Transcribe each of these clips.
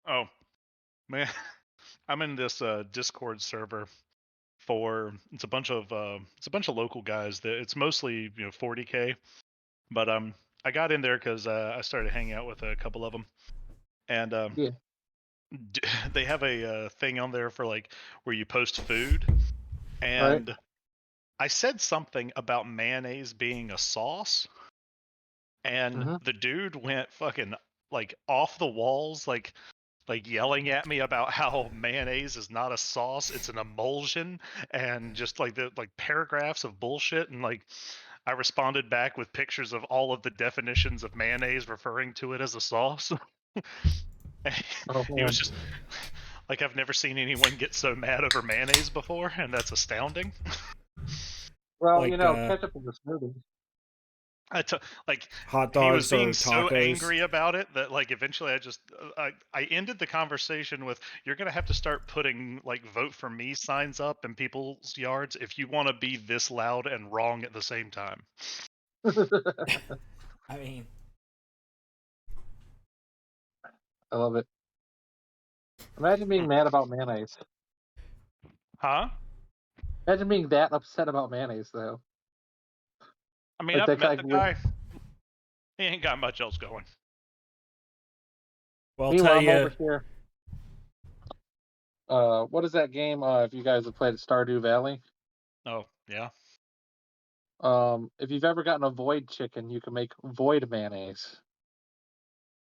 Oh man, I'm in this Discord server for it's a bunch of local guys that it's mostly 40K, but I got in there because I started hanging out with a couple of them, and Yeah. they have a thing on there for like where you post food, Right. and I said something about mayonnaise being a sauce, and Mm-hmm. the dude went fucking like off the walls, like yelling at me about how mayonnaise is not a sauce, it's an emulsion, and just like the like paragraphs of bullshit. And like I responded back with pictures of all of the definitions of mayonnaise referring to it as a sauce. Oh He man. was just like, I've never seen anyone get so mad over mayonnaise before, and that's astounding. Well, Like ketchup in the smoothie. Like hot he was dogs being or so tacos. angry about it that like eventually I ended the conversation with, you're gonna have to start putting like vote for me signs up in people's yards if you want to be this loud and wrong at the same time. I mean, I love it. Imagine being mad about mayonnaise. Huh? Imagine being that upset about mayonnaise, though. I mean, Like I've that met guy. the guy. He ain't got much else going. well, I'll Meanwhile, tell I'm over you. here. What is that game? If you guys have played Stardew Valley, Oh yeah. if you've ever gotten a void chicken, you can make void mayonnaise.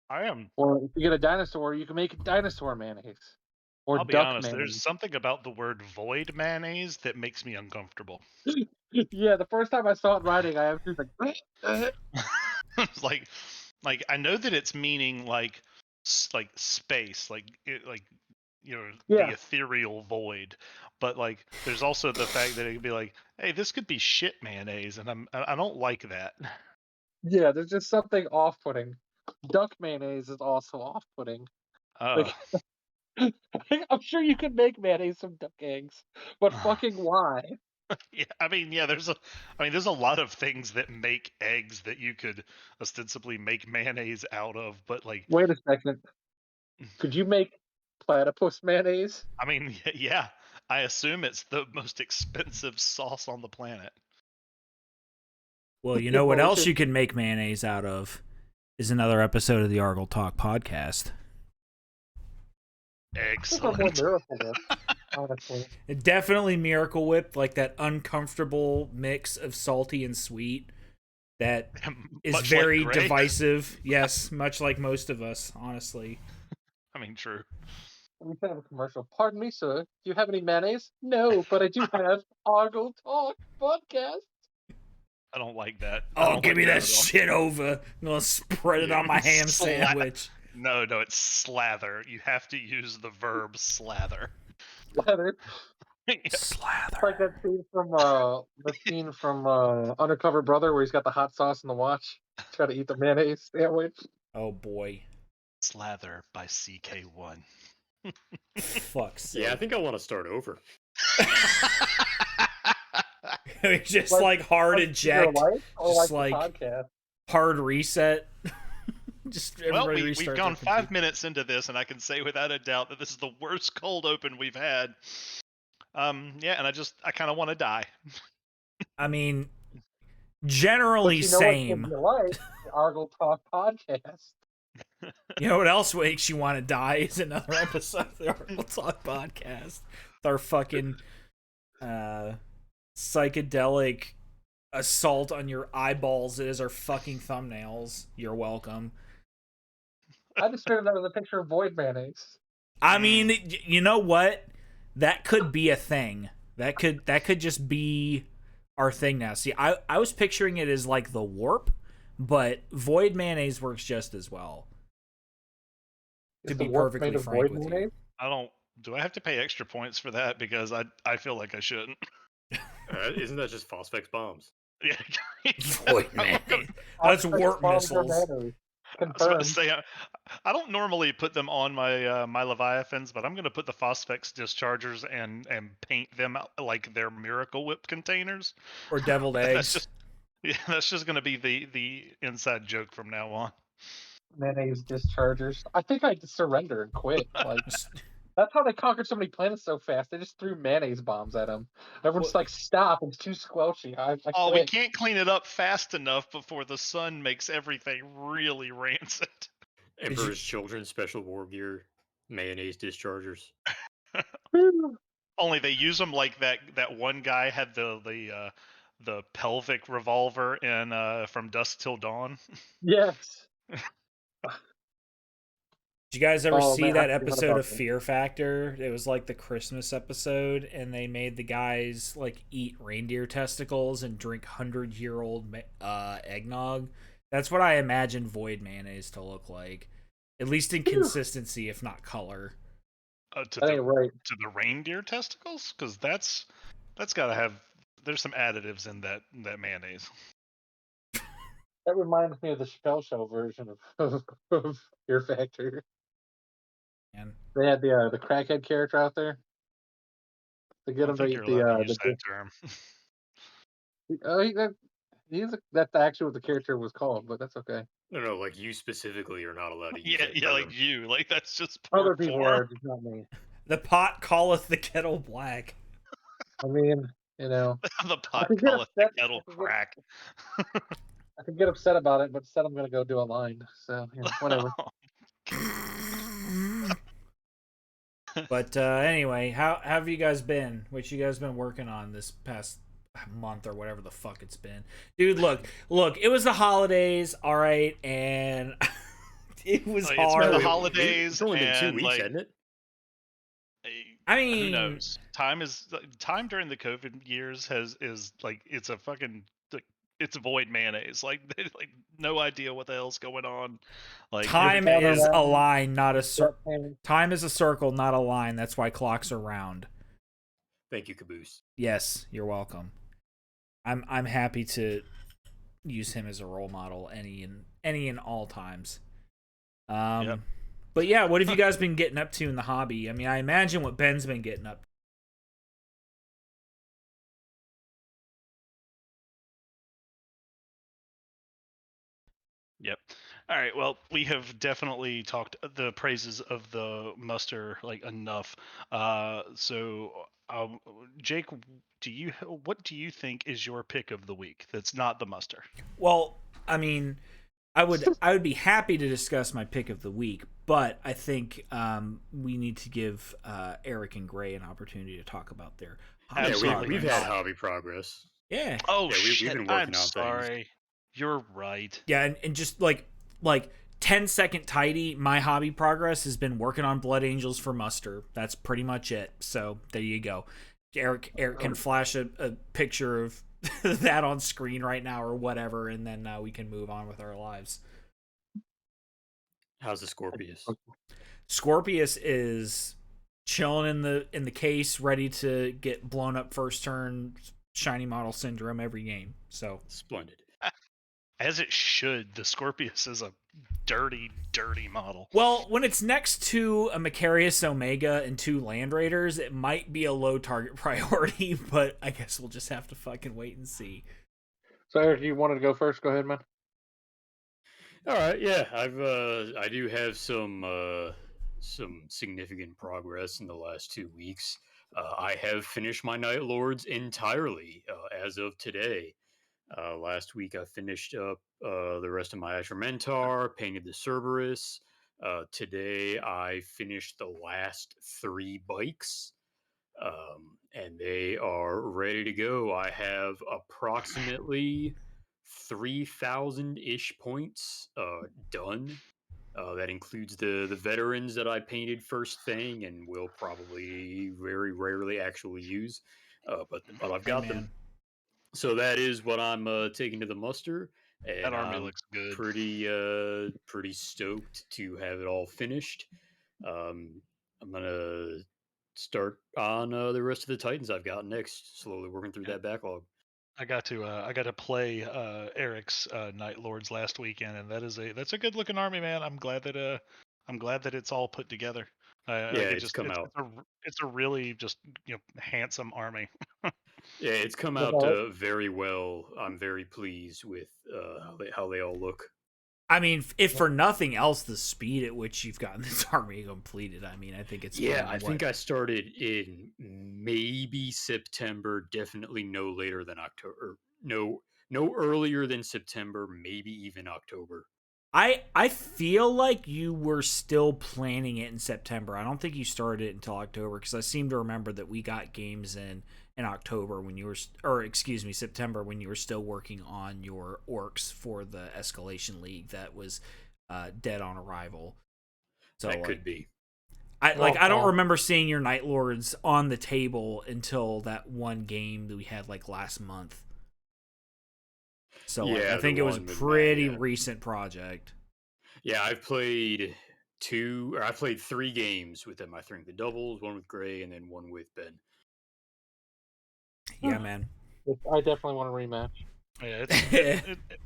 I am. Or if you get a dinosaur, you can make dinosaur mayonnaise. Or I'll be duck honest. There's mayonnaise. something about the word void mayonnaise that makes me uncomfortable. Yeah, the first time I saw it writing, I was just like, It's like I know that it's meaning like like space, like like the yeah, ethereal void, but like there's also the fact that it could be like, hey, this could be shit mayonnaise, and I don't like that. yeah. There's just something off-putting. Duck mayonnaise is also off-putting. Uh, Like, I'm sure you could make mayonnaise from duck eggs, but fucking why? yeah, I mean, yeah, there's a lot of things that make eggs that you could ostensibly make mayonnaise out of, but like, Wait a second. Could you make platypus mayonnaise? I mean, yeah, I assume it's the most expensive sauce on the planet. Well, you know what else Emotion. you can make mayonnaise out of is another episode of the Argel Talk podcast. Those are more Excellent. Miracle Whip, honestly. It definitely Miracle Whip, like that uncomfortable mix of salty and sweet that is Much very like Gray. divisive. Yes, much like most of us, honestly. I mean, true. We can have a commercial. Pardon me, sir. Do you have any mayonnaise? No, but I do have Argel Talk podcast. I don't like that. I Oh, don't give like me that at all. shit over. I'm gonna spread it on my ham sandwich. No, it's slather. You have to use the verb slather. Slather. Slather. Like that scene from Undercover Brother where he's got the hot sauce in the watch. Try to eat the mayonnaise sandwich. Oh boy. Slather by CK1. Fuck's sake. Yeah, I think I want to start over. Just like hard eject. Or Just like like the podcast. hard reset. Just Well, everybody we've restart gone their 5 computer. minutes into this, and I can say without a doubt that this is the worst cold open we've had. Yeah, and I kind of want to die. I mean, But generally you know same. what you like? The Argel Talk podcast. You know what else makes you want to die is another episode of the Argel Talk podcast. With our fucking psychedelic assault on your eyeballs as our fucking thumbnails. You're welcome. I just figured that was a picture of void mayonnaise. I mean, you know what? That could be a thing. That could just be our thing now. See, I was picturing it as like the warp, but void mayonnaise works just as well. Is To the be warp perfectly made of frank void with you. mayonnaise? Do I have to pay extra points for that? Because I feel like I shouldn't. Isn't that just Phosphex bombs? Yeah. Void mayonnaise. That's warp missiles. I was about to Confirmed. say, I don't normally put them on my my Leviathans, but I'm going to put the Phosphex dischargers and paint them like they're Miracle Whip containers. Or deviled eggs. That's just going to be the inside joke from now on. mayonnaise dischargers. I think I'd surrender and quit. Like that's how they conquered so many planets so fast. They just threw mayonnaise bombs at them. Everyone's like, "Stop! It's too squelchy." I Oh, we quit. can't clean it up fast enough before the sun makes everything really rancid. Emperor's Children special war gear, mayonnaise dischargers. Only they use them like that one guy had the pelvic revolver in From Dusk Till Dawn. Yes. Did you guys ever Oh see man, I that forgot episode about of that. Fear Factor? It was like the Christmas episode, and they made the guys like eat reindeer testicles and drink 100-year-old eggnog. That's what I imagine Void mayonnaise to look like, at least in consistency, if not color. To That the ain't right. to the reindeer testicles, because that's got to have. There's some additives in that mayonnaise. That reminds me of the Chappelle Show version of Fear Factor. And They had the crackhead character out there to I get don't him to think eat you're allowed to use the. that term. That's actually what the character was called, but that's okay. No, like you specifically are not allowed to use Yeah, that yeah, term. like you, like that's just poor Other people form. are, just not me. the pot calleth the kettle black. I mean, you know, The I pot could get calleth the upset. kettle crack. I could get upset about it, but instead I'm gonna go do a line. So whatever. But anyway, how have you guys been? What you guys been working on this past month or whatever the fuck it's been? Dude, look, it was the holidays, all right, and it was Like, it's been hard. the It's holidays, only been 2 and weeks, like, hasn't it? I who mean, knows? Time during the COVID years is like it's a fucking like, it's void mayonnaise. Like like no idea what the hell's going on. Like time Water is a round, line, not a jet paint. time is a circle, not a line. That's why clocks are round. Thank you, Caboose. Yes, you're welcome. I'm happy to use him as a role model any and all times. Yep. But yeah, what have you guys been getting up to in the hobby? I mean, I imagine what Ben's been getting up to. Yep. All right. Well, we have definitely talked the praises of the muster like enough. So, Jake, what do you think is your pick of the week? That's not the muster. Well, I mean, I would be happy to discuss my pick of the week, but I think we need to give Eric and Gray an opportunity to talk about their hobby Absolutely. We've progress. had hobby progress. Yeah, Oh Yeah, shit! we've been I'm working on things. sorry. You're right. yeah, and just like 10-second tidy, my hobby progress has been working on Blood Angels for muster. That's pretty much it. So there you go. Eric can flash a picture of that on screen right now or whatever, and then we can move on with our lives. How's the Scorpius? Scorpius is chilling in the case, ready to get blown up first turn, shiny model syndrome every game. So Splendid. As it should. The Scorpius is a dirty, dirty model. well, when it's next to a Macarius Omega and 2 Land Raiders, it might be a low target priority, but I guess we'll just have to fucking wait and see. So Eric, you wanted to go first? Go ahead, man. All right, yeah, I do have some significant progress in the last 2 weeks. I have finished my Night Lords entirely as of today. Last week I finished up the rest of my Ashurmentar, painted the Cerberus. Today I finished the last 3 bikes, and they are ready to go. I have approximately 3,000-ish points done. That includes the veterans that I painted first thing and will probably very rarely actually use, but I've got them. So that is what I'm taking to the muster, That and army I'm looks good. pretty stoked to have it all finished. I'm gonna start on the rest of the Titans I've got next, slowly working through that backlog. I got to play Eric's Night Lords last weekend, and that's a good looking army, man. I'm glad that it's all put together. Yeah, Like it's come out. it's a really just handsome army. Yeah, it's come You out know, very well. I'm very pleased with how they all look. I mean, if for nothing else, the speed at which you've gotten this army completed. I mean, I think it's Yeah, been, I think I started in maybe September, definitely no later than October. No earlier than September, maybe even October. I feel like you were still planning it in September. I don't think you started it until October because I seem to remember that we got games in October when you were, or excuse me, September when you were still working on your orcs for the Escalation League that was dead on arrival. So That could be. I don't remember seeing your Night Lords on the table until that one game that we had like last month. So like, I Yeah, think the it was a one with pretty Matt, yeah. recent project. Yeah, I played 3 games with them. I think the doubles, one with Gray, and then one with Ben. Yeah, man. I definitely want a rematch. Yeah,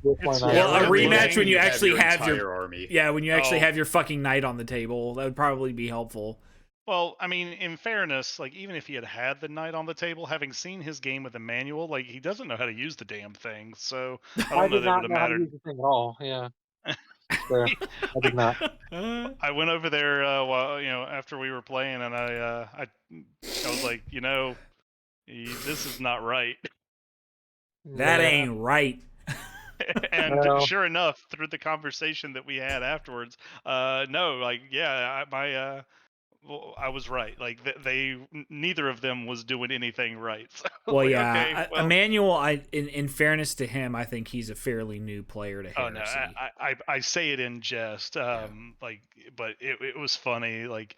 With my it's Night Well, a Lord. rematch when you have actually your have entire your army. yeah, when you actually Oh. have your fucking knight on the table, that would probably be helpful. Well, I mean, in fairness, like even if he had the knight on the table, having seen his game with Emmanuel, like he doesn't know how to use the damn thing. So I I don't know did that it would not have know how to mattered. use the thing at all. Yeah, fair. I did not. I went over there while after we were playing, and I was like, this is not right. That Yeah. ain't right. And No. sure enough, through the conversation that we had afterwards, no, like yeah, well, I was right. Like neither of them was doing anything right. So I was Well, like, yeah, okay, well, Emmanuel. In fairness to him, I think he's a fairly new player to oh no, Heresy. I say it in jest, like, but it was funny, like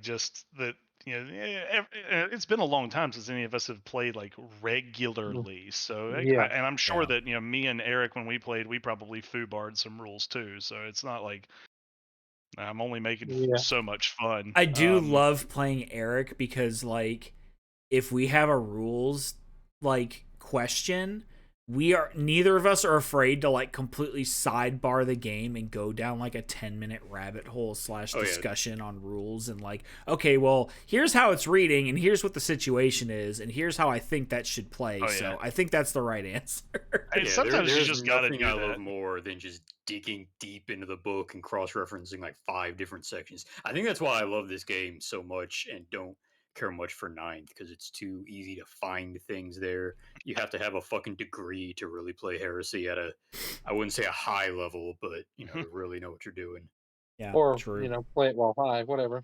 just that. It's been a long time since any of us have played like regularly. So, Yeah. and I'm sure Yeah. that me and Eric, when we played, we probably foobarred some rules too. So it's not like I'm only making Yeah. so much fun. I do love playing Eric because like if we have a rules like question, we are neither of us are afraid to like completely sidebar the game and go down like a 10-minute rabbit hole / discussion on rules and like, okay, well, here's how it's reading and here's what the situation is and here's how I think that should play. So I think that's the right answer. And Yeah, sometimes you there's just got to nothing do I that. love more than just digging deep into the book and cross-referencing like 5 different sections. I think that's why I love this game so much and don't care much for ninth because it's too easy to find things there. You have to have a fucking degree to really play Heresy at I wouldn't say a high level, but to really know what you're doing. Yeah, Or true. play it while high, whatever.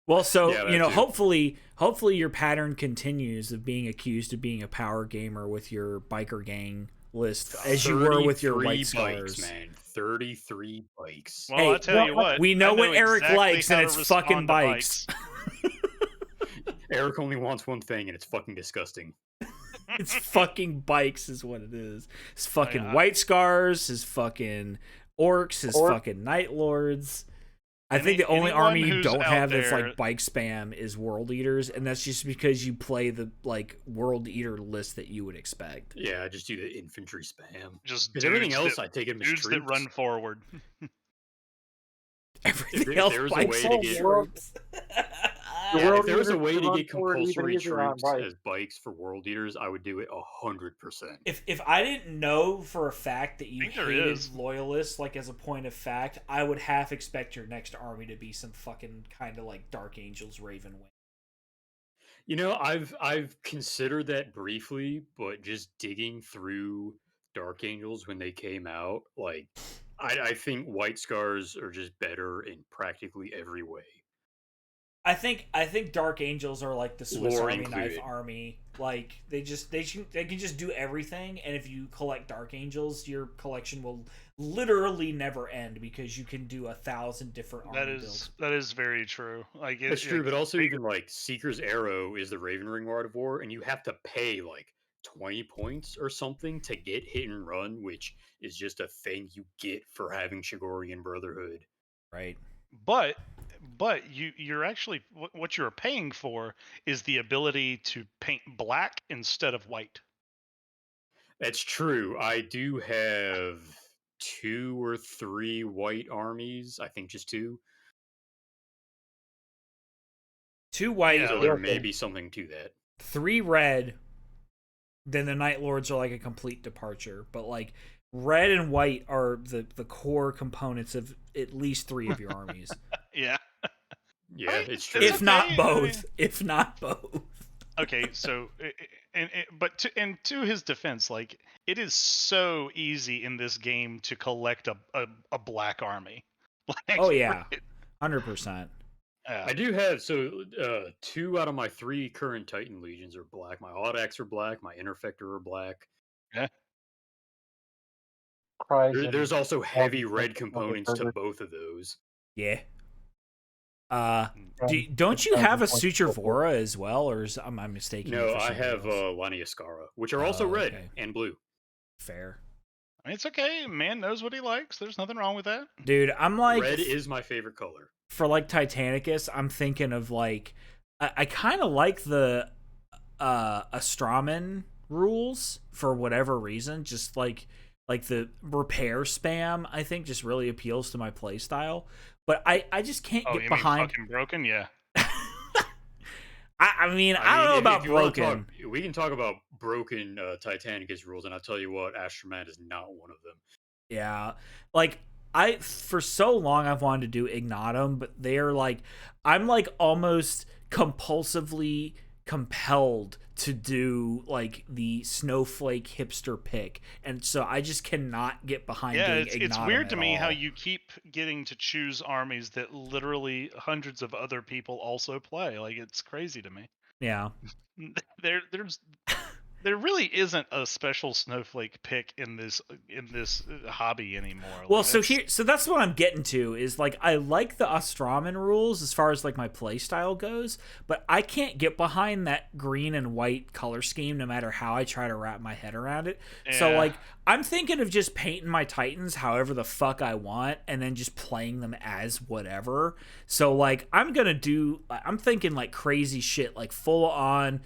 Well, so Yeah, that too. hopefully your pattern continues of being accused of being a power gamer with your biker gang list, as you were with your 33 white bikes, scars. man. 33 bikes. Well, I tell you what, we know I what Eric exactly likes, how and to it's respond fucking to bikes. Eric only wants one thing, and it's fucking disgusting. It's fucking bikes, is what it is. His fucking yeah. white scars, his fucking orcs, his fucking night lords. I think the only army you who's don't out have that's there- like bike spam is World Eaters, and that's just because you play the like World Eater list that you would expect. Yeah, I just do the infantry spam. just Because everything dudes else, that, I take them as dudes that troops. run forward. Everything if else there was a bikes way to and get- troops. Yeah, World if there was a Eaters way can to run get forward even compulsory easier on troops bike. as bikes for World Eaters, I would do it 100%. If I didn't know for a fact that you think there hated is. loyalists, like as a point of fact, I would half expect your next army to be some fucking kind of like Dark Angels Raven Wing. I've considered that briefly, but just digging through Dark Angels when they came out, like I think White Scars are just better in practically every way. I think Dark Angels are like the Swiss Lore Army knife included. army. Like they can just do everything, and if you collect Dark Angels, your collection will literally never end because you can do 1,000 different army builds. That is very true. Like That's true, but also even like Seeker's Arrow is the Raven Ring Rite of War, and you have to pay like 20 points or something to get hit and run, which is just a thing you get for having Shigorian Brotherhood. Right. but you're actually what you're paying for is the ability to paint black instead of white. That's true. I do have 2 or 3 white armies. I think just 2. 2 white, Yeah, So like- there may be something to that. 3 red. Then the Night Lords are like a complete departure. But like red and white are the core components of at least 3 of your armies. Yeah. Yeah, I mean, it's true. If okay. not I both. mean- If not both. Okay, so but to his defense, like it is so easy in this game to collect a black army. Like, Oh yeah. 100%. I do have 2 out of my 3 current Titan legions are black. My Audax are black. My Interfector are black. Yeah. There's also heavy red components to both of those. Yeah. Mm. Don't you have a Suture Vora as well, or am I mistaken? No, I have Laniascara, which are also red okay. and blue. Fair. I mean, it's okay. Man knows what he likes. There's nothing wrong with that. Dude, I'm like Red is my favorite color. For like Titanicus, I'm thinking of like I kind of like the Astraman rules for whatever reason. Just like the repair spam, I think just really appeals to my playstyle. But I just can't Oh, get you behind. mean fucking broken? Yeah. I mean, I don't know about if you wanna broken. we can talk about broken Titanicus rules, and I'll tell you what, Astroman is not one of them. Yeah, like I for so long I've wanted to do Ignatum, but they're like I'm like almost compulsively compelled to do like the snowflake hipster pick, and so I just cannot get behind Yeah, doing it's Ignatum weird at to me how all. you keep getting to choose armies that literally hundreds of other people also play. Like, it's crazy to me. Yeah. There really isn't a special snowflake pick in this hobby anymore. Well, Like, so that's what I'm getting to is like I like the Ostraman rules as far as like my play style goes, but I can't get behind that green and white color scheme no matter how I try to wrap my head around it. So Yeah. like I'm thinking of just painting my Titans however the fuck I want and then just playing them as whatever. So like I'm thinking like crazy shit, like full on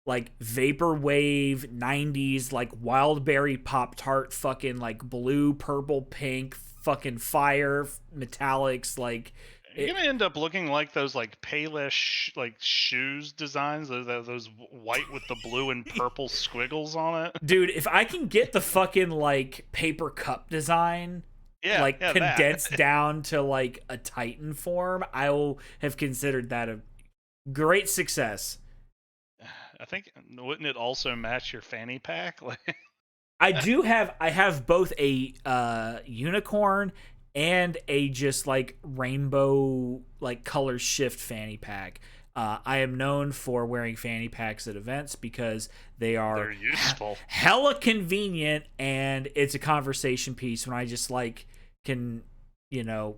like vaporwave 90s like wildberry pop tart fucking like blue purple pink fucking fire metallics like you're gonna end up looking like those like Payless like shoes designs, those white with the blue and purple squiggles on it. dude, if I can get the fucking like paper cup design like condensed down to like a Titan form, I will have considered that a great success. I think wouldn't it also match your fanny pack? Like, I have both a unicorn and a just like rainbow like color shift fanny pack. I am known for wearing fanny packs at events because they're useful, hella convenient, and it's a conversation piece when I just like can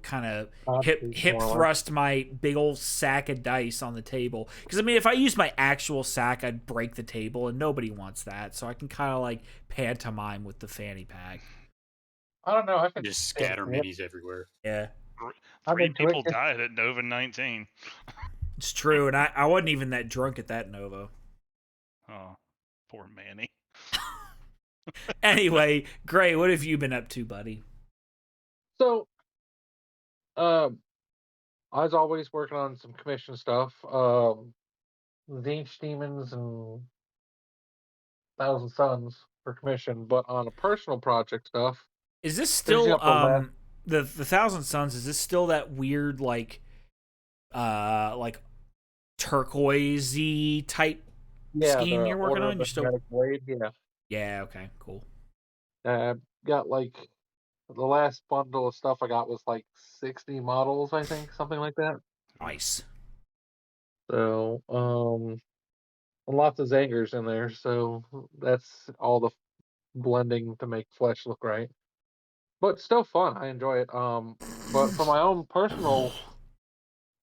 kind of hip thrust my big old sack of dice on the table. Because I mean, if I use my actual sack, I'd break the table, and nobody wants that. So I can kind of like pantomime with the fanny pack. I don't know. I can just scatter minis everywhere. Yeah, 3 people died at Nova 19. it's true, and I wasn't even that drunk at that Nova. Oh, poor Manny. Anyway, Gray, what have you been up to, buddy? So, I was always working on some commission stuff. Zinch Demons and Thousand Suns for commission, but on a personal project stuff. Is this still the Thousand Suns? Is this still that weird like turquoisey type scheme you're working on? You're still Blade, yeah. Yeah. Okay. Cool. Got like the last bundle of stuff I got was like 60 models, I think, something like that. Nice. So, lots of Zangers in there, so that's all the blending to make flesh look right. But still fun. I enjoy it. But for my own personal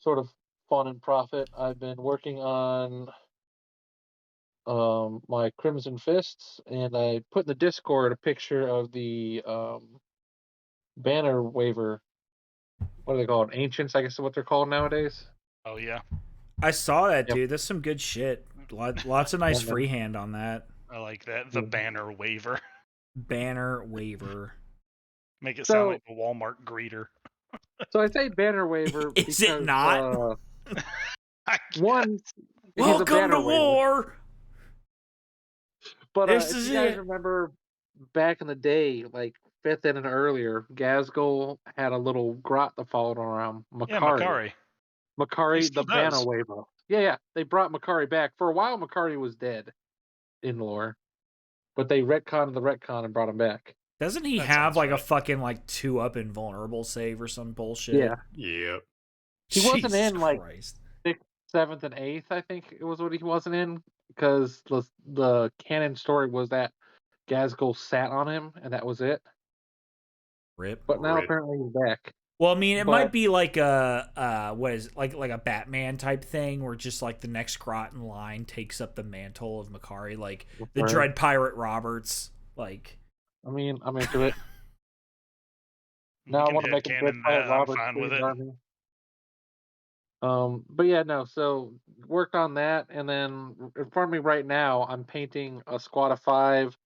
sort of fun and profit, I've been working on my Crimson Fists, and I put in the Discord a picture of the banner waver. What are they called? Ancients, I guess is what they're called nowadays. Oh yeah, I saw that, dude. That's some good shit. Lots of nice freehand on that. I like that. The banner waver. Banner waver. Make it sound like the Walmart greeter. So I say banner waver. Is because, it not? One. Welcome to war. But if you guys remember back in the day, like fifth and earlier, Gazgul had a little grot that followed around Yeah, Makari. Makari. He Makari, the still does. Bana Wave. Yeah. They brought Makari back. For a while, Makari was dead in lore, but they retconned the retcon and brought him back. Doesn't he That have sounds like a right. fucking like 2-up invulnerable save or some bullshit? Yeah. Yep. He wasn't Jesus in like Christ. 6th, 7th, and 8th, I think it was what he wasn't in, because the canon story was that Gazgul sat on him, and that was it. Rip. But now Rip. apparently he's back. Well, I mean, it But- might be like a what is it? like a Batman type thing, where just like the next grot in line takes up the mantle of Makari, like the Right. Dread Pirate Roberts. Like, I mean, I'm into it. You Now I can want to make a headcanon Dread Pirate that. I'm Roberts fine with themed it. army. But yeah, no. So worked on that, and then in front of me right now, I'm painting a squad of 5,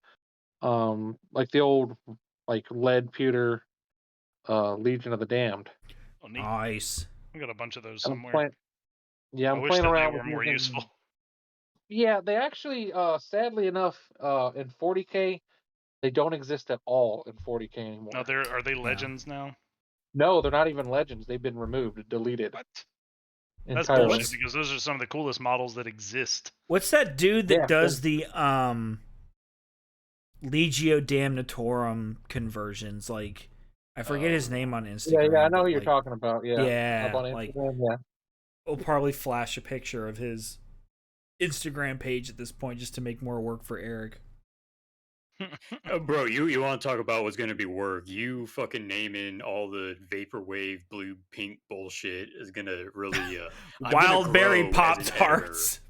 like the old, like lead pewter, Legion of the Damned. Oh, neat. nice. I got a bunch of those I'm somewhere. playing. Yeah, I I'm wish playing that they around were with more using- useful. Yeah, they actually, sadly enough, in 40K, they don't exist at all in 40K anymore. No, are they legends now? No, they're not even legends. They've been removed, deleted What? That's entirely. bullshit because those are some of the coolest models that exist. What's that dude that Yeah, does the Legio Damnatorum conversions? Like, I forget his name on Instagram. Yeah, I know but, who you're like, talking about. Yeah, Yeah, up on like Instagram. Yeah, we'll probably flash a picture of his Instagram page at this point just to make more work for Eric. Bro, you want to talk about what's going to be work? You fucking naming all the vaporwave blue pink bullshit is going to really I'm gonna Wildberry grow Pop as an Tarts.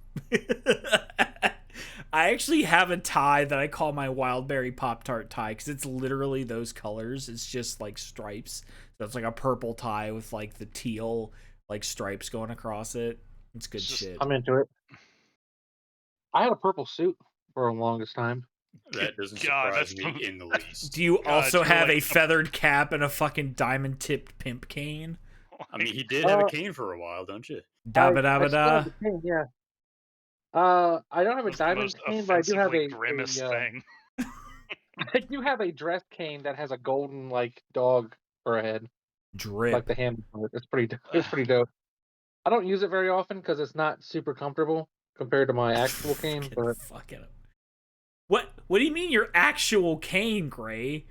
I actually have a tie that I call my Wildberry Pop Tart tie because it's literally those colors. It's just like stripes. So it's like a purple tie with like the teal like stripes going across it. It's good It's just- shit. I'm into it. I had a purple suit for the longest time. That doesn't God, surprise that's me in the least. Do you God, also you're have like a feathered cap and a fucking diamond tipped pimp cane? I mean, he did have a Uh, cane for a while, don't you? Da ba I da still ba da. have the cane, yeah. I don't have a That's the diamond most cane, but I do have offensively grimmest thing. I do have a dress cane that has a golden like dog for a head, Drip. like the handle for it. It's pretty. It's pretty dope. I don't use it very often because it's not super comfortable compared to my actual cane. Fucking But fuck it up. What do you mean your actual cane, Gray?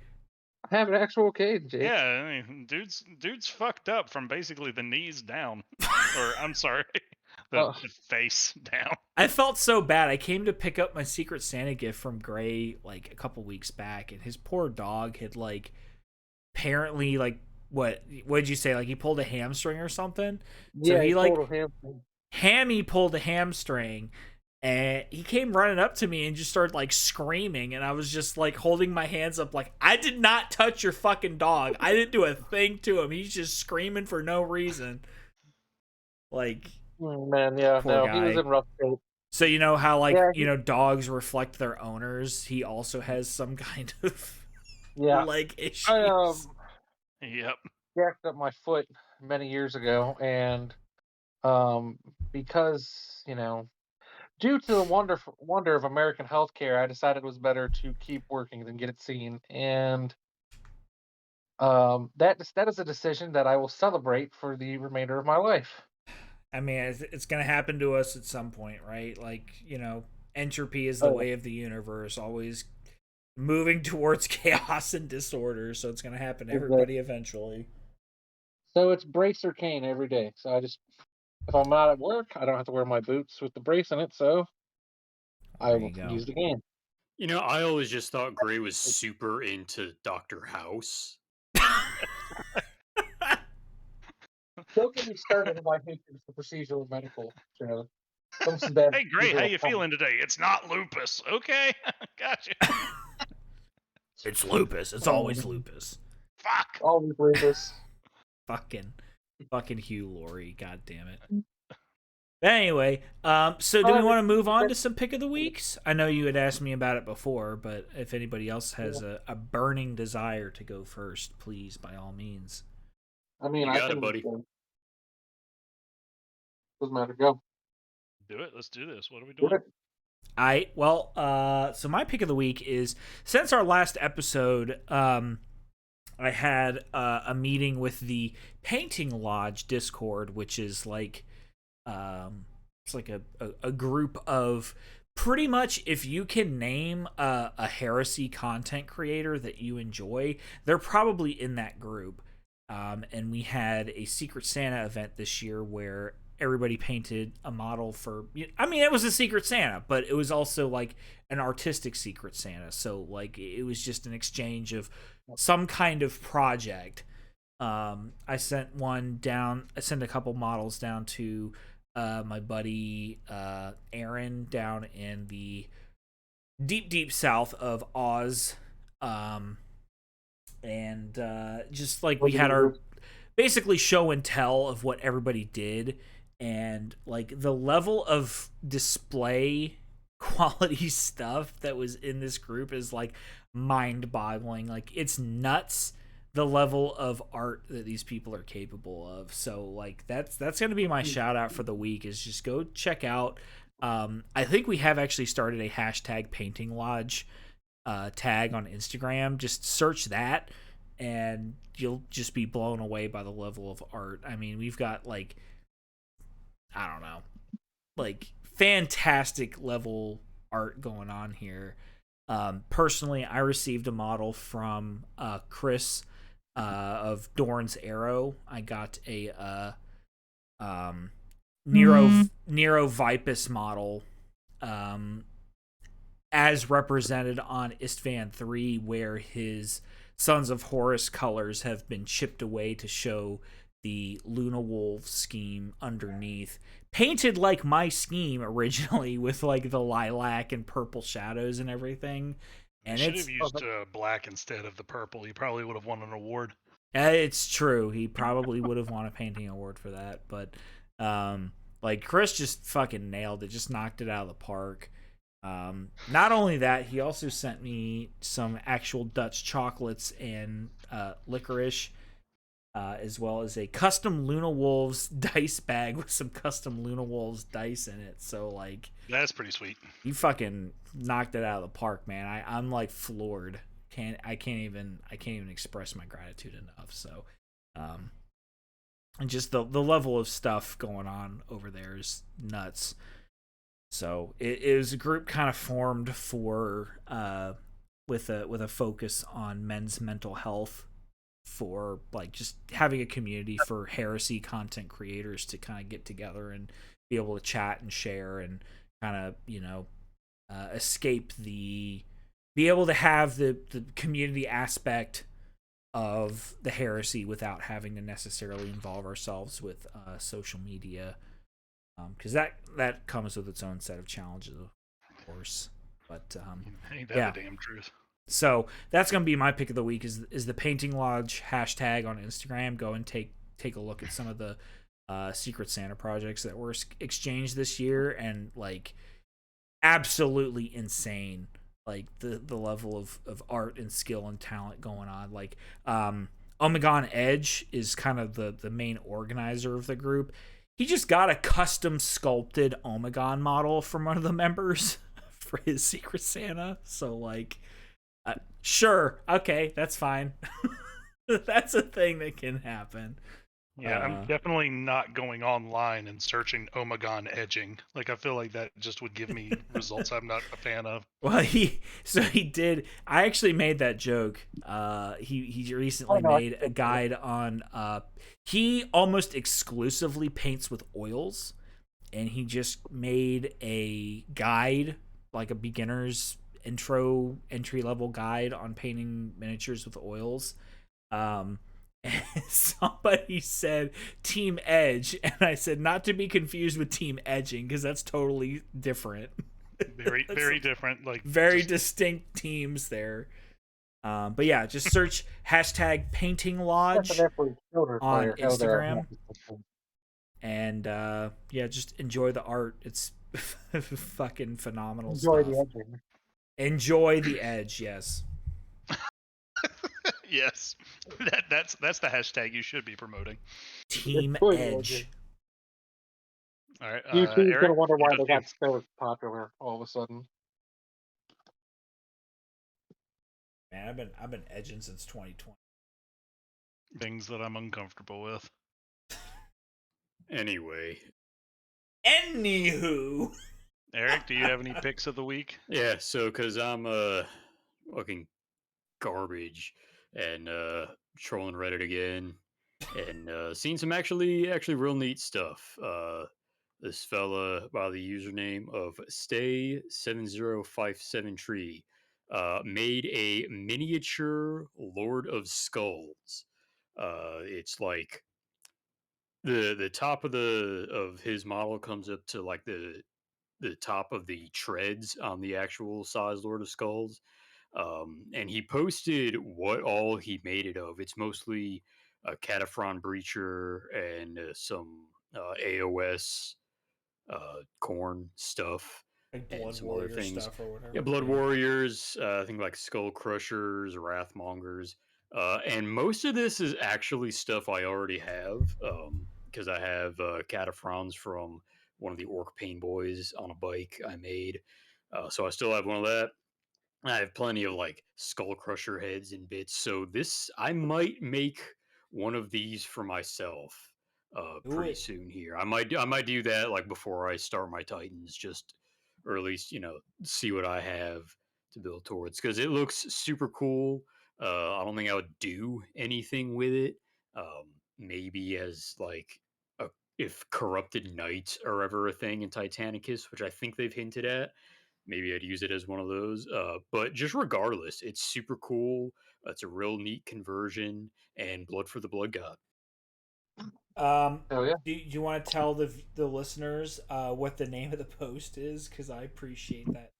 I have an actual cane, Jake. Yeah, I mean, dude's fucked up from basically the knees down, or I'm sorry, the face down. I felt so bad. I came to pick up my Secret Santa gift from Gray like a couple weeks back, and his poor dog had like apparently like what did you say? Like he pulled a hamstring or something? So Yeah, he it's like total hamstring. Hammy pulled a hamstring, and he came running up to me and just started like screaming, and I was just like holding my hands up like, I did not touch your fucking dog. I didn't do a thing to him. He's just screaming for no reason. Like, Man, yeah, Poor no, he was guy. in rough shape. so you know how like Yeah, you know dogs reflect their owners. He also has some kind of Yeah, leg issues. I Yep. jacked up my foot many years ago, and because due to the wonder of American healthcare, I decided it was better to keep working than get it seen, and that is a decision that I will celebrate for the remainder of my life. I mean, it's gonna happen to us at some point, right? Like, entropy is the Oh. way of the universe, always moving towards chaos and disorder. So it's gonna happen to everybody eventually. So it's brace or cane every day. So if I'm not at work, I don't have to wear my boots with the brace in it. So I There will you go. use the cane. You know, I always just thought Gray was super into Dr. House. Don't get me started on my hatred for procedural medical. Some bad Hey, Gray, how procedural you com- feeling today? It's not lupus, okay? Gotcha. It's lupus. It's always lupus. Fuck. Always lupus. Fucking Hugh Laurie. God damn it. But anyway, so do we want to move on to some pick of the weeks? I know you had asked me about it before, but if anybody else has a burning desire to go first, please, by all means. I mean, You I got it, can. buddy. Doesn't matter. Go. Do it. Let's do this. What are we Do doing? it. So my pick of the week is, since our last episode, I had a meeting with the Painting Lodge Discord, which is like it's like a group of pretty much, if you can name a heresy content creator that you enjoy, they're probably in that group. And we had a Secret Santa event this year where everybody painted a model for. I mean, it was a Secret Santa, but it was also like an artistic Secret Santa. So like it was just an exchange of some kind of project. I sent one down. I sent a couple models down to my buddy Aaron down in the deep south of Oz. And just like we had our basically show and tell of what everybody did, and like the level of display quality stuff that was in this group is like mind-boggling. Like it's nuts the level of art that these people are capable of. So like that's going to be my shout out for the week, is just go check out I think we have actually started a hashtag Painting Lodge tag on Instagram. Just search that and you'll just be blown away by the level of art. I mean, we've got like, I don't know, like fantastic level art going on here. Personally, I received a model from Chris of Dorn's Arrow. I got a Nero Vipus model as represented on Istvan 3, where his Sons of Horus colors have been chipped away to show the Luna Wolf scheme underneath. Painted like my scheme originally, with like the lilac and purple shadows and everything. And you should have used black instead of the purple. You probably would have won an award. It's true. He probably would have won a painting award for that. But like Chris just fucking nailed it. Just knocked it out of the park. Not only that, he also sent me some actual Dutch chocolates and licorice, as well as a custom Luna Wolves dice bag with some custom Luna Wolves dice in it. So like, that's pretty sweet. You fucking knocked it out of the park, man. I'm like floored. I can't even express my gratitude enough. So and just the level of stuff going on over there is nuts. So it was a group kind of formed for with a focus on men's mental health, for like just having a community for heresy content creators to kind of get together and be able to chat and share and kind of, you know, be able to have the community aspect of the heresy without having to necessarily involve ourselves with social media. Because that comes with its own set of challenges, of course. But ain't that yeah. the damn truth? So that's gonna be my pick of the week. Is the Painting Lodge hashtag on Instagram? Go and take a look at some of the Secret Santa projects that were exchanged this year, and like absolutely insane. Like the level of art and skill and talent going on. Like Omegon Edge is kind of the main organizer of the group. He just got a custom sculpted Omegon model from one of the members for his Secret Santa. So, like, sure, okay, that's fine. That's a thing that can happen. Yeah, I'm definitely not going online and searching Omegon edging. Like, I feel like that just would give me results I'm not a fan of. Well, he did. I actually made that joke. He recently made a guide on. He almost exclusively paints with oils, and he just made a guide, like a beginner's entry level guide on painting miniatures with oils. And somebody said Team Edge, and I said not to be confused with Team Edging, because that's totally different. Very different, like very distinct teams there. But yeah, just search hashtag Painting Lodge on Instagram, and yeah, just enjoy the art. It's fucking phenomenal stuff. Enjoy the edge, yes. Yes, that's the hashtag you should be promoting. Team Edge. All right, YouTube's Eric, gonna wonder why they got so popular all of a sudden. Man, I've been edging since 2020. things that I'm uncomfortable with. Anyway, Anywho, Eric, do you have any picks of the week? yeah. So, because I'm fucking garbage and trolling Reddit again and seen some actually real neat stuff. This fella by the username of Stay7057tree made a miniature Lord of Skulls. It's like the top of his model comes up to like the top of the treads on the actual size Lord of Skulls. And he posted what all he made it of. It's mostly a Cataphren breacher and some AOS corn stuff like and Blood some other Warrior things. stuff or whatever. Yeah, Blood Warriors, I think like Skull Crushers, Wrathmongers. And most of this is actually stuff I already have because I have Cataphrons from one of the Orc Pain Boys on a bike I made. So I still have one of that. I have plenty of like Skull Crusher heads and bits. So this, I might make one of these for myself Do pretty it. soon here. I might do that like before I start my Titans, just or at least see what I have to build towards because it looks super cool. I don't think I would do anything with it. Maybe as like a, if corrupted knights are ever a thing in Titanicus, which I think they've hinted at, maybe I'd use it as one of those. But just regardless, it's super cool. It's a real neat conversion and blood for the blood god. Hell yeah. Do you want to tell the listeners what the name of the post is? Because I appreciate that.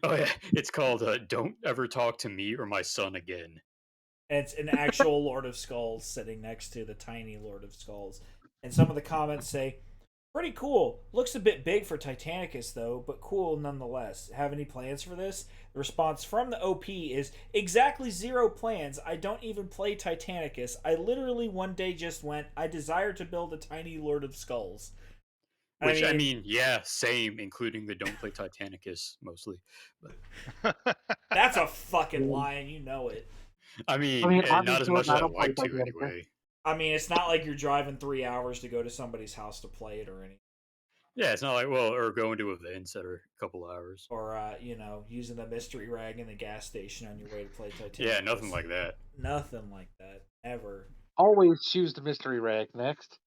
Oh yeah, it's called "Don't Ever Talk to Me or My Son Again." And it's an actual Lord of Skulls sitting next to the tiny Lord of Skulls. And some of the comments say, pretty cool. Looks a bit big for Titanicus, though, but cool nonetheless. Have any plans for this? The response from the OP is exactly 0 plans. I don't even play Titanicus. I literally one day just went, I desire to build a tiny Lord of Skulls. Which I mean, yeah, same, including the "Don't Play Titanicus" mostly. But that's a fucking line, you know it. I mean, I'm not as into it. much And as I I'd don't play like to Titanic. anyway. I mean, it's not like you're driving 3 hours to go to somebody's house to play it or anything. Yeah, it's not like or going to events that are a couple hours. Or, using the mystery rag in the gas station on your way to play Titanic. Yeah, nothing like that. Nothing like that. Ever. Always choose the mystery rag next.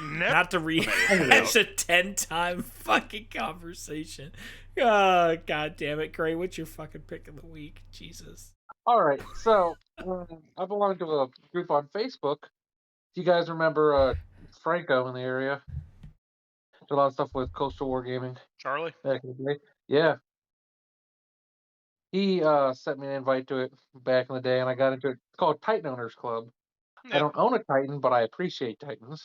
Not to rehash a 10-time fucking conversation. Oh, god damn it, Gray. What's your fucking pick of the week? Jesus. All right, so I belong to a group on Facebook. Do you guys remember Franco in the area? Did a lot of stuff with Coastal Wargaming Charlie? back in the day. Yeah, he sent me an invite to it back in the day, and I got into it. It's called Titan Owners Club. I Yep. don't own a Titan, but I appreciate Titans.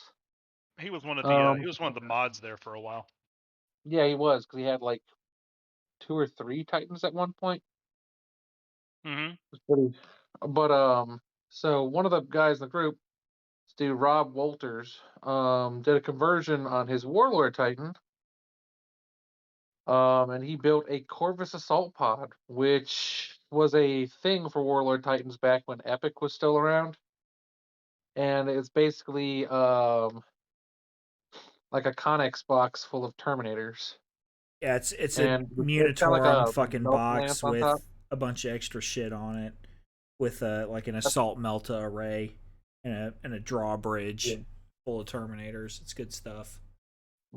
He was one of Um, the mods there for a while. Yeah, he was because he had like 2 or 3 Titans at one point. Mm-hmm. It was pretty. But so one of the guys in the group, this dude Rob Walters, did a conversion on his Warlord Titan. And he built a Corvus Assault Pod, which was a thing for Warlord Titans back when Epic was still around. And it's basically like a Connex box full of Terminators. Yeah, it's a And it's got like Munitorum a fucking belt lance box on with top. a bunch of extra shit on it. With like an assault melta array and a drawbridge Yeah. full of Terminators. It's good stuff.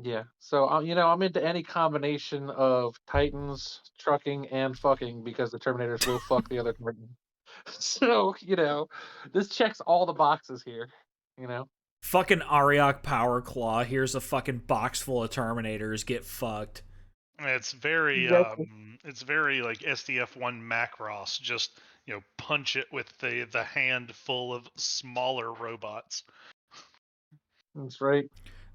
Yeah. So I'm into any combination of Titans, trucking, and fucking because the Terminators will fuck the other Titan. So this checks all the boxes here. You know. Fucking Ariok Power Claw. Here's a fucking box full of Terminators. Get fucked. It's very Exactly. it's very like SDF1 Macross. Just punch it with the hand full of smaller robots. That's right.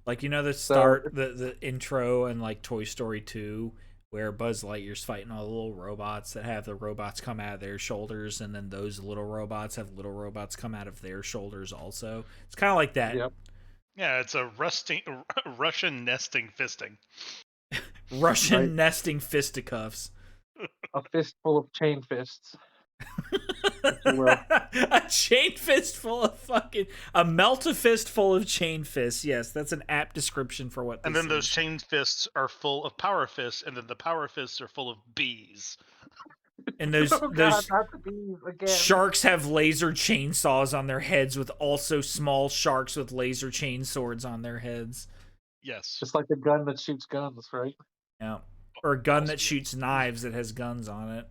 Like the So start, the intro, and like Toy Story 2, where Buzz Lightyear's fighting all the little robots that have the robots come out of their shoulders, and then those little robots have little robots come out of their shoulders. Also, it's kind of like that. yep. Yeah, it's a Russian nesting fisting. Russian Right. nesting fisticuffs. A fistful of chain fists. you will. A chain fist full of fucking a melt-a-fist full of chain fists. Yes, that's an apt description for what this And then those is. chain fists are full of power fists, and then the power fists are full of bees. And those Oh god, those not the bees again. sharks have laser chainsaws on their heads, with also small sharks with laser chain swords on their heads. Yes. Just like a gun that shoots guns, right? Yeah, or a gun Also, that shoots knives that has guns on it.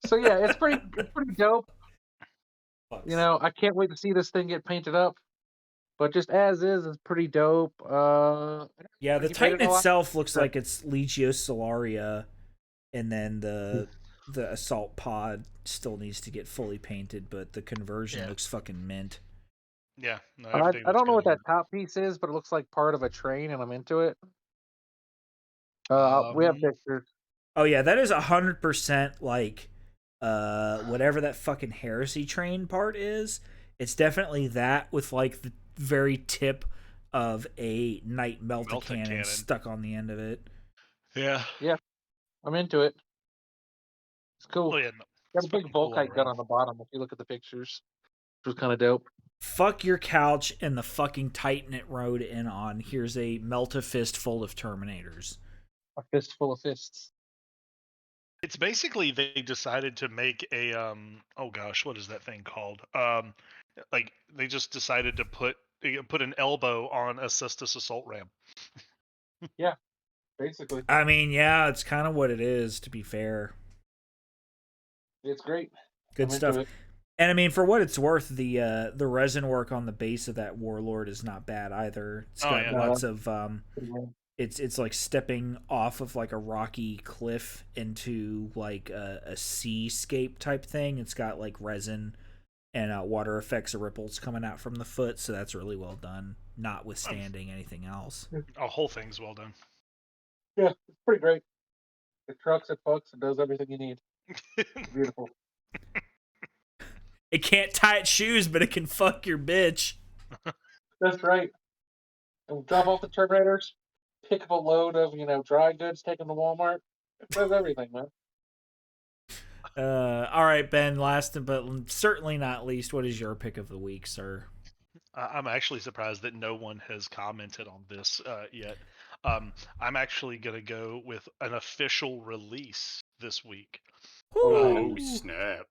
So yeah, it's pretty dope. You Fucks. know, I can't wait to see this thing get painted up. But just as is, it's pretty dope. Yeah, the he made Titan it a lot. itself looks Sure. like it's Legio Solaria, and then the assault pod still needs to get fully painted, but the conversion Yeah. looks fucking mint. Yeah. No, I everything don't looks know what good. that top piece is, but it looks like part of a train, and I'm into it. We have Um, pictures. Oh yeah, that is 100% like whatever that fucking heresy train part is. It's definitely that with like the very tip of a knight melta Melta cannon cannon. stuck on the end of it. Yeah. Yeah, I'm into it. It's cool. Well, yeah, Got it's a big fucking cool all Volkite gun around. on the bottom if you look at the pictures, which was kind of dope. Fuck your couch and the fucking Titan it rode in on. Here's a melta fist full of Terminators. A fistful of fists. It's basically they decided to make a oh gosh, what is that thing called? Like they just decided to put an elbow on a Cestus assault ram. Basically, I mean, yeah, it's kind of what it is, to be fair. it's great. Good I'm stuff. into it. And I mean, for what it's worth, the resin work on the base of that warlord is not bad either. It's Oh, got yeah. lots of Pretty good. it's like stepping off of like a rocky cliff into like a seascape type thing. It's got like resin and water effects of ripples coming out from the foot, so that's really well done, notwithstanding anything else. A whole thing's well done. Yeah, it's pretty great. It trucks, it fucks, it does everything you need. It's beautiful. It can't tie its shoes, but it can fuck your bitch. That's right. And drop off the Terminators, pick up a load of dry goods, take them to Walmart. It does everything, man. All right, Ben. Last but certainly not least, what is your pick of the week, sir? I'm actually surprised that no one has commented on this yet. I'm actually gonna go with an official release this week. Oh snap!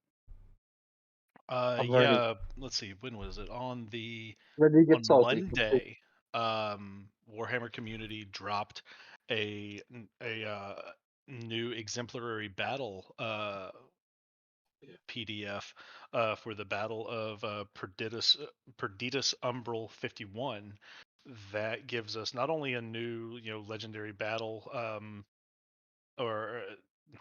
I'm ready. Yeah. Let's see. When was it? On Ready to get on salty. Monday, Warhammer Community dropped a new exemplary battle PDF for the Battle of Perditus Umbral 51. That gives us not only a new legendary battle, or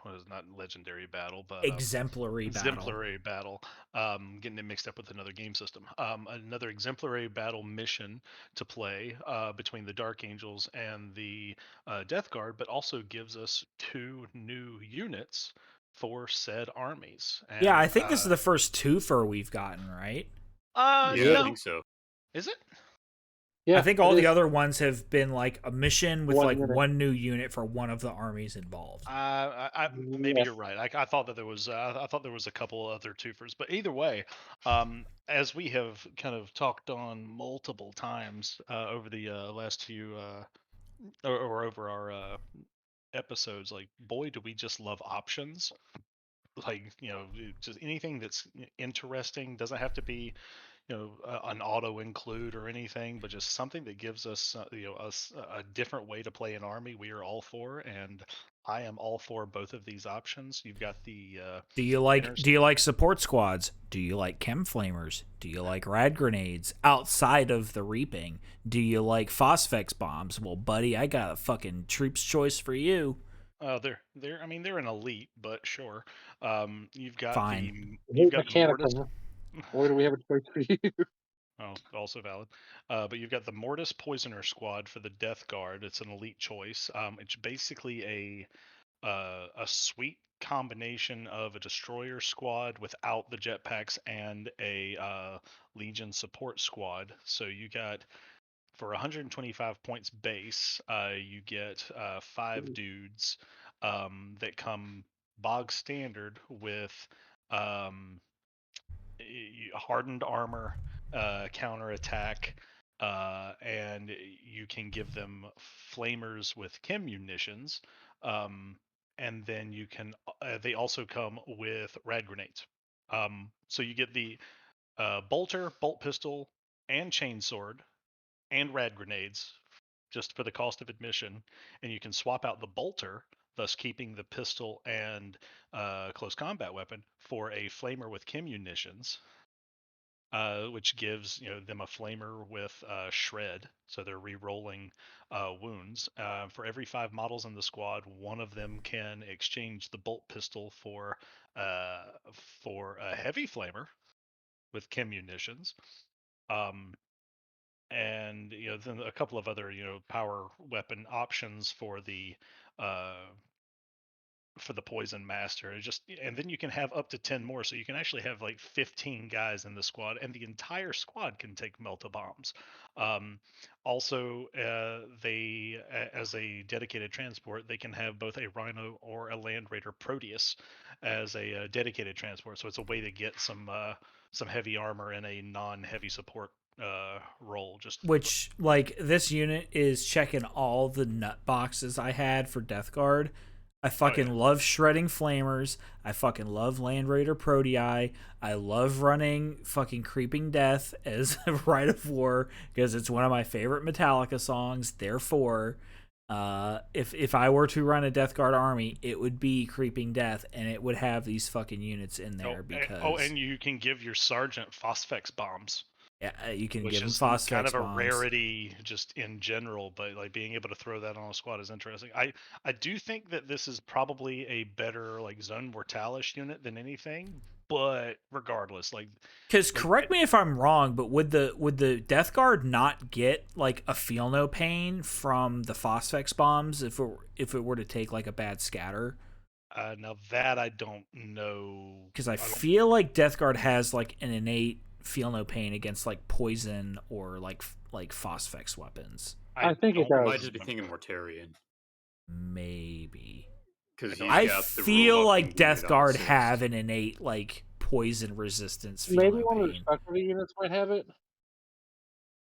what is not legendary battle, but Exemplary battle. exemplary battle. Getting it mixed up with another game system. Another exemplary battle mission to play between the Dark Angels and the Death Guard, but also gives us 2 new units for said armies. And, Yeah, I think this is the first twofer we've gotten, right? Yeah, no, I think so. is it? Yeah, I think all it the is. other ones have been like a mission with One like unit. one new unit for one of the armies involved. Maybe Yeah. you're right. I thought that there was I thought there was a couple other twofers, but either way, as we have kind of talked on multiple times over the last few or over our episodes, like boy, do we just love options. Like just anything that's interesting doesn't have to be an auto include or anything, but just something that gives us a different way to play an army. We are all for, and I am all for both of these options. You've got the Do you like support squads? Do you like chem flamers? Do you like rad grenades outside of the reaping? Do you like phosphex bombs? Well, buddy, I got a fucking troops choice for you. they're I mean they're an elite, but sure. You've got Fine. you've got the Mortis. Mechanical. Boy, do we have a choice for you. Oh, also valid. But you've got the Mortis Poisoner Squad for the Death Guard. It's an elite choice. It's basically a sweet combination of a destroyer squad without the jetpacks and a Legion support squad. So you got for 125 points base, you get 5 dudes that come bog standard with hardened armor, counterattack, and you can give them flamers with chem munitions. And then you can. They also come with rad grenades. So you get the bolter, bolt pistol, and chainsword, and rad grenades, just for the cost of admission. And you can swap out the bolter, thus keeping the pistol and close combat weapon, for a flamer with chem munitions, which gives them a flamer with shred, so they're re-rolling wounds. For every 5 models in the squad, one of them can exchange the bolt pistol uh, for a heavy flamer with chem munitions. And then a couple of other power weapon options uh, for the poison master. And then you can have up to 10 more, so you can actually have like 15 guys in the squad, and the entire squad can take melta bombs. Also, as a dedicated transport, they can have both a rhino or a land raider proteus as a dedicated transport, so it's a way to get some heavy armor in a non-heavy support role. Which, like, this unit is checking all the nut boxes I had for Death Guard. I fucking love shredding flamers. I fucking love Land Raider Protei. I love running fucking Creeping Death as a Rite of War because it's one of my favorite Metallica songs. Therefore, if I were to run a Death Guard army, it would be Creeping Death, and it would have these fucking units in there because. And you can give your sergeant Phosphex bombs. Yeah, you can Which give them is Phosphex kind of a bombs. rarity just in general, but like being able to throw that on a squad is interesting. I do think that this is probably a better like Zone Mortalis unit than anything, but regardless, because correct me if I'm wrong, but would the Death Guard not get like a feel no pain from the Phosphex bombs if it were to take like a bad scatter? Now that I don't know, because I feel like Death Guard has like an innate feel no pain against like poison or like Phosphex weapons. I think it I does. might just be thinking Mortarion. Maybe. Because I feel like Death Guard have an innate like poison resistance. Maybe one of the specialty units might have it.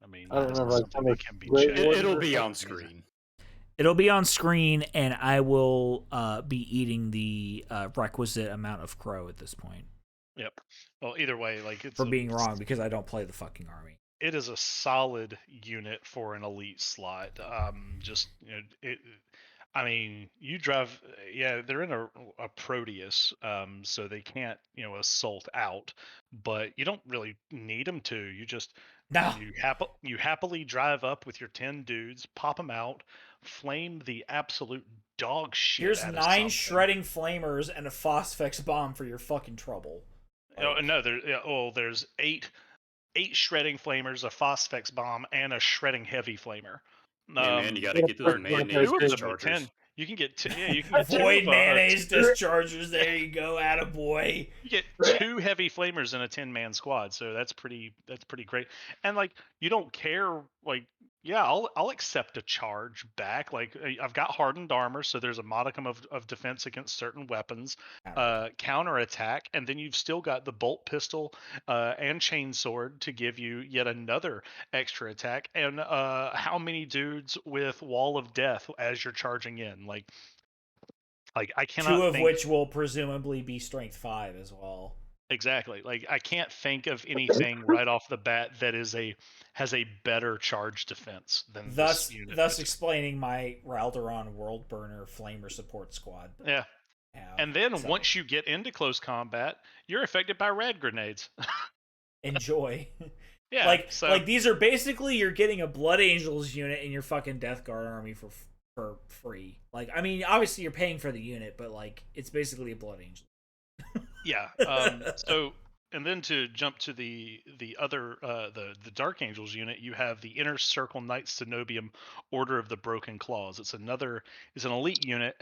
I mean, I don't remember. something that can be It'll be on screen. It'll be on screen, and I will be eating the requisite amount of crow at this point. Yep. Well, either way, like it's for being wrong because I don't play the fucking army. It is a solid unit for an elite slot. I mean, you drive. Yeah, they're in a Proteus, so they can't assault out. But you don't really need them to. You happily drive up with your 10 dudes, pop them out, flame the absolute dog shit. Here's 9 shredding flamers and a Phosphex bomb for your fucking trouble. No, there's 8 shredding flamers, a Phosphex bomb, and a shredding heavy flamer. Yeah, man, you gotta get those mayonnaise dischargers. You can get you can get Void mayonnaise dischargers. There you go, attaboy. You get 2 heavy flamers in a 10-man squad, so that's pretty great. And like you don't care, like yeah, I'll accept a charge back. Like I've got hardened armor, so there's a modicum of defense against certain weapons, counterattack, and then you've still got the bolt pistol and chainsword to give you yet another extra attack. And how many dudes with Wall of Death as you're charging in? Like I cannot. 2 of which will presumably be strength 5 as well. Exactly. Like I can't think of anything right off the bat that has a better charge defense than this unit. Thus explaining my Ralderon World Burner Flamer support squad. Yeah. And then once you get into close combat, you're affected by rad grenades. Enjoy. Yeah. Like these are basically you're getting a Blood Angels unit in your fucking Death Guard army for free. Like I mean, obviously you're paying for the unit, but like it's basically a Blood Angel. Yeah. So, and then to jump to the other the Dark Angels unit, you have the Inner Circle Knights Cenobium Order of the Broken Claws. It's an elite unit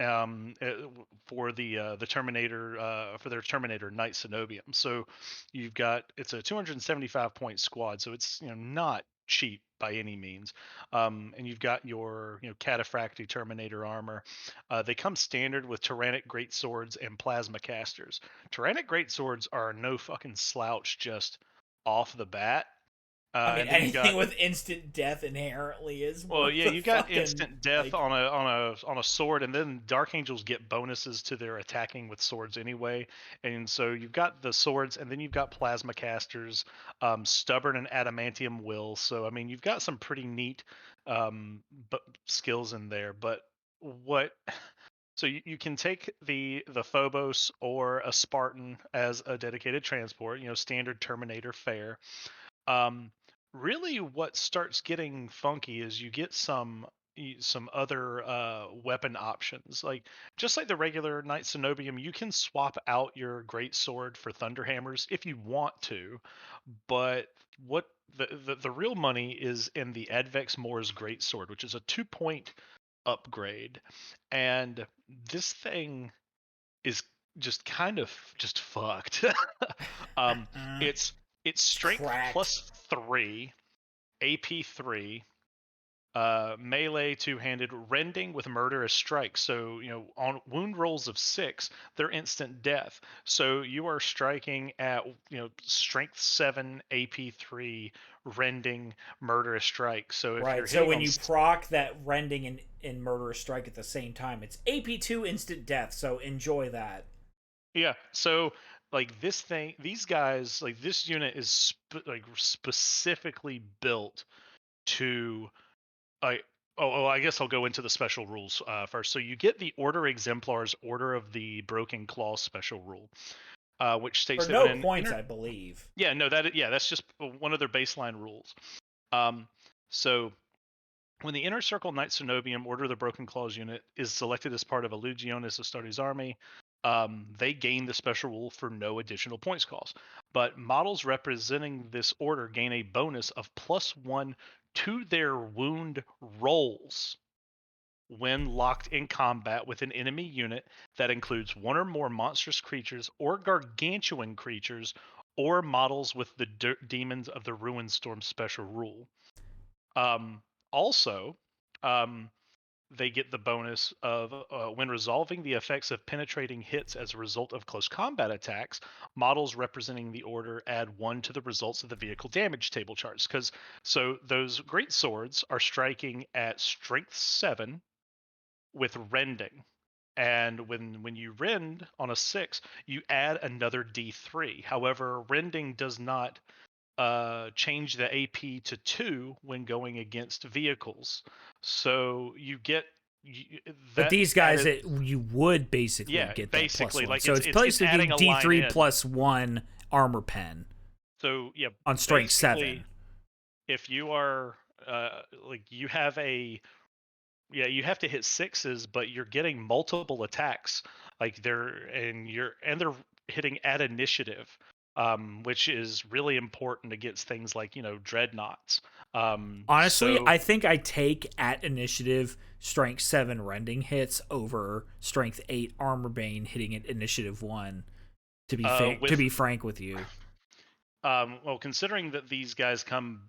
for the Terminator for their Terminator Knight Cenobium. So you've got it's a 275 point squad, so it's not cheap by any means. And you've got your cataphractii Terminator armor. They come standard with Tyrannic greatswords and plasma casters. Tyrannic greatswords are no fucking slouch just off the bat. I mean, And then you've anything got with instant death inherently is well, worth yeah, the you got fucking instant death like. on a sword, and then Dark Angels get bonuses to their attacking with swords anyway. And so you've got the swords, and then you've got plasma casters, stubborn and adamantium will. So I mean, you've got some pretty neat but skills in there. But what? So you can take the Phobos or a Spartan as a dedicated transport. Standard Terminator fare. Um, Really, what starts getting funky is you get some other weapon options. Like just like the regular Knight Cenobium, you can swap out your great sword for thunder hammers if you want to. But what the real money is in the Advex Moore's great sword, which is a 2-point upgrade, and this thing is just kind of just fucked. um, it's it's strength Cracked. +3, AP 3, melee two-handed, rending with murderous strike. So on wound rolls of 6, they're instant death. So you are striking at strength 7, AP 3, rending, murderous strike. So if you're Right. So hitting when on you proc that rending and murderous strike at the same time, it's AP2 instant death. So enjoy that. yeah, so like these guys, like this unit is specifically built to I I guess I'll go into the special rules first. So you get the Order Exemplar's Order of the Broken Claw special rule, which For states that when no an points, I believe. yeah, no, that's just one of their baseline rules. Um, so when the Inner Circle Knight Cenobium Order of the Broken Claws unit is selected as part of a Legionis Astartes army, they gain the special rule for no additional points cost. But models representing this order gain a bonus of +1 to their wound rolls when locked in combat with an enemy unit that includes one or more monstrous creatures or gargantuan creatures or models with the Demons of the Ruin Storm special rule. Also, um, they get the bonus of when resolving the effects of penetrating hits as a result of close combat attacks, models representing the order add 1 to the results of the vehicle damage table charts. So those great swords are striking at strength 7 with rending. And when you rend on a 6, you add another D3. However, rending does not change the AP to 2 when going against vehicles. So you get But that these guys, added. you would basically Yeah, get that basically, +1. like So it's it's basically adding a line D3 in. +1 armor pen So yeah, on strength basically, 7. if you are like you have you have to hit 6s, but you're getting multiple attacks. Like they're hitting at initiative, which is really important against things like dreadnoughts. Honestly, So I think I take at initiative strength 7 rending hits over strength 8 armor bane hitting at initiative 1. To with be frank with you, well, considering that these guys come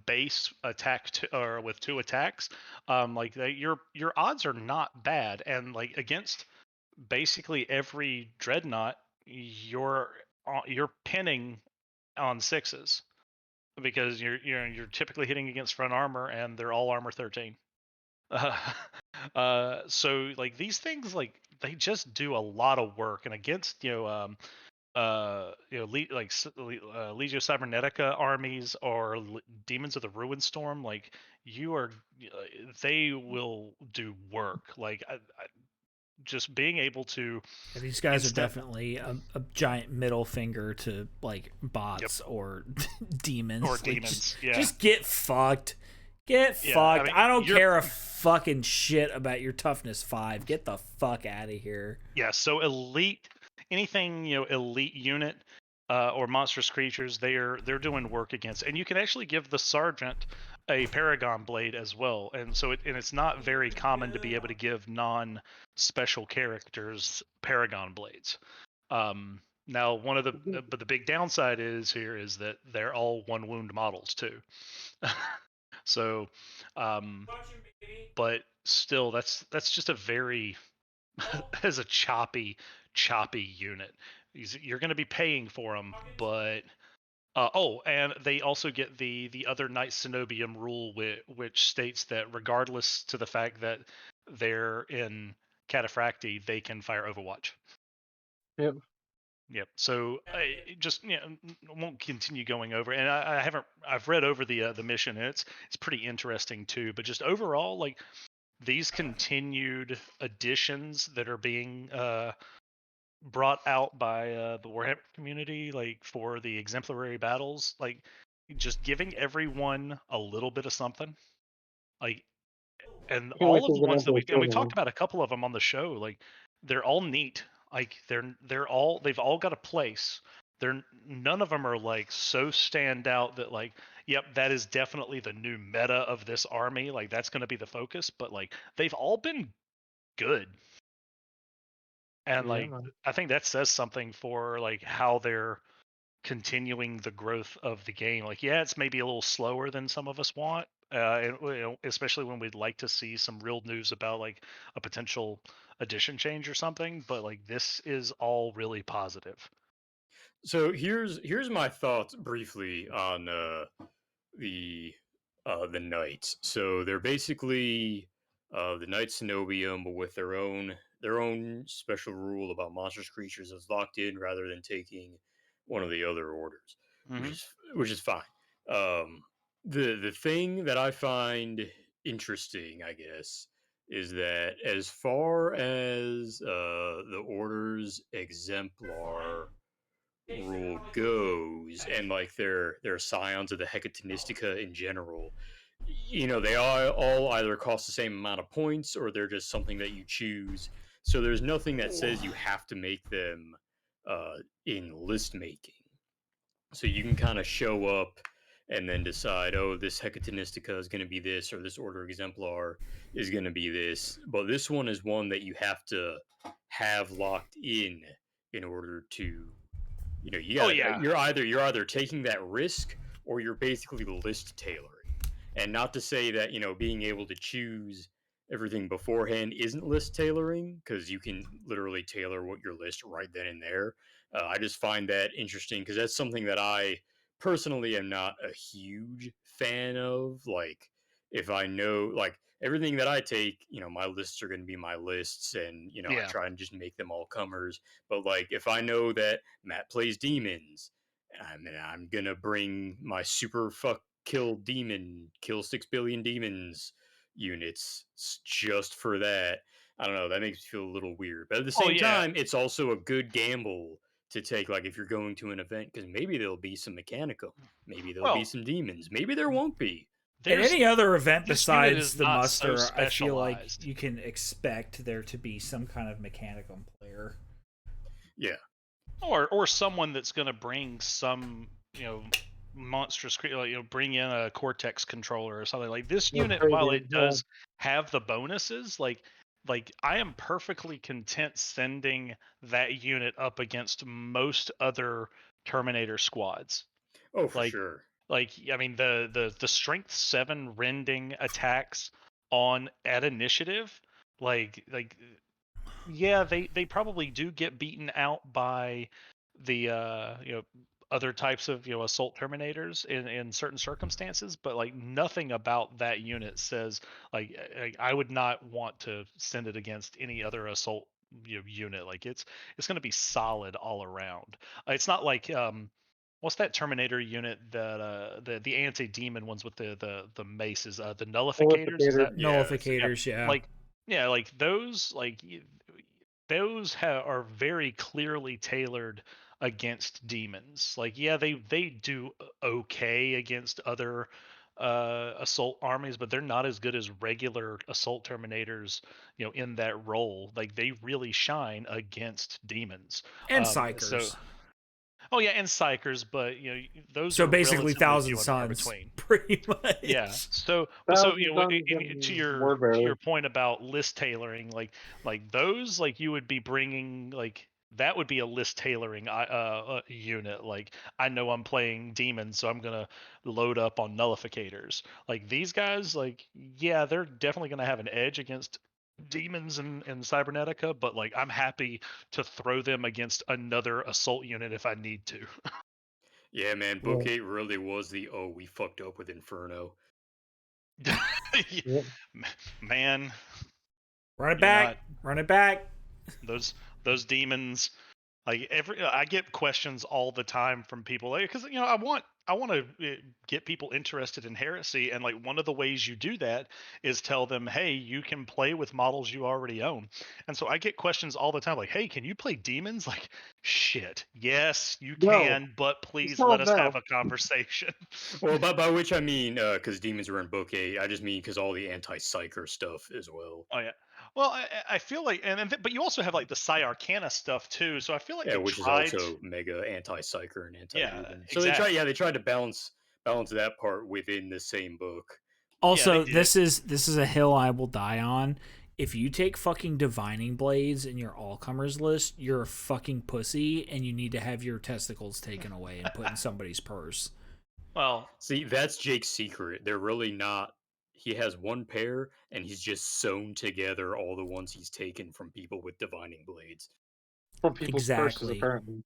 base attack or with 2 attacks, like your odds are not bad, and like against basically every dreadnought, you're pinning on 6s because you're typically hitting against front armor, and they're all armor 13. Uh, so like these things, like they just do a lot of work, and against Legio Cybernetica armies or Demons of the Ruin Storm, like you are, they will do work. Like just being able to yeah, these guys are instant. definitely a giant middle finger to like Yep. bots or demons. Or Like, demons, yeah, just get fucked. Get yeah. I fucked. mean, I don't you're care a fucking shit about your toughness 5. Get the fuck out of here. yeah. So elite, anything elite unit or monstrous creatures, they're doing work against, and you can actually give the sergeant a paragon blade as well, and it's not very common to be able to give non-special characters paragon blades. Now one of the but the big downside is that they're all 1 wound models too. So, um, but still, that's just a very as a choppy unit. You're going to be paying for them, but and they also get the other Knight Cenobium rule, which states that regardless to the fact that they're in Cataphracti, they can fire Overwatch. Yep. Yep. So I just won't continue going over, and I haven't. I've read over the mission, and it's pretty interesting too. But just overall, like these continued additions that are being brought out by the Warhammer community, like for the exemplary battles, like just giving everyone a little bit of something, like, and Can't wait all of till the we get ones into that the we talked tournament. about a couple of them on the show, like they're all neat, like they've all got a place. They're none of them are like so stand out that like, yep, that is definitely the new meta of this army, like that's going to be the focus, but like they've all been good. And Yeah, like man. I think that says something for like how they're continuing the growth of the game. Like, yeah, it's maybe a little slower than some of us want, and especially when we'd like to see some real news about like a potential edition change or something. But like, this is all really positive. So here's my thoughts briefly on the knights. So they're basically the Knights Cenobium, but with their own special rule about monstrous creatures that's locked in rather than taking one of the other orders, which Mm-hmm. is which is fine. Um, the thing that I find interesting, I guess, is that as far as the orders exemplar rule goes, and like their scions of the Hecatonistica in general, they all either cost the same amount of points or they're just something that you choose. So there's nothing that says you have to make them uh, in list making. So you can kind of show up and then decide, oh, this Hecatonistica is going to be this, or this Order Exemplar is going to be this. But this one is one that you have to have locked in order to you Oh got yeah. you're either taking that risk or you're basically list tailoring. And not to say that being able to choose everything beforehand isn't list tailoring, because you can literally tailor what your list right then and there. I just find that interesting because that's something that I personally am not a huge fan of. Like, if I know, like, everything that I take, my lists are going to be my lists, and I Yeah. try and just make them all comers. But like, if I know that Matt plays demons, I'm gonna bring my super fuck kill 6 billion demons units just for that. I don't know. That makes me feel a little weird, but at the Oh same yeah. time, it's also a good gamble to take. Like, if you're going to an event, because maybe there'll be some Mechanicum, maybe there'll be Well, some demons, maybe there won't be. At there's any other event this unit besides is the not so muster, I feel like specialized. you can expect there to be some kind of Mechanicum player. Yeah. Or someone that's going to bring some monstrous bring in a Cortex controller or something like this That's unit. While crazy. it Yeah. does have the bonuses, like I am perfectly content sending that unit up against most other Terminator squads. Oh, for like sure. I mean the strength 7 rending attacks on at initiative, like yeah, they probably do get beaten out by the other types of assault terminators in certain circumstances, but like nothing about that unit says I would not want to send it against any other assault unit. Like it's going to be solid all around. It's not like what's that Terminator unit that the anti-demon ones with the maces, the nullificators, is Qualificator. that Yeah. yeah, Nullificators, yeah. like yeah, like those, those are very clearly tailored against demons. Like, yeah, they do okay against other assault armies, but they're not as good as regular assault terminators. In that role, like they really shine against demons. And So, Psychers. oh yeah, and psychers, but those So are basically relatively Thousand few and far Suns, between. pretty Yeah. much. So Thousand Suns and to Word Bearer. your point about list tailoring, like those, like you would be bringing like that would be a list tailoring unit. Like, I know I'm playing demons, so I'm gonna load up on nullificators. Like, these guys, like, yeah, they're definitely gonna have an edge against demons and cybernetica, but like, I'm happy to throw them against another assault unit if I need to. Yeah, man, Yeah. Book 8 really was the we fucked up with Inferno. Yeah. Man, Run it you're not back. Run it back. those demons. Like, I get questions all the time from people, because I want to get people interested in heresy, and like, one of the ways you do that is tell them, hey, you can play with models you already own. And so I get questions all the time, like, hey, can you play demons? Like, shit, yes, you No, can, but it's please not let us no. have a conversation. Well, by which I mean, because demons are in Book 8, I just mean because all the anti-psyker stuff as well. Oh yeah. Well, I feel like, but you also have like the Psi Arcana stuff too. So I feel like Yeah, they which is tried. also mega anti-psyker and Yeah, anti-human. So exactly. they tried to balance that part within the same book. Yeah, they Also, did. this is a hill I will die on. If you take fucking divining blades in your all comers list, you're a fucking pussy, and you need to have your testicles taken away and put in somebody's purse. Well, See, that's Jake's secret. They're really not. He has one pair, and he's just sewn together all the ones he's taken from people with divining blades. From people's purses, Exactly. apparently.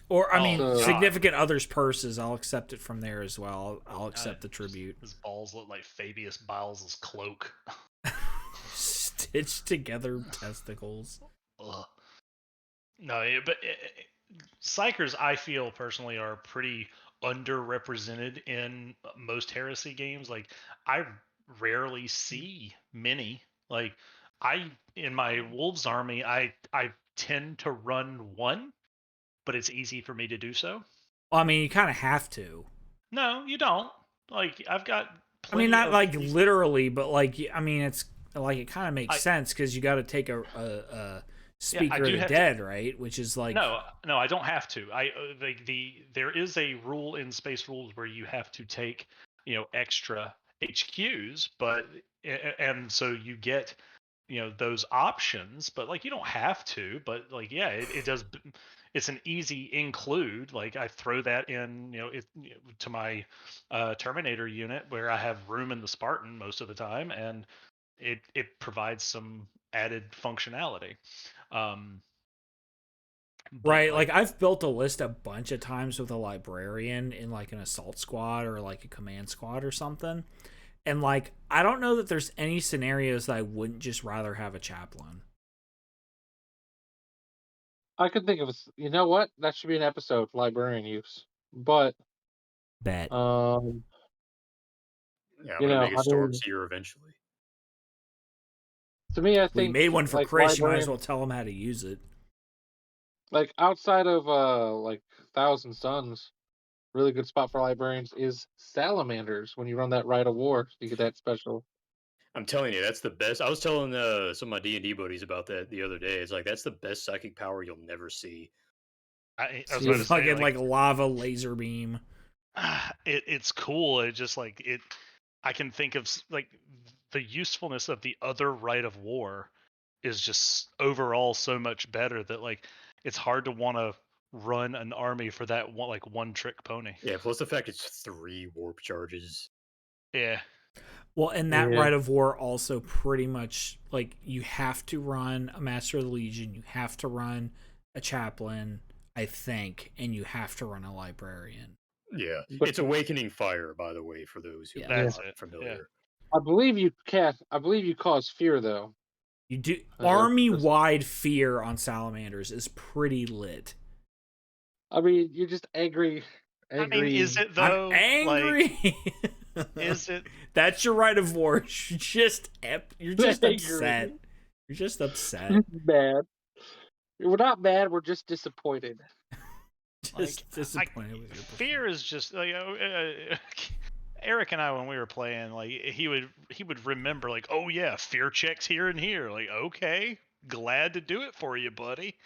Or, I oh mean, So- god, significant others' purses. I'll accept it from there as well. I'll accept the tribute. His balls look like Fabius Biles' cloak. Stitched together testicles. Ugh. No, but psychers, I feel personally, are pretty underrepresented in most heresy games. Like, I rarely see many. Like, in my wolves army, I tend to run one, but it's easy for me to do so. Well, I mean, you kind of have to. No, you don't. Like, I've got I mean, plenty not of like literally, but like, I mean, it's like it kind of makes I- sense because you got to take a speaker do of the have to- dead, right? Which is like, No, I don't have to. There is a rule in Space Rules where you have to take, extra HQs, but and so you get, those options, but like, you don't have to. But like, yeah, it does. It's an easy include. Like, I throw that in, to my Terminator unit where I have room in the Spartan most of the time, and it provides some added functionality. But right? Like I've built a list a bunch of times with a librarian in like an assault squad or like a command squad or something. And like, I don't know that there's any scenarios that I wouldn't just rather have a chaplain. I could think of you know what? That should be an episode, librarian use. But Bet. Yeah, I'm You gonna know, make a I Storm mean- Seer eventually. to me, I We think made one for like Chris. You might as librarian, well tell him how to use it. like outside of like Thousand Suns, really good spot for librarians is salamanders when you run that Rite of War. You get that special. I'm telling you, that's the best. I was telling some of my D&D buddies about that the other day. It's like that's the best psychic power you'll never see. I was See, about to say, fucking like lava laser beam. it's cool. It just like it. I can think of like the usefulness of the other Rite of War is just overall so much better that like it's hard to want to run an army for that one trick pony. Yeah, plus the fact it's 3 warp charges. Yeah. Well, and that Yeah. Rite of War also pretty much like you have to run a Master of the Legion, you have to run a chaplain, I think, and you have to run a librarian. Yeah, But- it's Awakening Fire, by the way, for those who Yeah. That's aren't it, familiar. I believe you cause fear though. You do Uh, army-wide fear on salamanders is pretty lit. I mean, you're just angry. I mean, is it though? I'm angry. Like, is it? That's your Rite of War. You're just Angry. upset. You're just upset. mad? We're not mad. We're just disappointed. Just disappointed with your Fear is just like Eric and I, when we were playing, like he would remember, like, oh yeah, fear checks here and here. Like, okay, glad to do it for you, buddy.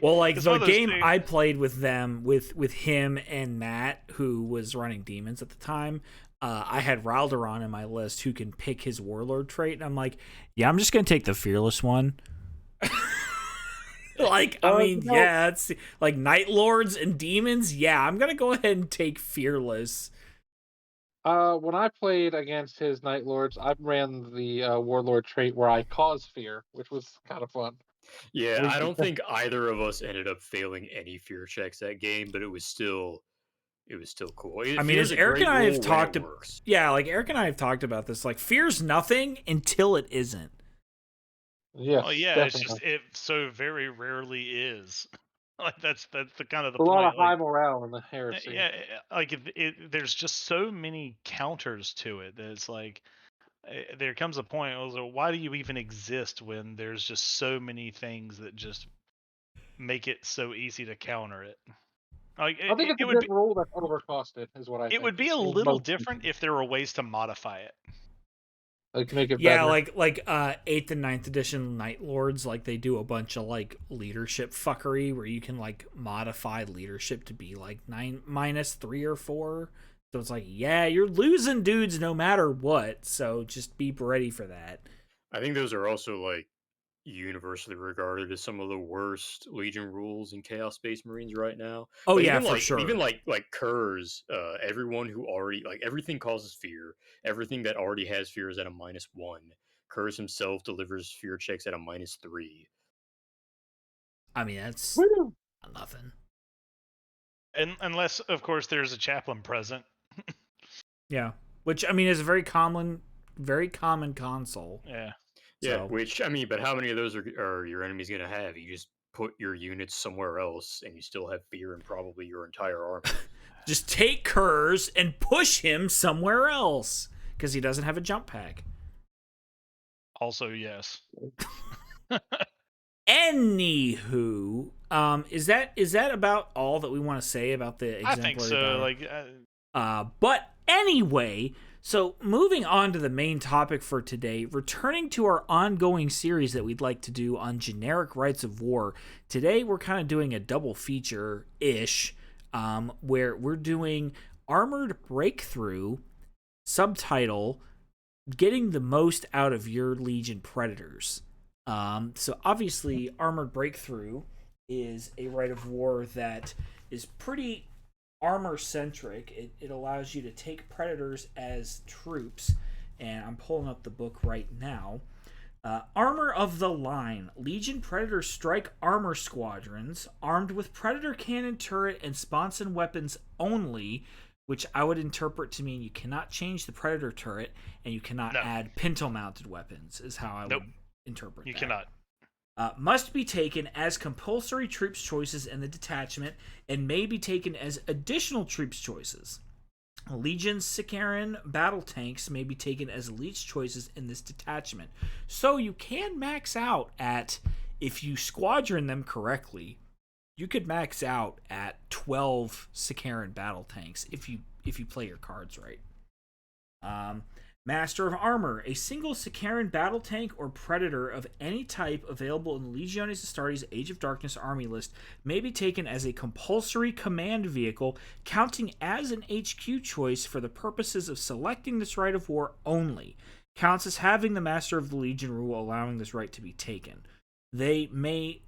Well, like it's the one of those game things- I played with them, with him and Matt, who was running demons at the time. I had Raldoron in my list who can pick his warlord trait, and I'm like, yeah, I'm just gonna take the fearless one. Like, I mean, No. yeah, it's like Night Lords and Demons. Yeah, I'm gonna go ahead and take Fearless. When I played against his Night Lords, I ran the Warlord trait where I cause fear, which was kind of fun. Yeah, We I could don't think either of us ended up failing any fear checks that game, but it was still cool. I mean, Fear's as a Eric great and I have rule when talked, it works. yeah, like Eric and I have talked about this. Like, fear's nothing until it isn't. Yes, Well, yeah, it's definitely. just it so very rarely is. Like that's the kind of the A lot of point. Like high morale in the heresy. yeah, like there's just so many counters to it that it's like there comes a point. Also, why do you even exist when there's just so many things that just make it so easy to counter it? Like I think it's it a would good be rule that's overcosted, is what I it think. would be a In little most different if there were ways to modify it. like make it Yeah, better. like 8th and 9th edition Night Lords, like they do a bunch of like leadership fuckery where you can like modify leadership to be like 9 -3 or 4. So it's like, yeah, you're losing dudes no matter what. So just be ready for that. I think those are also like universally regarded as some of the worst Legion rules in Chaos Space Marines right now. Oh But yeah, even for like sure. even like Kurz, everyone who already like everything causes fear. Everything that already has fear is at a -1. Kurz himself delivers fear checks at a -3. I mean, that's Woo! nothing. And unless, of course, there's a chaplain present. Yeah, which I mean is a very common console. Yeah. Yeah, So which I mean, but how many of those are your enemies going to have? You just put your units somewhere else, and you still have fear in probably your entire army. just take Kurz and push him somewhere else because he doesn't have a jump pack. Also, yes. Anywho, is that about all that we want to say about the I exemplary think so. battle? Like, But anyway, so moving on to the main topic for today, returning to our ongoing series that we'd like to do on generic Rites of War. Today we're kind of doing a double feature ish, where we're doing Armored Breakthrough, subtitle Getting the Most Out of Your Legion Predators. So obviously, Armored Breakthrough is a Rite of War that is pretty armor centric. It allows you to take predators as troops, and I'm pulling up the book right now. Armor of the Line. Legion Predator strike armor squadrons armed with Predator cannon turret and sponson weapons only, which I would interpret to mean you cannot change the Predator turret and you cannot add pintle-mounted weapons, is how I would interpret you that. cannot. Must be taken as compulsory troops choices in the detachment and may be taken as additional troops choices. Legion Sicaran battle tanks may be taken as elite choices in this detachment. So you can max out at, if you squadron them correctly, you could max out at 12 Sicaran battle tanks if you play your cards right. Master of Armor. A single Sicaran battle tank or predator of any type available in the Legiones Astartes Age of Darkness army list may be taken as a compulsory command vehicle, counting as an HQ choice for the purposes of selecting this Rite of War only. Counts as having the Master of the Legion rule allowing this right to be taken. They may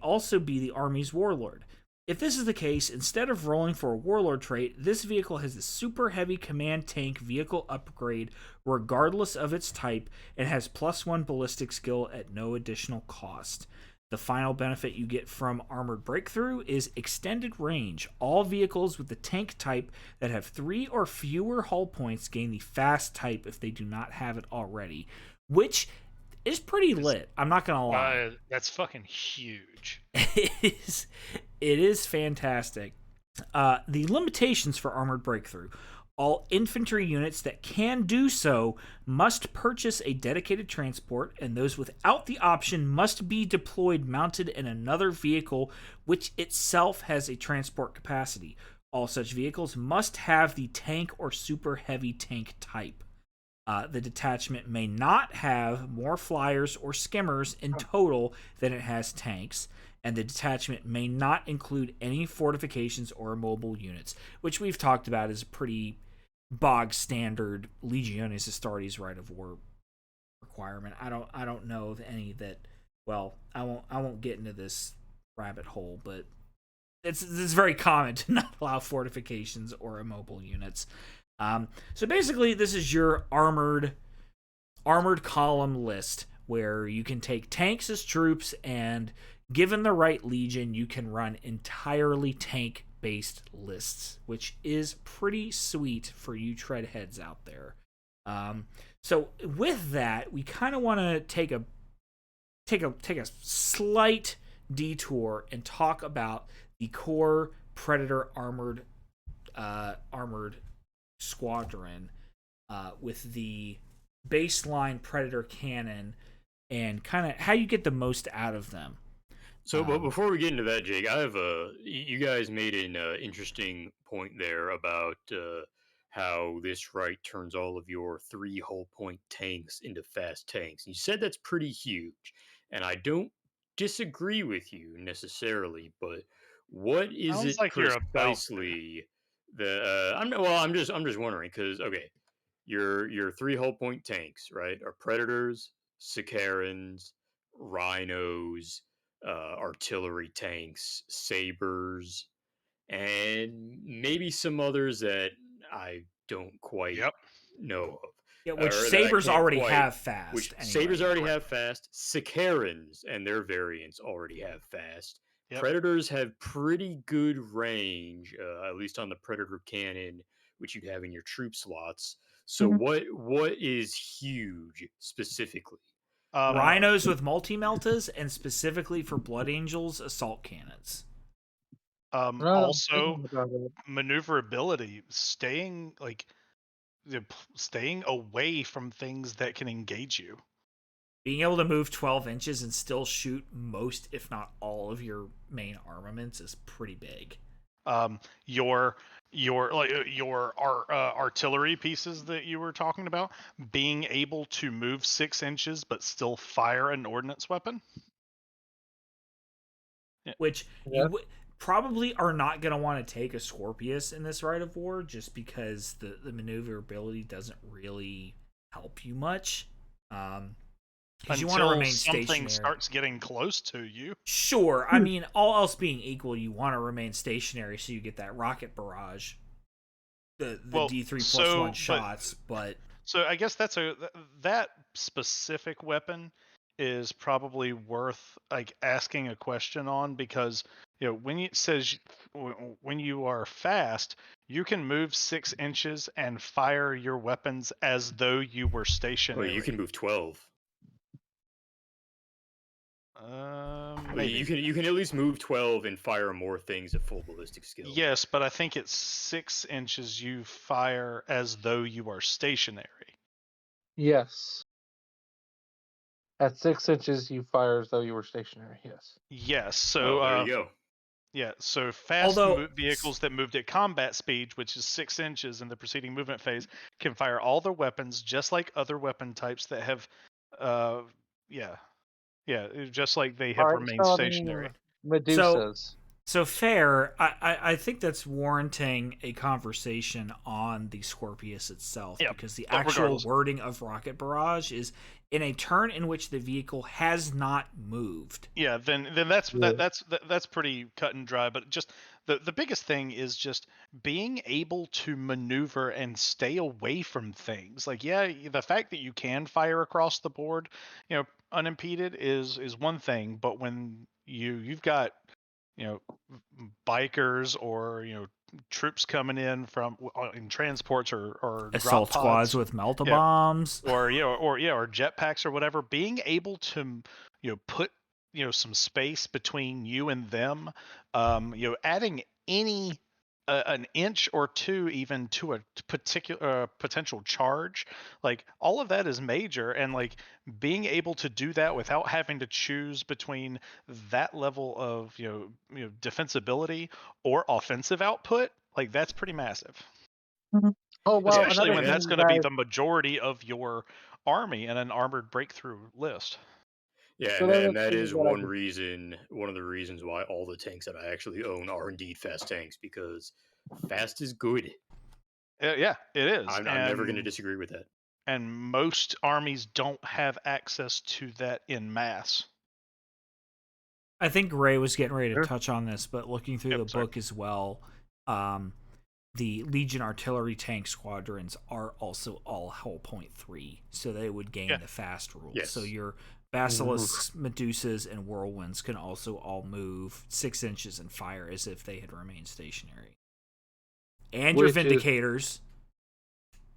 also be the army's warlord. If this is the case, instead of rolling for a warlord trait, this vehicle has a super heavy command tank vehicle upgrade regardless of its type and has +1 ballistic skill at no additional cost. The final benefit you get from Armored Breakthrough is extended range. All vehicles with the tank type that have 3 or fewer hull points gain the fast type if they do not have it already, which is pretty lit. I'm not gonna lie. That's fucking huge. It is fantastic. The limitations for Armored Breakthrough. All infantry units that can do so must purchase a dedicated transport, and those without the option must be deployed mounted in another vehicle which itself has a transport capacity. All such vehicles must have the tank or super heavy tank type. The detachment may not have more flyers or skimmers in total than it has tanks, and the detachment may not include any fortifications or mobile units, which we've talked about as a pretty bog standard Legiones Astartes Rite of War requirement. I don't know of any that well, I won't get into this rabbit hole, but it's very common to not allow fortifications or immobile units. So basically, this is your armored column list where you can take tanks as troops, and given the right legion, you can run entirely tank based lists, which is pretty sweet for you tread heads out there. So with that, we kind of want to take a slight detour and talk about the core Predator armored squadron with the baseline Predator cannon and kind of how you get the most out of them. So, but before we get into that, Jake, I have you guys made an interesting point there about how this right turns all of your 3 whole point tanks into fast tanks. You said that's pretty huge, and I don't disagree with you necessarily, but what is Sounds it like you're about to. precisely I'm just wondering because okay, your 3 whole point tanks, right, are Predators, Sicarans, Rhinos, artillery tanks, sabers, and maybe some others that I don't quite Yep. know of, Yeah, which or that I sabers can't already quite. have fast Which sabers anyway. already have fast, Sicarans and their variants already have fast. Yep. Predators have pretty good range, at least on the Predator cannon, which you'd have in your troop slots. So what is huge specifically? Um, Rhinos with multi meltas, and specifically for Blood Angels, assault cannons. I'm also thinking about it. maneuverability, staying away from things that can engage you. Being able to move 12 inches and still shoot most, if not all, of your main armaments is pretty big. Your artillery pieces that you were talking about, being able to move 6 inches but still fire an ordnance weapon. Yeah. Which Yeah. you probably are not going to want to take a Scorpius in this Rite of War, just because the maneuverability doesn't really help you much. Because you want to Until remain something stationary. starts getting close to you. Sure, I mean, all else being equal, you want to remain stationary so you get that rocket barrage, the D3+1 shots. But so I guess that specific weapon is probably worth like asking a question on, because when it says when you are fast, you can move 6 inches and fire your weapons as though you were Well, stationary. you can move 12. Maybe. You can at least move 12 and fire more things at full ballistic skill. Yes, but I think it's 6 inches you fire as though you are stationary. Yes. At 6 inches, you fire as though you were stationary. Yes. Yes. So there you go. yeah, so fast vehicles that moved at combat speed, which is 6 inches in the preceding movement phase, can fire all their weapons just like other weapon types that have, yeah, just like they have All right. remained So I stationary. mean, Medusas. So fair. I think that's warranting a conversation on the Scorpius itself, Yeah, because the but actual regardless. wording of Rocket Barrage is in a turn in which the vehicle has not moved. Yeah, then that's pretty cut and dry. But just the biggest thing is just being able to maneuver and stay away from things. Like, yeah, the fact that you can fire across the board, unimpeded is one thing. But when you've got bikers or troops coming in from in transports or drop Assault pods, squads with melta yeah, bombs. or or jetpacks or whatever, being able to put some space between you and them, adding any an inch or two even to a particular potential charge, like all of that is major. And like being able to do that without having to choose between that level of defensibility or offensive output, like that's pretty massive. Oh well, Especially another when thing that's you going to be guys. the majority of your army in an armored breakthrough list. Yeah, So another and that thing is that I one of the reasons why all the tanks that I actually own are indeed fast tanks, because fast is good. Yeah, it is. I'm never going to disagree with that. And most armies don't have access to that in mass. I think Ray was getting ready to Sure. touch on this, but looking through the sorry. book as well, the Legion artillery tank squadrons are also all hull point 3, so they would gain Yeah. the fast rule. Yes. So your basilisks, Medusas, and whirlwinds can also all move 6 inches and fire as if they had remained stationary. And your Which is- vindicators.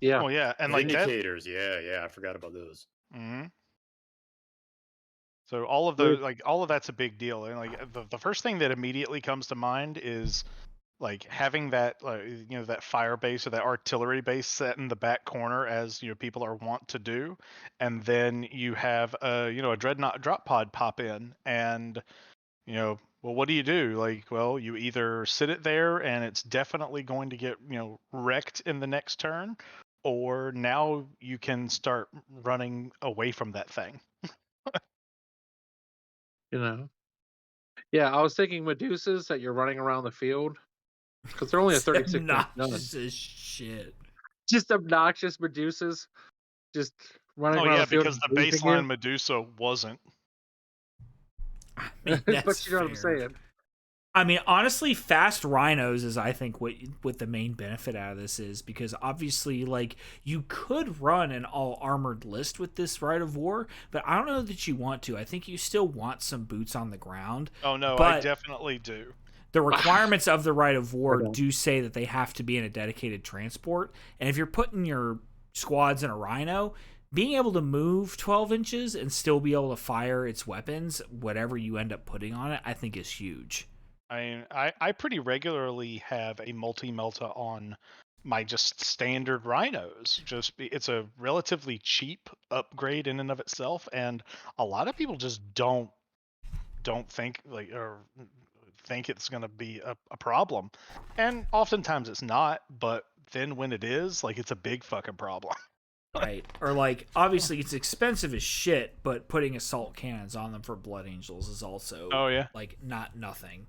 Yeah. Oh yeah, and like that. Vindicators, yeah, I forgot about those. Mhm. So all of Which- all of that's a big deal, and like the first thing that immediately comes to mind is like having that that fire base or that artillery base set in the back corner, as people are wont to do, and then you have a dreadnought drop pod pop in, and well, what do? Like, well, you either sit it there and it's definitely going to get wrecked in the next turn, or now you can start running away from that thing. You know. Yeah, I was thinking Medusas that you're running around the field because they're only a It's 36-inch gun. obnoxious as shit. Just obnoxious Medusas, just running Oh around yeah, the field. because the and briefing baseline Medusa wasn't. I mean, you. that's But you know what I'm fair. saying. I mean, honestly, fast rhinos is, I think, what the main benefit out of this is, because obviously, like, you could run an all armored list with this Rite of War, but I don't know that you want to. I think you still want some boots on the ground. Oh no, I But definitely do. the requirements of the Rite of War don't. do say that they have to be in a dedicated transport, and if you're putting your squads in a rhino, being able to move 12 inches and still be able to fire its weapons, whatever you end up putting on it, I think is huge. I mean, I pretty regularly have a multi-melta on my just standard rhinos. It's a relatively cheap upgrade in and of itself, and a lot of people just don't think or think it's going to be a problem, and oftentimes it's not. But then when it is, like, it's a big fucking problem. Right. Or, like, obviously it's expensive as shit, but putting assault cannons on them for Blood Angels is also, Oh yeah. like, not nothing.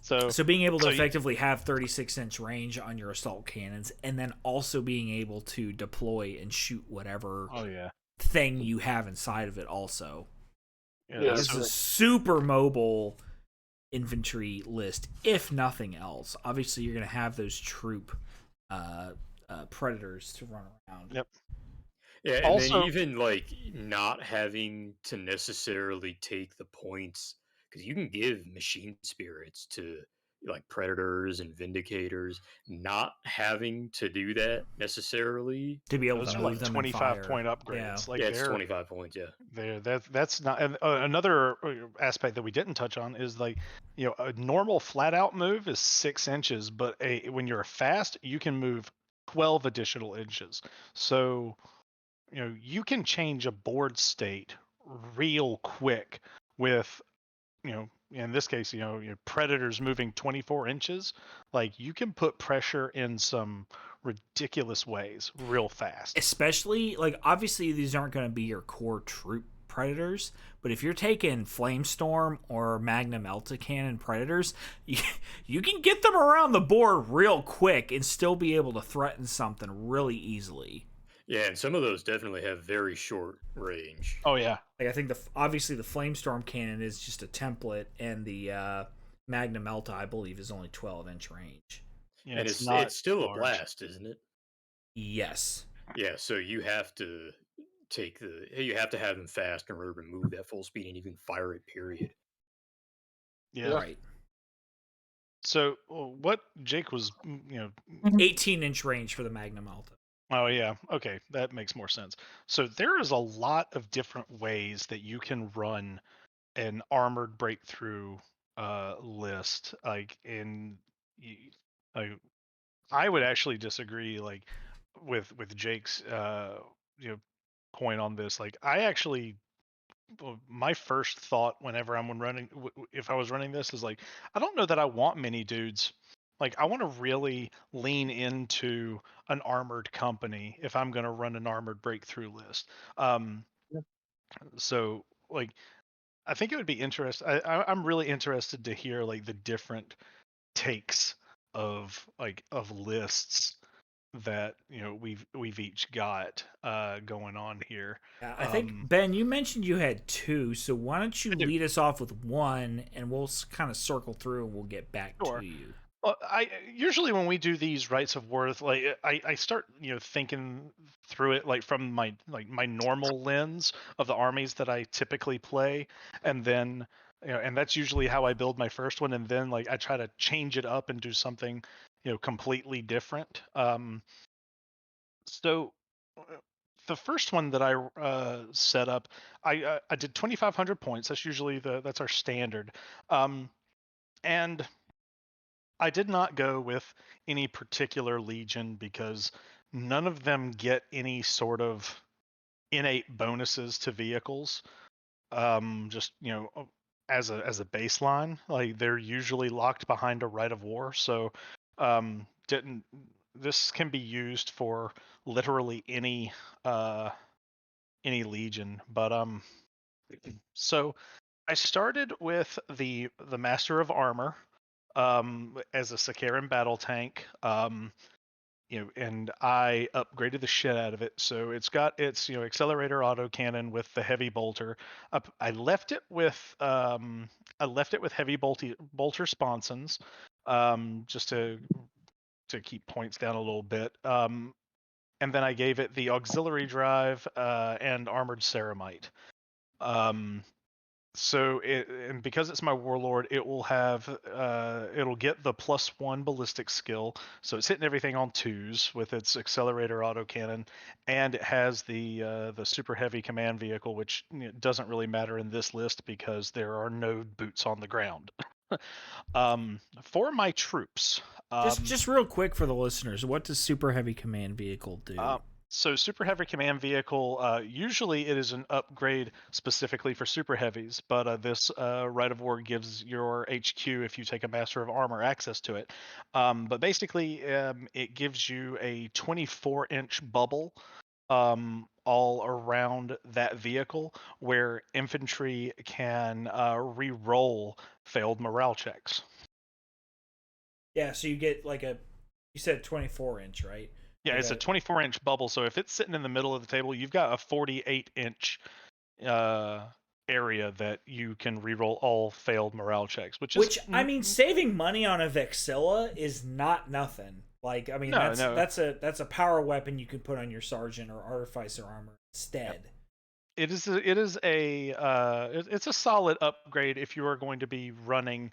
So So being able to so you- effectively have 36-inch range on your assault cannons, and then also being able to deploy and shoot whatever oh yeah. thing you have inside of it also. Yeah, It's so- a super mobile infantry list, if nothing else. Obviously, you're going to have those troop predators to run around. Yep. Yeah, and Also- then even like not having to necessarily take the points, because you can give machine spirits to like predators and vindicators, not having to do that necessarily. To be able Those to are move like them 25 and fire. point upgrades. Yeah. Like Yeah, it's they're 25 points. Yeah, that's not. And another aspect that we didn't touch on is, like, a normal flat out move is 6 inches, but when you're fast, you can move 12 additional inches. So you can change a board state real quick with in this case, your predators moving 24 inches. Like, you can put pressure in some ridiculous ways real fast. Especially, like, obviously these aren't going to be your core troop predators, but if you're taking Flamestorm or Magnum Elta Cannon predators, you can get them around the board real quick and still be able to threaten something really easily. yeah, and some of those definitely have very short range. Oh yeah. Like, I think obviously the Flamestorm cannon is just a template, and the Magnum Elta, I believe, is only 12-inch range. Yeah, And it's it's not still large. a blast, isn't it? Yes. Yeah, so you have to you have to have them fast in order to move at full speed and even fire it. Period. Yeah. Right. So what Jake was, 18-inch range for the Magnum Elta. oh yeah, okay, that makes more sense. So there is a lot of different ways that you can run an armored breakthrough list. Like, like, I would actually disagree, like, with Jake's point on this. Like, I actually, my first thought whenever I'm running, if I was running this, is like, I don't know that I want many dudes. Like, I want to really lean into an armored company if I'm going to run an armored breakthrough list. Yeah. So, like, I think it would be interesting. I'm really interested to hear, like, the different takes of lists that we've each got going on here. Yeah, I think Ben, you mentioned you had two, so why don't you I do. lead us off with one, and we'll kind of circle through, and we'll get back Sure. to you. Well, I usually when we do these rites of worth, like I start thinking through it like from my normal lens of the armies that I typically play, and then and that's usually how I build my first one, and then like I try to change it up and do something completely different. So uh, the first one that I set up, I did 2,500 points. That's usually that's our standard, and I did not go with any particular legion because none of them get any sort of innate bonuses to vehicles. Just as a baseline, like they're usually locked behind a rite of war. So didn't this can be used for literally uh any legion. But so I started with the Master of Armor as a Sakaran battle tank. And I upgraded the shit out of it. So it's got its accelerator autocannon with the heavy bolter. I left it with heavy bolter sponsons, just to keep points down a little bit. And then I gave it the auxiliary drive and armored ceramite. Um, and because it's my warlord, it will have it'll get the +1 ballistic skill. So it's hitting everything on twos with its accelerator autocannon, and it has the super heavy command vehicle, which doesn't really matter in this list because there are no boots on the ground. For my troops, Just real quick for the listeners, what does Super Heavy Command Vehicle do? So super heavy command vehicle, usually it is an upgrade specifically for super heavies, but this Rite of War gives your HQ, if you take a Master of Armor, access to it. But basically, it gives you a 24-inch bubble all around that vehicle where infantry can re-roll failed morale checks. Yeah, so you get like you said 24-inch, right? Yeah, Like it's a 24-inch bubble, so if it's sitting in the middle of the table, you've got a 48-inch area that you can reroll all failed morale checks, which I mean, saving money on a Vexilla is not nothing. Like, I mean, No. that's a power weapon you can put on your sergeant or artificer armor instead. Yep. It's a solid upgrade if you are going to be running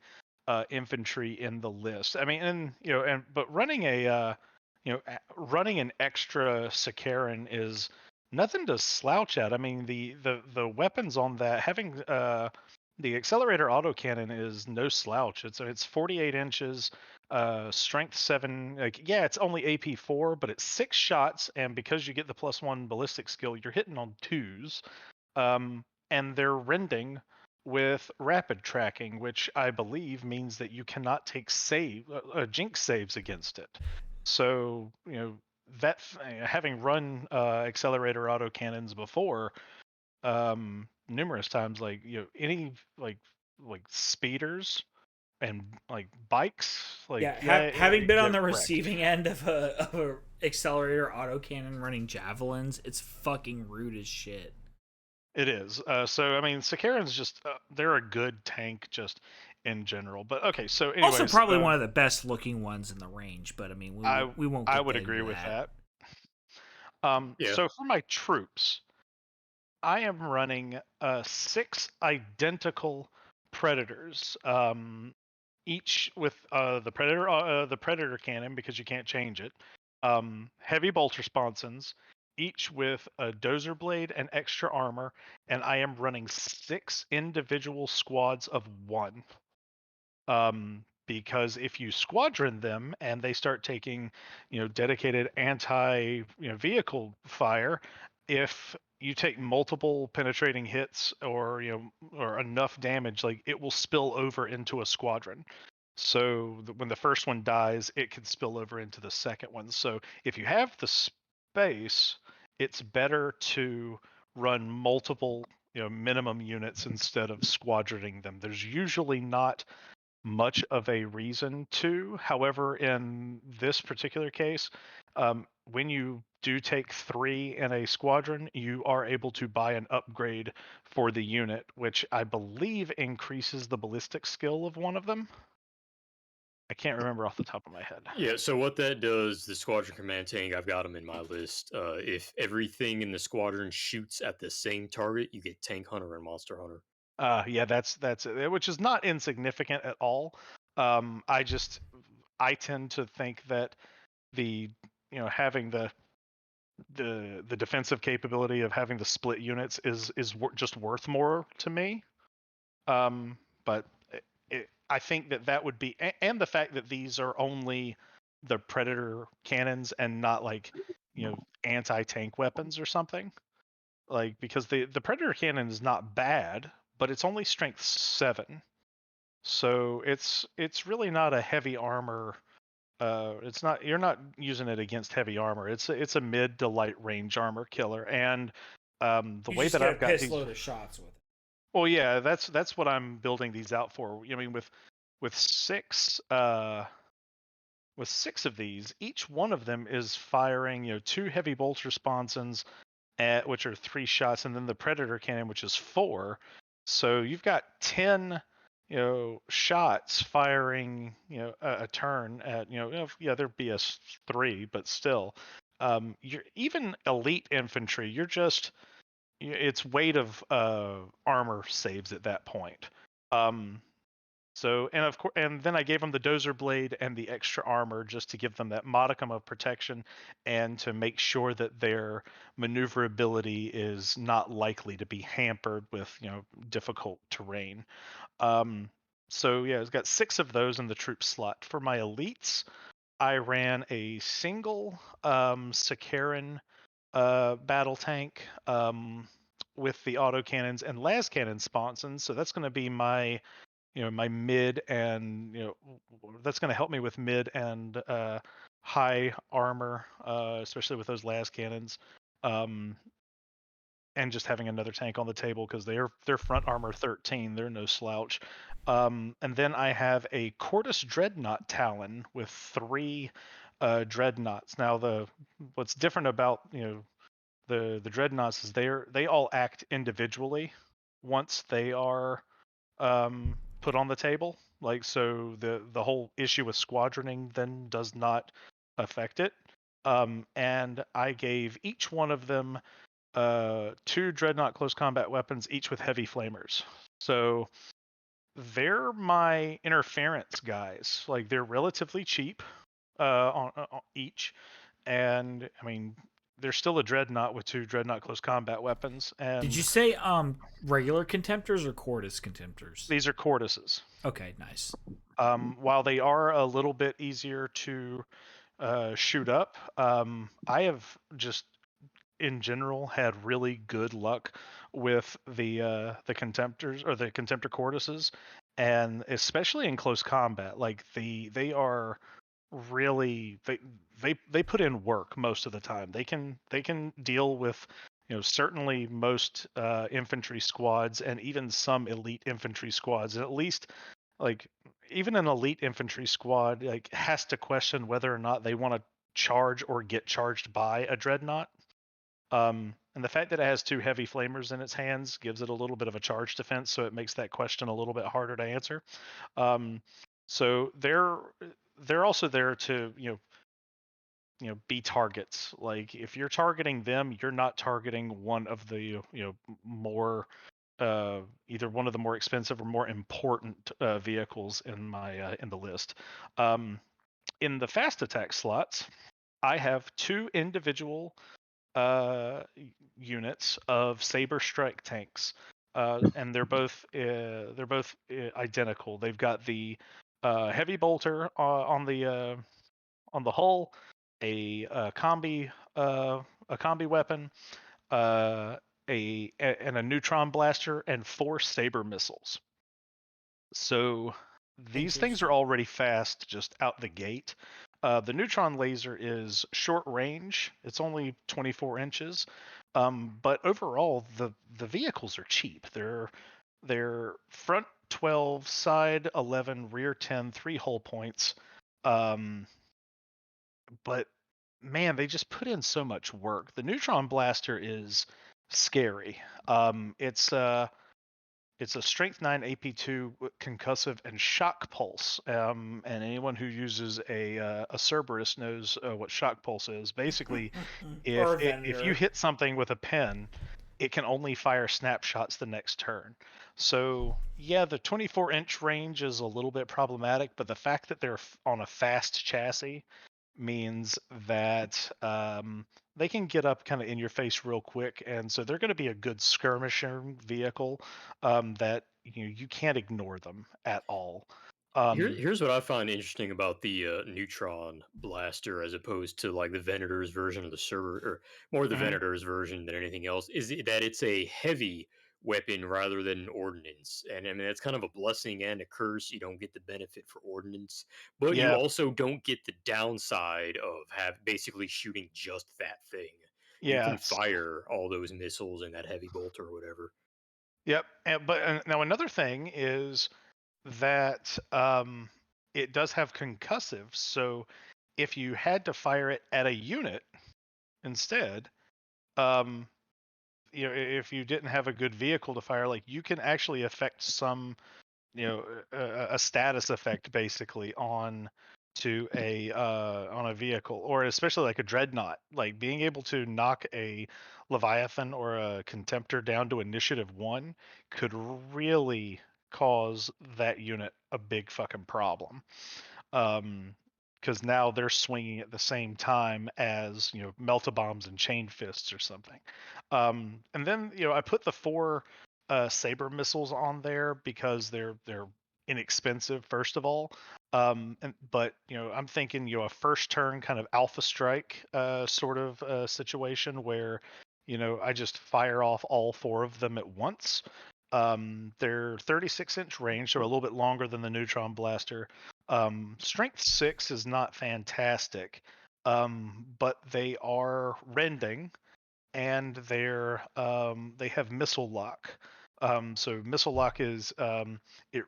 infantry in the list. I mean, but running running an extra Sakaran is nothing to slouch at. I mean, the weapons on that, having the accelerator autocannon is no slouch. It's 48 inches, strength 7. Like, yeah, it's only AP 4, but it's 6 shots, and because you get the +1 ballistic skill, you're hitting on twos. And they're rending with rapid tracking, which I believe means that you cannot take jinx saves against it. So that having run accelerator autocannons before, numerous times, like any like speeders and like bikes, like having been on the wrecked. receiving end of a accelerator autocannon running javelins, it's fucking rude as shit. It is. So I mean, Sakaran's just they're a good tank just in general. But okay, so anyways, Also probably one of the best looking ones in the range, but I mean we won't get I would agree with that. So for my troops, I am running 6 identical predators, each with the predator cannon because you can't change it. Heavy bolter sponsons, each with a dozer blade and extra armor, and I am running 6 individual squads of 1. Because if you squadron them and they start taking, dedicated anti, vehicle fire, if you take multiple penetrating hits or or enough damage, like it will spill over into a squadron. So when the first one dies, it can spill over into the second one. So if you have the space, it's better to run multiple, minimum units instead of squadroning them. There's usually not much of a reason to. However, in this particular case, when you do take 3 in a squadron, you are able to buy an upgrade for the unit, which I believe increases the ballistic skill of one of them. I can't remember off the top of my head. Yeah, so what that does, the squadron command tank, I've got them in my list. If everything in the squadron shoots at the same target, you get Tank Hunter and Monster Hunter. Yeah, that's it, which is not insignificant at all. I tend to think that the having the defensive capability of having the split units is just worth more to me. But I think that would be, and the fact that these are only the Predator cannons and not like anti-tank weapons or something, like, because the Predator cannon is not bad, but it's only strength 7, so it's really not a heavy armor. It's not, you're not using it against heavy armor. It's a mid to light range armor killer, and the You way just that get a I've got piss these. load of shots with it. Well, yeah, that's what I'm building these out for. I mean, with 6 of these, each one of them is firing 2 heavy bolter sponsons, which are 3 shots, and then the Predator cannon, which is 4. So you've got 10 shots firing a turn at they're BS3, but still, you're even elite infantry, you're just, it's weight of armor saves at that point. So, and of course, and then I gave them the dozer blade and the extra armor just to give them that modicum of protection and to make sure that their maneuverability is not likely to be hampered with difficult terrain. So yeah, it's got 6 of those in the troop slot. For my elites, I ran a single Sakaran battle tank with the autocannons and las cannon sponsons. So that's going to be my my mid, and that's going to help me with mid and high armor, especially with those las cannons. And just having another tank on the table because they're front armor 13, they're no slouch. And then I have a Cordus Dreadnought Talon with 3 dreadnoughts. Now what's different about the dreadnoughts is they all act individually once they are put on the table. Like, so the whole issue with squadroning then does not affect it. And I gave each one of them 2 dreadnought close combat weapons, each with heavy flamers. So they're my interference guys. Like, they're relatively cheap on each, and I mean, they're still a dreadnought with 2 dreadnought close combat weapons. And Did you say regular contemptors or Cordis contemptors? these are Corduses. Okay, nice. While they are a little bit easier to shoot up, I have just in general had really good luck with the contemptors, or the contemptor Corduses, and especially in close combat. Like, they are really, they put in work most of the time. They can deal with certainly most infantry squads and even some elite infantry squads. And at least, like, even an elite infantry squad like has to question whether or not they want to charge or get charged by a dreadnought. And the fact that it has 2 heavy flamers in its hands gives it a little bit of a charge defense, so it makes that question a little bit harder to answer. So they're also there to be targets. Like, if you're targeting them, you're not targeting one of the more either one of the more expensive or more important vehicles in my in the list. In the fast attack slots, I have 2 individual units of Saber Strike tanks, and they're both identical. They've got the heavy bolter on the hull, a combi weapon, and a neutron blaster, and 4 Saber missiles. So these things are already fast just out the gate. The neutron laser is short range. It's only 24 inches. But overall, the vehicles are cheap. They're front 12, side 11, rear 10, 3 hull points. But man, they just put in so much work. The neutron blaster is scary. It's a strength 9 AP2 concussive and shock pulse. And anyone who uses a Cerberus knows what shock pulse is. Basically, Or a if you Venator. hit something with a pen, it can only fire snapshots the next turn. So yeah, the 24-inch range is a little bit problematic, but the fact that they're on a fast chassis means that they can get up kind of in your face real quick, and so they're going to be a good skirmishing vehicle that you can't ignore them at all. Here's what I find interesting about the neutron blaster, as opposed to like the Venator's version of the server, or more the Mhm. Venator's version than anything else, is that it's a heavy weapon rather than an ordnance. And I mean, that's kind of a blessing and a curse. You don't get the benefit for ordnance, but you Yeah, also don't get the downside of basically shooting just that thing. You yeah, can fire all those missiles in that heavy bolt or whatever. yep. But now another thing is that it does have concussive. So if you had to fire it at a unit instead, um, if you didn't have a good vehicle to fire, like you can actually affect some, a status effect basically on a vehicle, or especially like a dreadnought, like being able to knock a Leviathan or a Contemptor down to initiative 1 could really cause that unit a big fucking problem. Because now they're swinging at the same time as melta bombs and chain fists or something. And then I put the 4 saber missiles on there because they're inexpensive, first of all. But I'm thinking a first turn kind of alpha strike sort of situation where I just fire off all 4 of them at once. They're 36-inch range, so a little bit longer than the neutron blaster. Strength 6 is not fantastic, but they are rending, and they have missile lock. So missile lock is it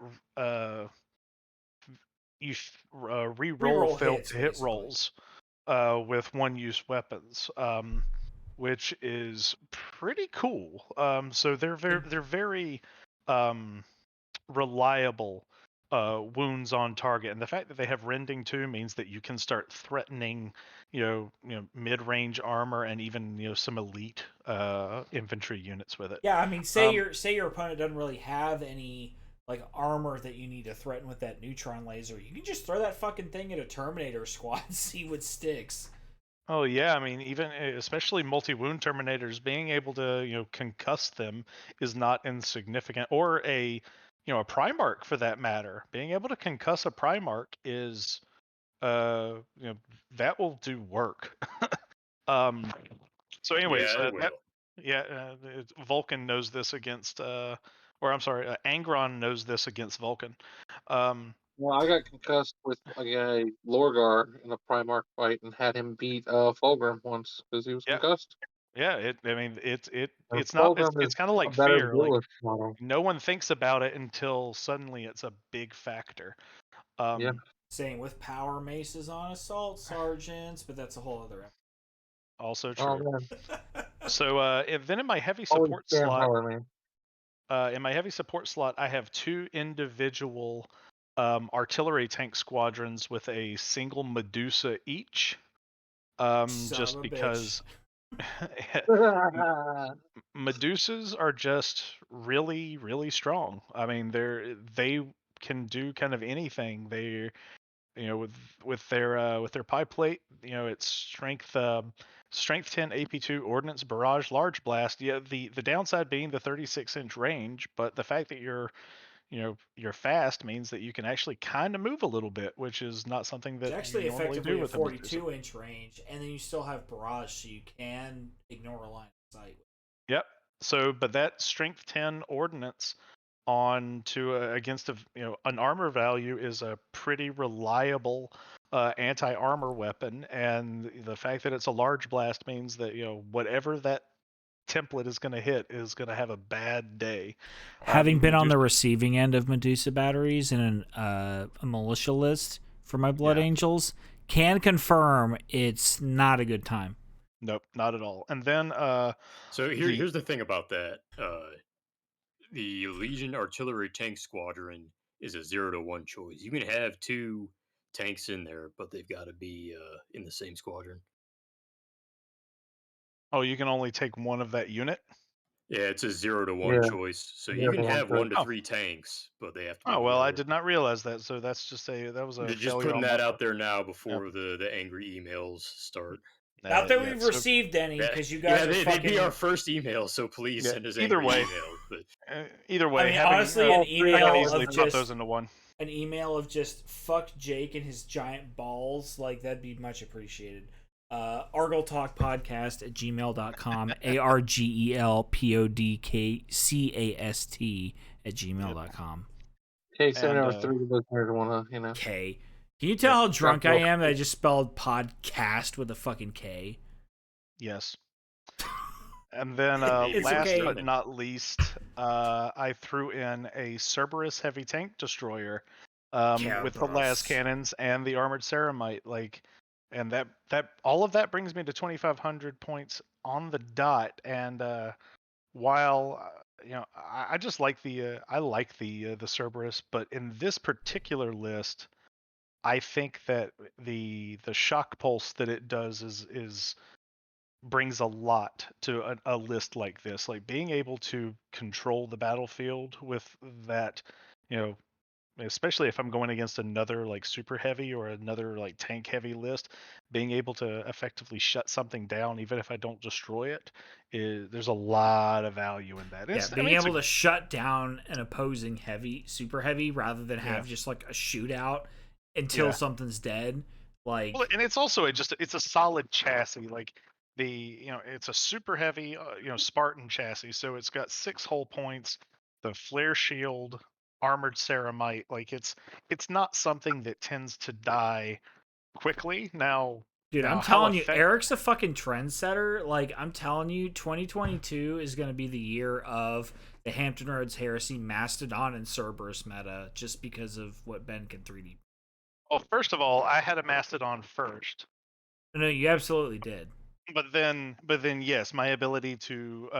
you re-roll Reroll failed hits, to hit basically. rolls with one-use weapons, which is pretty cool. So they're very um, reliable wounds on target, and the fact that they have rending too means that you can start threatening, mid-range armor and even some elite infantry units with it. Yeah, I mean, Um, say your opponent doesn't really have any like armor that you need to threaten with that neutron laser. You can just throw that fucking thing at a Terminator squad and see what sticks. oh yeah, I mean, even especially multi-wound terminators, being able to concuss them is not insignificant, or a Primarch for that matter. Being able to concuss a Primarch is you know that will do work. um so anyways, Yeah, it will. yeah, Vulcan knows this against or I'm sorry, Angron knows this against Vulcan. um Well, I got concussed with like a Lorgar in a Primarch fight and had him beat Fulgrim once because he was yeah, concussed. yeah, I mean And it's not, Fulgrim is it's kind of a like better fear, like duelist model. no one thinks about it until suddenly it's a big factor. Yeah. um Same with power maces on assault sergeants, but that's a whole other Also Oh true. man, episode. So then in my heavy always support Stan slot, Power man. I have 2 individual artillery tank squadrons with a single Medusa each. Son of Just a bitch. because Medusas are just really, really strong. I mean, they can do kind of anything. They, with their pie plate, it's strength 10 AP2 ordnance barrage large blast. Yeah, the downside being the 36-inch range, but the fact that you're fast means that you can actually kind of move a little bit, which is not something It's that you actually normally do effectively a with a Medusa. 42-inch range, and then you still have barrage, so you can ignore a line of sight. Yep. So, but that strength 10 ordnance on to against an armor value is a pretty reliable anti-armor weapon, and the fact that it's a large blast means that whatever that template is going to hit is going to have a bad day. Having been on Medusa, the receiving end of Medusa batteries in a militia list for my Blood yeah, Angels, can confirm it's not a good time. Nope, not at all. And then So here's the thing about that. The Legion Artillery Tank Squadron is a 0 to 1 choice. You can have 2 tanks in there, but they've got to be in the same squadron. oh, you can only take one of that unit. Yeah, it's a 0 to 1 Yeah. choice. So you 0 can to 1 have choice. 1 to 3 tanks, but they have to be. Oh well, I whoever. did not realize that. So that's just that was a Just failure putting on that my out part. there now before the angry emails start. Not that Yeah, we've so, received any, Yeah, because you guys are they'd fucking. be our first email, so please Yeah, send us either angry way. emails. But either way, I mean, having, honestly, an I email can easily of put just those into one. an email of just fuck Jake and his giant balls, like that'd be much appreciated. argeltalkpodcast@gmail.com, argelpodcast@gmail.com. In case any of our And, 3 listeners want to, K. Can you tell how drunk I am that I just spelled podcast with a fucking K? Yes. And then It's last okay. but not least, I threw in a Cerberus heavy tank destroyer with the las Cerberus. cannons and the armored ceramite. And that all of that brings me to 2,500 points on the dot. And while I just like the Cerberus, but in this particular list, I think that the shock pulse that it does is brings a lot to a list like this. Like being able to control the battlefield with that, you know, especially if I'm going against another like super heavy or another like tank heavy list, being able to effectively shut something down even if I don't destroy it, there's a lot of value in that. Yeah, being able to shut down an opposing super heavy rather than have just like a shootout until something's dead. Like, well, and it's also it's a solid chassis. Like it's a super heavy Spartan chassis, so it's got 6 hull points, the flare shield, armored ceramite. Like it's not something that tends to die quickly. Dude, I'm telling you, Eric's a fucking trendsetter. Like, I'm telling you, 2022 is going to be the year of the Hampton Roads Heresy, Mastodon, and Cerberus meta, just because of what Ben can 3D. Well, first of all, I had a Mastodon first. No, you absolutely did. But then, yes, my ability to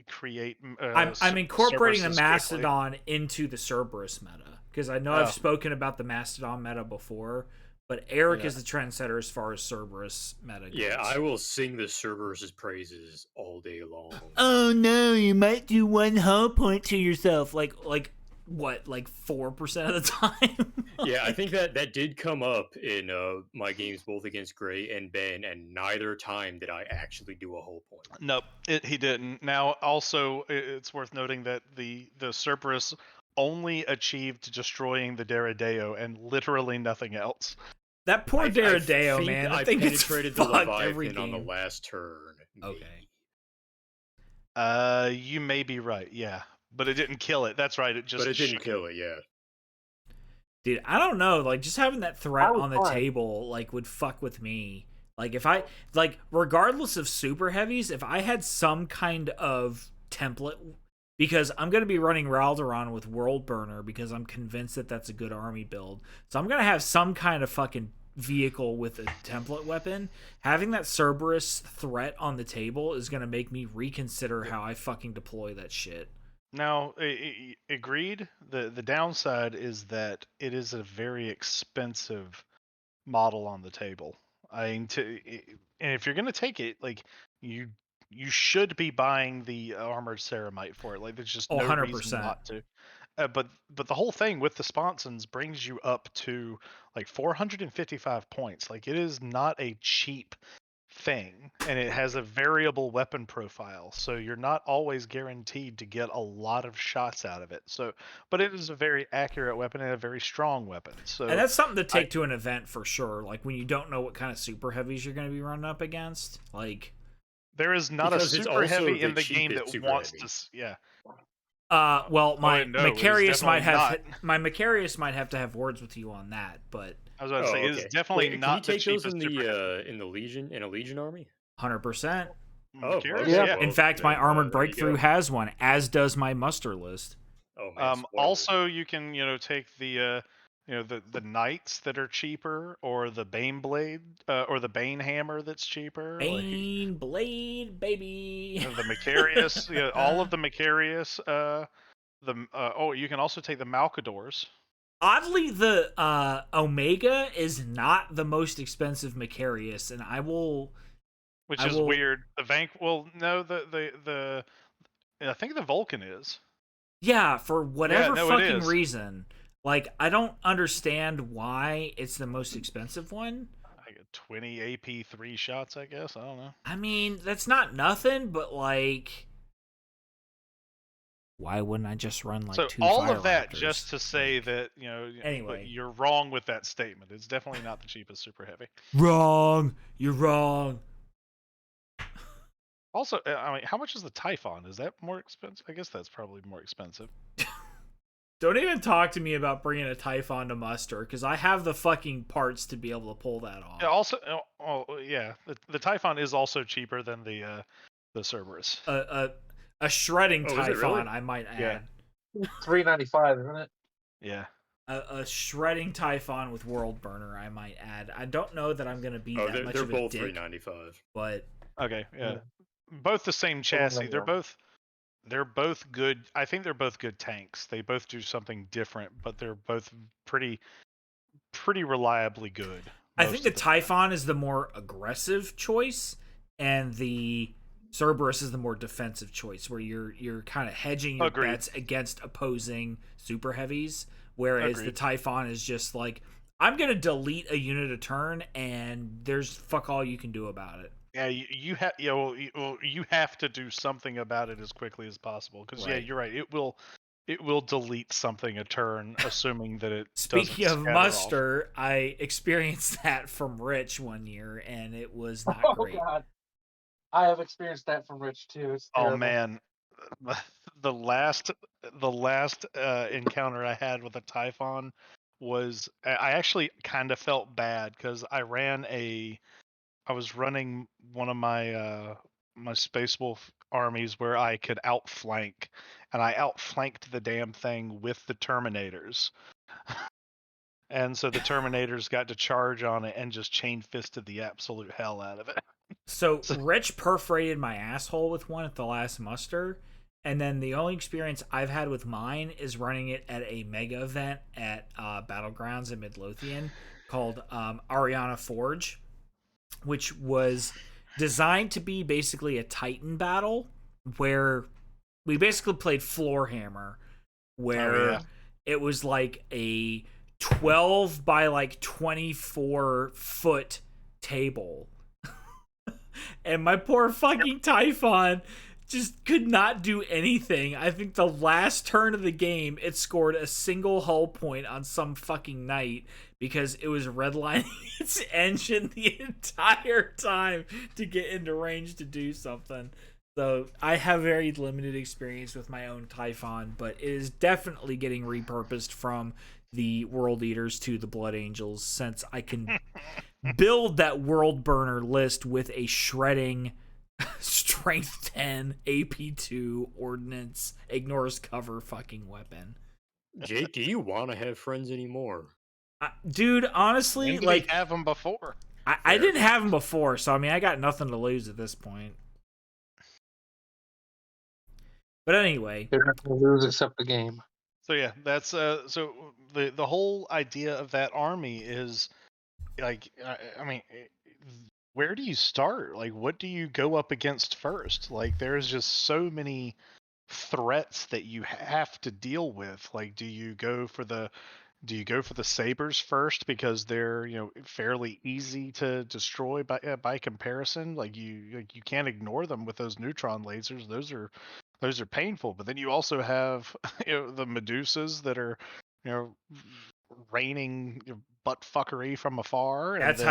create. I'm incorporating the Cerberuses Mastodon into the Cerberus meta because I know I've spoken about the Mastodon meta before, but Eric is the trendsetter as far as Cerberus meta goes. Yeah, I will sing the Cerberus' praises all day long. Oh no, you might do 1 hull point to yourself, like what, like 4% of the time? Yeah, I think that did come up in my games both against Gray and Ben, and neither time did I actually do a whole point. Nope, he didn't. Now, also, it's worth noting that the Cerberus only achieved destroying the Deredeo and literally nothing else. That poor Deredeo, man. I think penetrated the Leviathan on the last turn. Okay. You may be right, yeah. But it didn't kill it. That's right. It didn't kill it, yeah. Dude, I don't know. Like, just having that threat on the table, like, would fuck with me. Like, if I, like, regardless of super heavies, if I had some kind of template, because I'm going to be running Raldoron with World Burner because I'm convinced that that's a good army build. So I'm going to have some kind of fucking vehicle with a template weapon. Having that Cerberus threat on the table is going to make me reconsider how I fucking deploy that shit. Now, agreed. The downside is that it is a very expensive model on the table. I mean, and if you're gonna take it, like you should be buying the armored ceramite for it. Like there's just no 100%. reason not to. But the whole thing with the sponsons brings you up to like 455 points. Like it is not a cheap thing, and it has a variable weapon profile, so you're not always guaranteed to get a lot of shots out of it. So, but it is a very accurate weapon and a very strong weapon. So, and that's something to take to an event for sure. Like when you don't know what kind of super heavies you're going to be running up against. Like there is not a super heavy in the game that wants to. Yeah. Well, my Macarius might have not. my Macarius might have to have words with you on that, but I was about to say it is definitely not can you the take those cheapest in the Legion army. 100%. Oh, yeah. In fact, my armored breakthrough has one, as does my muster list. Oh man. Also, you can take the the knights that are cheaper, or the Bane blade, or the Bane hammer that's cheaper, like Bane blade, baby. the Macarius, all of the Macarius. You can also take the Malcadors. Oddly, the Omega is not the most expensive Macarius, and Which is weird. No, I think the Vulcan is. Yeah, for whatever no, it fucking is. reason. Like, I don't understand why it's the most expensive one. I get 20 AP 3 shots, I guess. I don't know. I mean, that's not nothing, but like, why wouldn't I just run like two all Fire of that Raptors? just to say that Anyway. you're wrong with that statement. It's definitely not the cheapest super heavy. Wrong. You're wrong. Also, I mean, how much is the Typhon? Is that more expensive? I guess that's probably more expensive. Don't even talk to me about bringing a Typhon to muster, because I have the fucking parts to be able to pull that off. Yeah, the Typhon is also cheaper than the Cerberus. A shredding Oh, is it Typhon, really? I might add. Yeah. $395, isn't it? Yeah. A shredding Typhon with World Burner, I might add. I don't know that I'm gonna be that much they're of a both dick, $395. but Okay, yeah. Both the same chassis. They're both good. I think they're both good tanks. They both do something different, but they're both pretty reliably good. I think the Typhon is the more aggressive choice, and the Cerberus is the more defensive choice, where you're kind of hedging your bets against opposing super heavies, whereas the Typhon is just like, I'm gonna delete a unit a turn, and there's fuck all you can do about it. Yeah, you have to do something about it as quickly as possible, because Right. you're right. It will delete something a turn, assuming that it. Speaking doesn't of scatter muster, I experienced that from Rich one year, and it was not great. God. I have experienced that from Rich too. It's terrible. Oh man, the last encounter I had with a Typhon was, I actually kind of felt bad because I was running one of my my Space Wolf armies where I could outflank, and I outflanked the damn thing with the Terminators. And so the Terminators got to charge on it and just chain fisted the absolute hell out of it. So Rich perforated my asshole with one at the last muster, and then the only experience I've had with mine is running it at a mega event at Battlegrounds in Midlothian called Ariana Forge, which was designed to be basically a Titan battle, where we basically played Floorhammer, where it was like a 12 by like 24 foot table. And my poor fucking Typhon just could not do anything. I think the last turn of the game, it scored a single hull point on some fucking knight because it was redlining its engine the entire time to get into range to do something. So I have very limited experience with my own Typhon, but it is definitely getting repurposed from the World Eaters to the Blood Angels, since I can build that World Burner list with a shredding strength 10 AP2 ordnance ignores cover fucking weapon. Jake, do you want to have friends anymore? Dude, honestly, When did like, he have them before? I didn't have them before, so I mean, I got nothing to lose at this point. But anyway, They're not going to lose except the game. So yeah, that's so the whole idea of that army is like, I mean, where do you start? Like, what do you go up against first? Like, there's just so many threats that you have to deal with. Like, do you go for the sabers first because they're fairly easy to destroy by comparison? Like you can't ignore them with those neutron lasers. Those are painful. But then you also have the Medusas that are raining butt fucking from afar. that's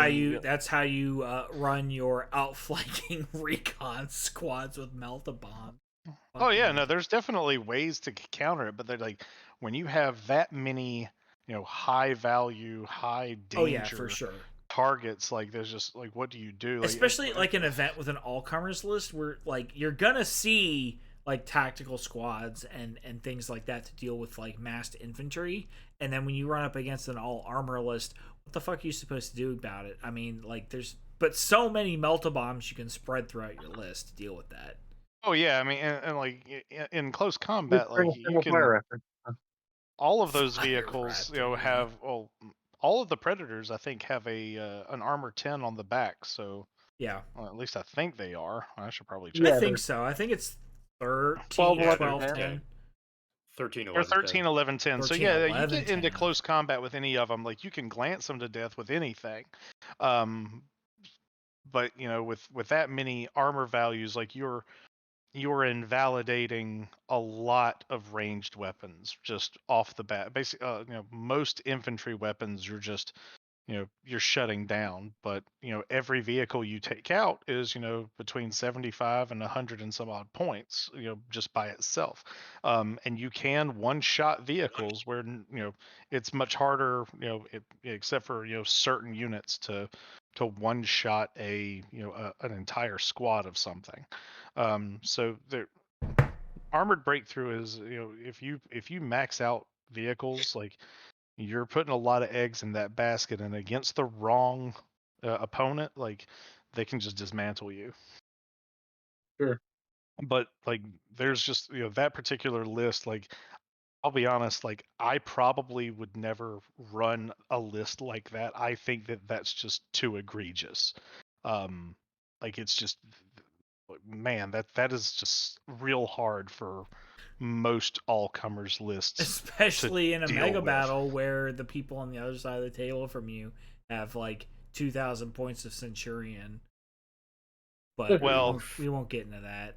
how you run your outflanking recon squads with melt-a-bomb. Oh yeah, no, there's definitely ways to counter it, but they're like, when you have that many high value, high danger for sure targets, like there's just like, what do you do? Especially like an event with an all-comers list where like you're gonna see like tactical squads and things like that to deal with like massed infantry. And then when you run up against an all armor list, what the fuck are you supposed to do about it? I mean, like there's but so many melta bombs you can spread throughout your list to deal with that. Oh yeah, I mean, and like in close Just combat, bring like a you single fire can reference. all of those Fire vehicles, raptor, yeah. have all of the Predators I think have a an armor 10 on the back. So Yeah. well, at least I think they are. I should probably I check. Yeah, think they're so. I think it's 12, 13, 11, 12, 10. 10. 13, They're 11, 13, 11, 10. So 13, yeah, you 11, get into 10. close combat with any of them, like you can glance them to death with anything. Um, but with that many armor values, like you're invalidating a lot of ranged weapons just off the bat. Basically, most infantry weapons you're shutting down. But every vehicle you take out is between 75 and 100 and some odd points, just by itself. And you can one shot vehicles where it's much harder, except for certain units to one shot an entire squad of something. So there, armored breakthrough is if you max out vehicles, like you're putting a lot of eggs in that basket, and against the wrong opponent, like they can just dismantle you. Sure. But like there's just that particular list, like I'll be honest, like I probably would never run a list like that. I think that that's just too egregious. um like it's just, man, that is just real hard for most all comers lists to Especially in a deal mega with. battle where the people on the other side of the table from you have like 2,000 points of Centurion. But we Well, won't we won't get into that.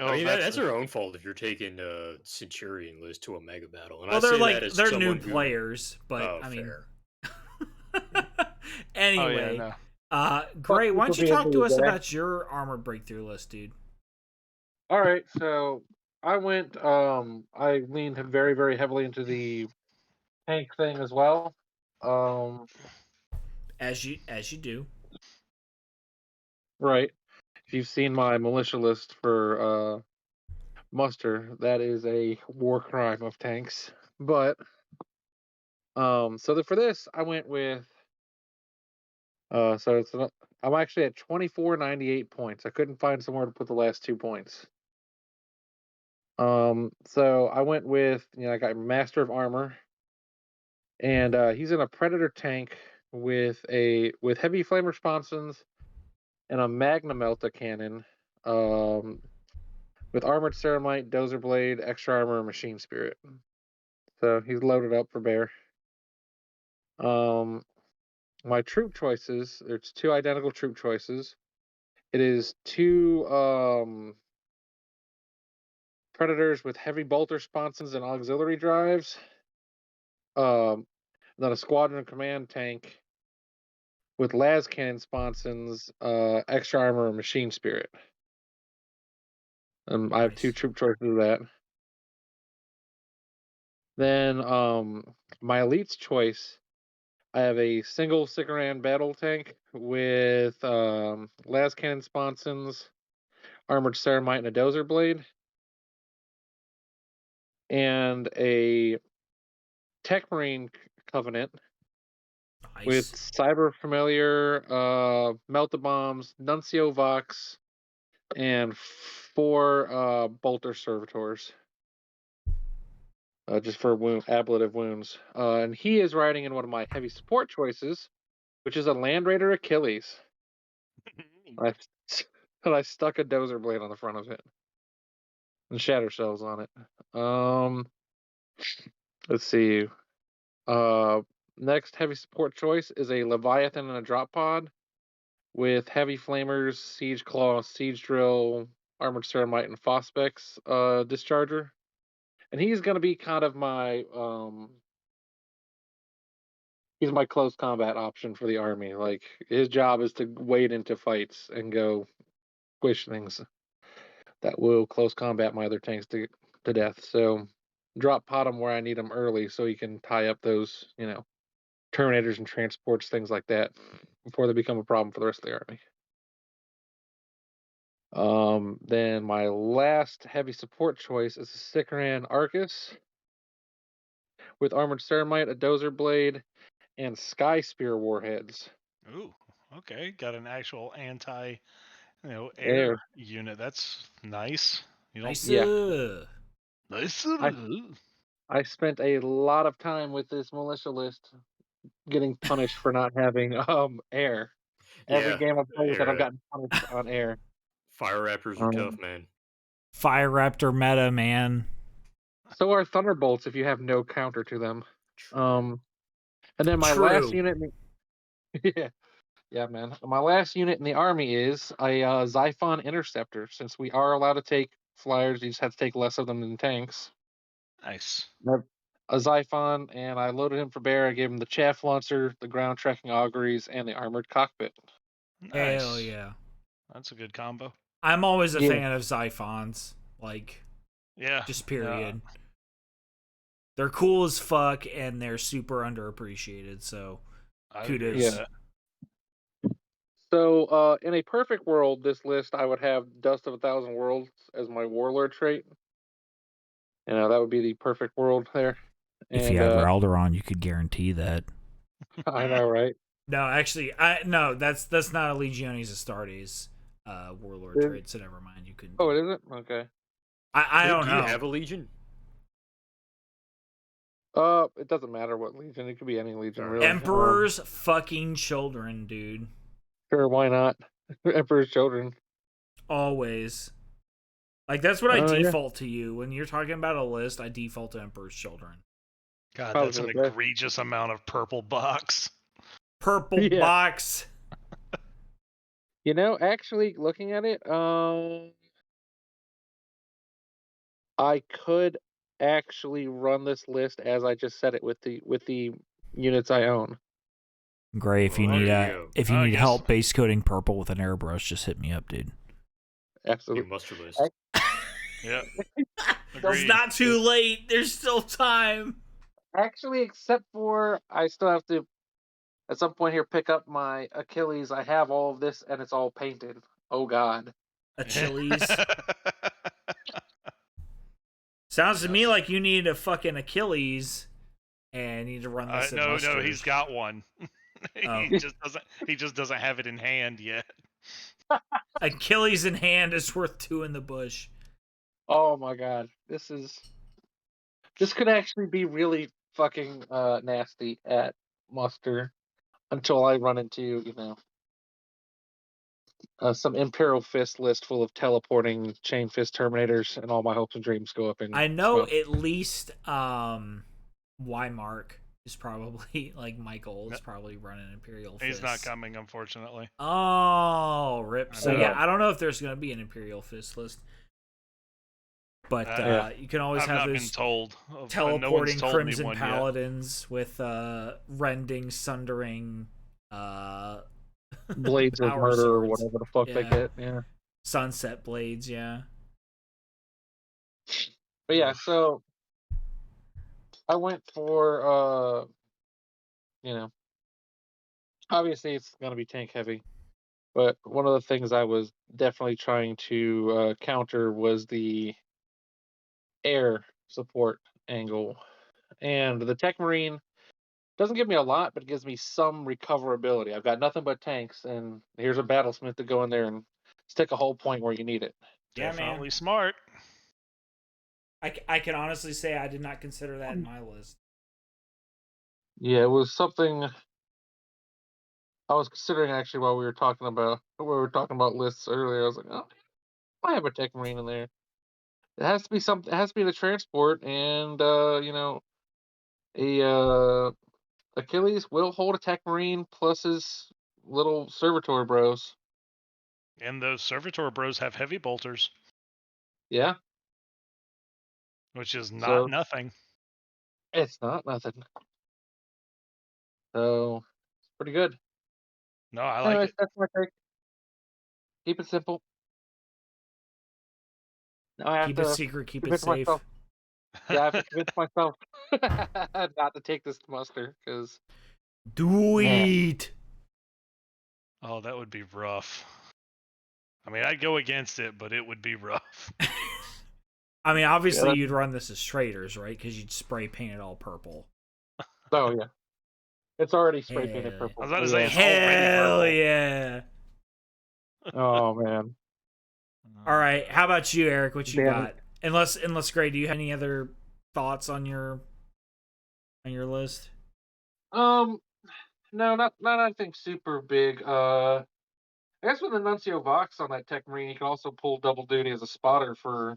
I mean, that's that's your own fault if you're taking a Centurion list to a mega battle. And I Well, they're say that like as they're new someone who. players, but Oh, I mean fair. oh yeah, anyway, no. Fuck Gray, you why for don't you being talk to here, us Zach. about your armored breakthrough list, dude? All right, so I went. I leaned very, very heavily into the tank thing as well. Um, As you do. right. If you've seen my militia list for muster, that is a war crime of tanks. But for this, I went with so I'm actually at 2498 points. I couldn't find somewhere to put the last 2 points. So I went with I got Master of Armor, and he's in a Predator tank with heavy flame responses and a Magna Melta cannon, with armored ceramite, dozer blade, extra armor, machine spirit. So he's loaded up for bear. My troop choices. There's two identical troop choices. It is two Predators with heavy bolter sponsons and auxiliary drives. Then a squadron command tank with las cannon sponsons, extra armor, and machine spirit. I have two Nice. troop choices of that. Then my elites choice, I have a single Sikaran battle tank with las cannon sponsons, armored ceramite, and a dozer blade, and a Tech Marine Covenant with Nice. Cyber Familiar, Melta Bombs, Nuncio Vox, and 4 Bolter Servitors. Just for ablative wounds. And he is riding in one of my heavy support choices, which is a Land Raider Achilles. I, and I stuck a dozer blade on the front of it and shatter cells on it. Let's see. Next heavy support choice is a Leviathan and a drop pod with heavy flamers, siege claw, siege drill, armored ceramite, and phosphex discharger. And he's going to be kind of my he's my close combat option for the army. Like his job is to wade into fights and go squish things that will close combat my other tanks to death. So drop pot him where I need him early, so he can tie up those terminators and transports, things like that, before they become a problem for the rest of the army. Then my last heavy support choice is a Sikaran Arcus with Armored Ceramite, a Dozer Blade, and Sky Spear warheads. Ooh, okay. Got an actual anti, Air. air unit. That's nice. You don't. Nice. Yeah. Nice. I spent a lot of time with this militia list getting punished for not having air. Every Yeah, game I've played with it, I've yeah. gotten punished on air. Fire Raptors are Um, tough, man. Fire Raptor meta, man. So are Thunderbolts if you have no counter to them. True. And then my last True. unit yeah, man. My last unit in the army is a Xiphon Interceptor. Since we are allowed to take flyers, you just have to take less of them than tanks. Nice. A Xiphon, and I loaded him for bear. I gave him the chaff launcher, the ground trekking auguries, and the armored cockpit. Nice. Hell yeah. That's a good combo. I'm always a Yeah. fan of Xiphons. Like, Yeah. just period. They're cool as fuck, and they're super underappreciated, so I kudos. agree with Yeah. that. So, in a perfect world, this list I would have Dust of 1,000 Worlds as my warlord trait. That would be the perfect world there. If And you had Ralderon, you could guarantee that. I know, right? No, actually, that's not a Legiones Astartes warlord Is- trait, so never mind. You couldn't. Oh, it isn't? Okay. I don't Do know. you have a Legion? It doesn't matter what legion. It could be any legion, Sorry. really. Emperor's fucking children, dude. Sure, why not? Emperor's children. Always. Like, that's what I Oh, yeah. default to you. When you're talking about a list, I default to Emperor's children. God, I that's was an gonna say. egregious amount of purple box. Purple Yeah. box. Actually, looking at it, I could actually run this list as I just said it with the units I own. Gray, if you Well, need there you go. I guess- help base coding purple with an airbrush, just hit me up, dude. New Absolutely. muster list. Yeah. It's Agreed. not too late. There's still time. Actually, except for I still have to at some point here pick up my Achilles. I have all of this and it's all painted. Oh God. Achilles. Sounds to me like you need a fucking Achilles and need to run this. No, he's got one. Oh. Oh. He just doesn't have it in hand yet. Achilles in hand is worth two in the bush. Oh my God. This could actually be really fucking nasty at muster until I run into some Imperial Fist list full of teleporting Chain Fist Terminators, and all my hopes and dreams go up in I know smoke. at least Y-Mark is probably, like, Michael is probably running Imperial Fist. He's not coming, unfortunately. Oh, rip. So, know. yeah, I don't know if there's going to be an Imperial Fist list. But Yeah. you can always I've have not been those told. teleporting no one's told me Crimson one yet. Paladins with rending, sundering, Blades of power Murder or swords. whatever the fuck they Yeah. get. Yeah. Sunset blades, yeah. But yeah, so I went for obviously it's gonna be tank heavy, but one of the things I was definitely trying to counter was the air support angle. And the Tech Marine doesn't give me a lot, but it gives me some recoverability. I've got nothing but tanks, and here's a battlesmith to go in there and stick a whole point where you need it. Yeah, Definitely man. smart. I can honestly say I did not consider that in my list. Yeah, it was something I was considering actually while we were talking about lists earlier. I was like, oh, I have a Tech Marine in there. It has to be something. It has to be the transport, and a Achilles will hold a Tech Marine plus his little servitor bros. And those servitor bros have heavy bolters, Yeah, which is not So- nothing. it's not nothing. So it's pretty good. No, I like Anyways, it. that's my take. Keep it simple. Now I have Keep to it secret, keep it convince safe. myself. Yeah, I have to convince myself not to take this muster because Do Man. it. Oh, that would be rough. I mean, I'd go against it, but it would be rough. I mean, obviously Yeah, you'd run this as traders, right? Because you'd spray paint it all purple. oh yeah, it's already spray Hell painted yeah. purple. I was about to so say yeah. it's already Hell purple. yeah! Oh man, All right, how about you, Eric? What you damn got? Unless Gray, do you have any other thoughts on your list? it. No, not anything super big. I guess with the Nuncio Vox on that Tech Marine, you can also pull double duty as a spotter for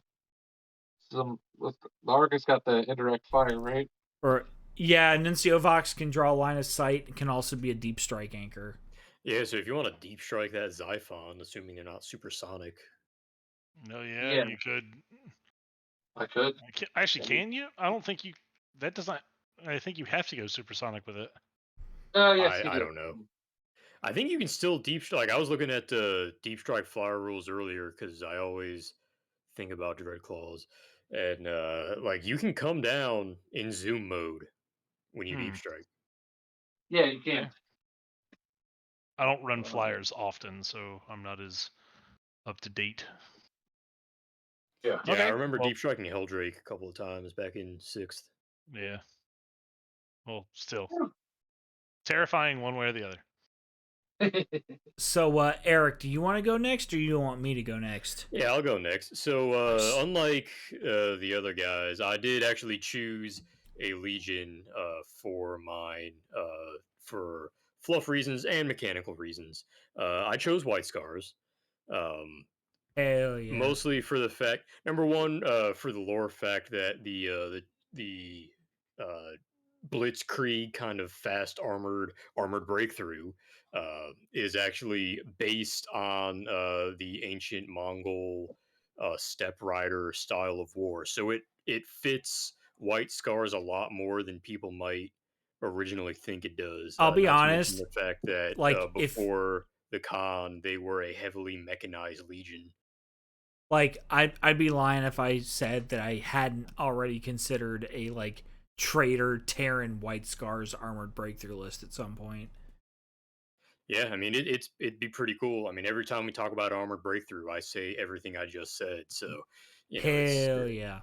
some. With the Argus got the indirect fire, right? Or yeah, Nuncio Vox can draw line of sight and can also be a deep strike anchor. Yeah, so if you want to deep strike that Xiphon, assuming they're not supersonic, No, yeah, Yeah, you could. I could. Actually, can you? I don't think you. That does not. I think you have to go supersonic with it. Oh yes, you I do. don't know. I think you can still deep strike. Like I was looking at the deep strike flyer rules earlier because I always think about Dread Claws, and like you can come down in zoom mode when you deep strike. Yeah, you can. Okay. I don't run Uh, flyers often, so I'm not as up to date. Yeah. Yeah, I Okay. remember Well, deep striking Helldrake a couple of times back in sixth. yeah. Well, still terrifying one way or the other. So, Eric, do you want to go next, or you want me to go next? Yeah, I'll go next. So, Nice. unlike the other guys, I did actually choose a Legion for mine for fluff reasons and mechanical reasons. I chose White Scars. Um, Hell yeah. Mostly for the fact, number one, for the lore fact that the blitzkrieg kind of fast armored breakthrough is actually based on the ancient Mongol steppe rider style of war. So it fits White Scars a lot more than people might originally think it does. I'll be Not to mention honest. the fact that Like, if before the Khan, they were a heavily mechanized legion. I'd be lying if I said that I hadn't already considered a like Traitor Terran White Scars armored breakthrough list at some point. Yeah, I mean it'd be pretty cool. I mean, every time we talk about armored breakthrough, I say everything I just said. So, it's Hell yeah.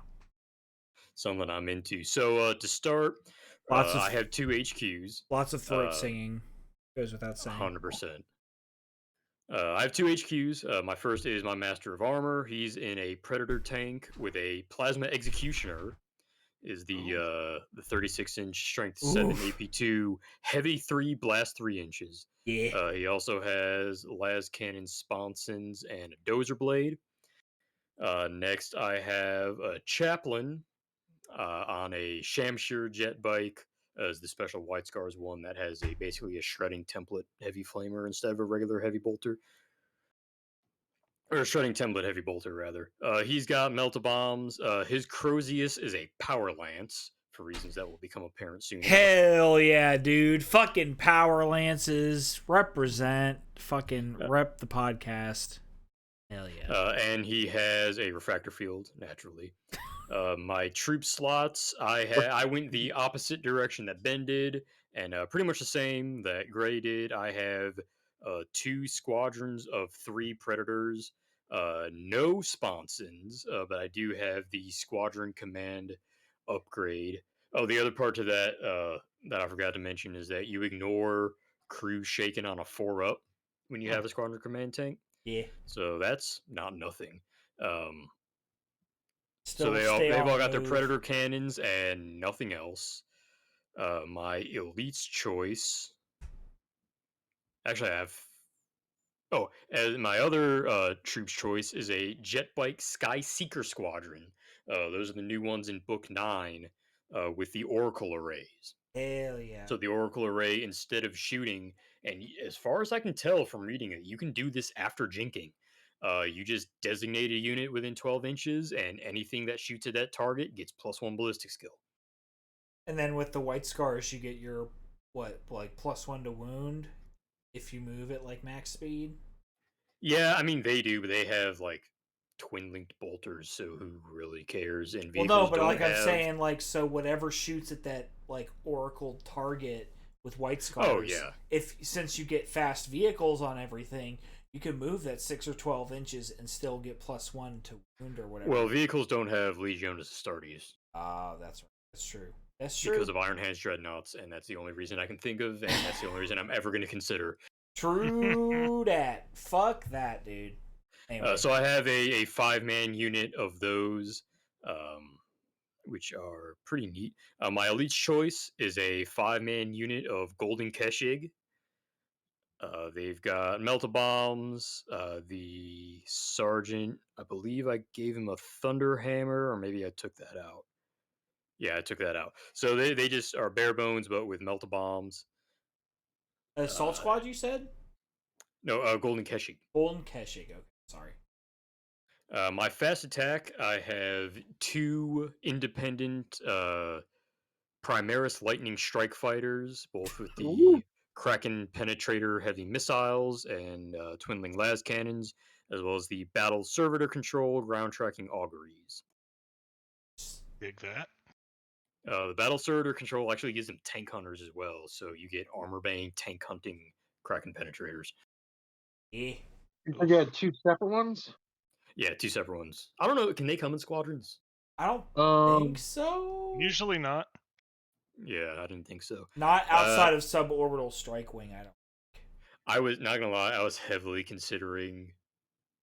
something I'm into. So to start, Lots of I have two HQs. lots of throat singing. Goes without saying. 100%. I have two HQs. My first is my Master of Armor. He's in a Predator tank with a Plasma Executioner. Is the 36-inch strength 7 Oof. AP2 heavy 3 blast 3 inches. Yeah. He also has las cannon sponsons and a dozer blade. Next, I have a chaplain on a Shamshir jet bike as the special White Scars one that has basically a shredding template heavy flamer instead of a regular heavy bolter. Or a shredding template heavy bolter, rather. He's got melta bombs. His Crozius is a power lance for reasons that will become apparent soon enough. Hell yeah, dude. Fucking Power Lances. Represent. Fucking rep the podcast. Hell yeah. And he has a refractor field, naturally. My troop slots, I went the opposite direction that Ben did, and pretty much the same that Gray did. I have 2 squadrons of 3 predators, no sponsons, but I do have the squadron command upgrade. Oh, the other part to that that I forgot to mention is that you ignore crew shaken on a 4-up when you have a squadron command tank. Yeah. So that's not nothing. So Still stay they've on all the got their move. predator cannons and nothing else. My elite's choice. Actually, I have. Oh, and my other troops choice is a jet bike Sky Seeker Squadron. Those are the new ones in Book 9 with the Oracle arrays. Hell yeah. So the Oracle array, instead of shooting, and as far as I can tell from reading it, you can do this after jinking. You just designate a unit within 12 inches, and anything that shoots at that target gets +1 ballistic skill. And then with the White Scars, you get your, what, like +1 to wound if you move at like max speed? Yeah, I mean they do, but they have like twin linked bolters, so who really cares? And Well, vehicles no, but don't like have. I'm saying, like, so whatever shoots at that like Oracle target with White Scars, Oh yeah. if since you get fast vehicles on everything, You can move that 6 or 12 inches and still get +1 to wound or whatever. Well, vehicles don't have Legionis Astartes. Ah, that's right. That's true. That's true. Because of Iron Hands Dreadnoughts, and that's the only reason I can think of, and that's the only reason I'm ever going to consider. True that. Fuck that, dude. Anyway. So I have a 5-man unit of those, which are pretty neat. My elite's choice is a 5-man unit of Golden Keshig. They've got Melta Bombs. The Sergeant, I believe I gave him a Thunder Hammer, or maybe I took that out. Yeah, I took that out. So they just are bare bones, but with Melta Bombs. Assault Squad, you said? No, Golden Keshig. Golden Keshig. Okay, sorry. My fast attack, I have 2 independent Primaris Lightning Strike Fighters, both with the Kraken Penetrator heavy missiles and Twinling las cannons, as well as the Battle Servitor controlled ground tracking auguries. Dig that. The Battle Servitor control actually gives them tank hunters as well, so you get armor bang, tank hunting Kraken Penetrators. Yeah. You get 2 separate ones? Yeah, 2 separate ones. I don't know, can they come in squadrons? I don't think so. Usually not. Yeah, I didn't think so. Not outside of suborbital strike wing, I don't. I was not gonna lie, I was heavily considering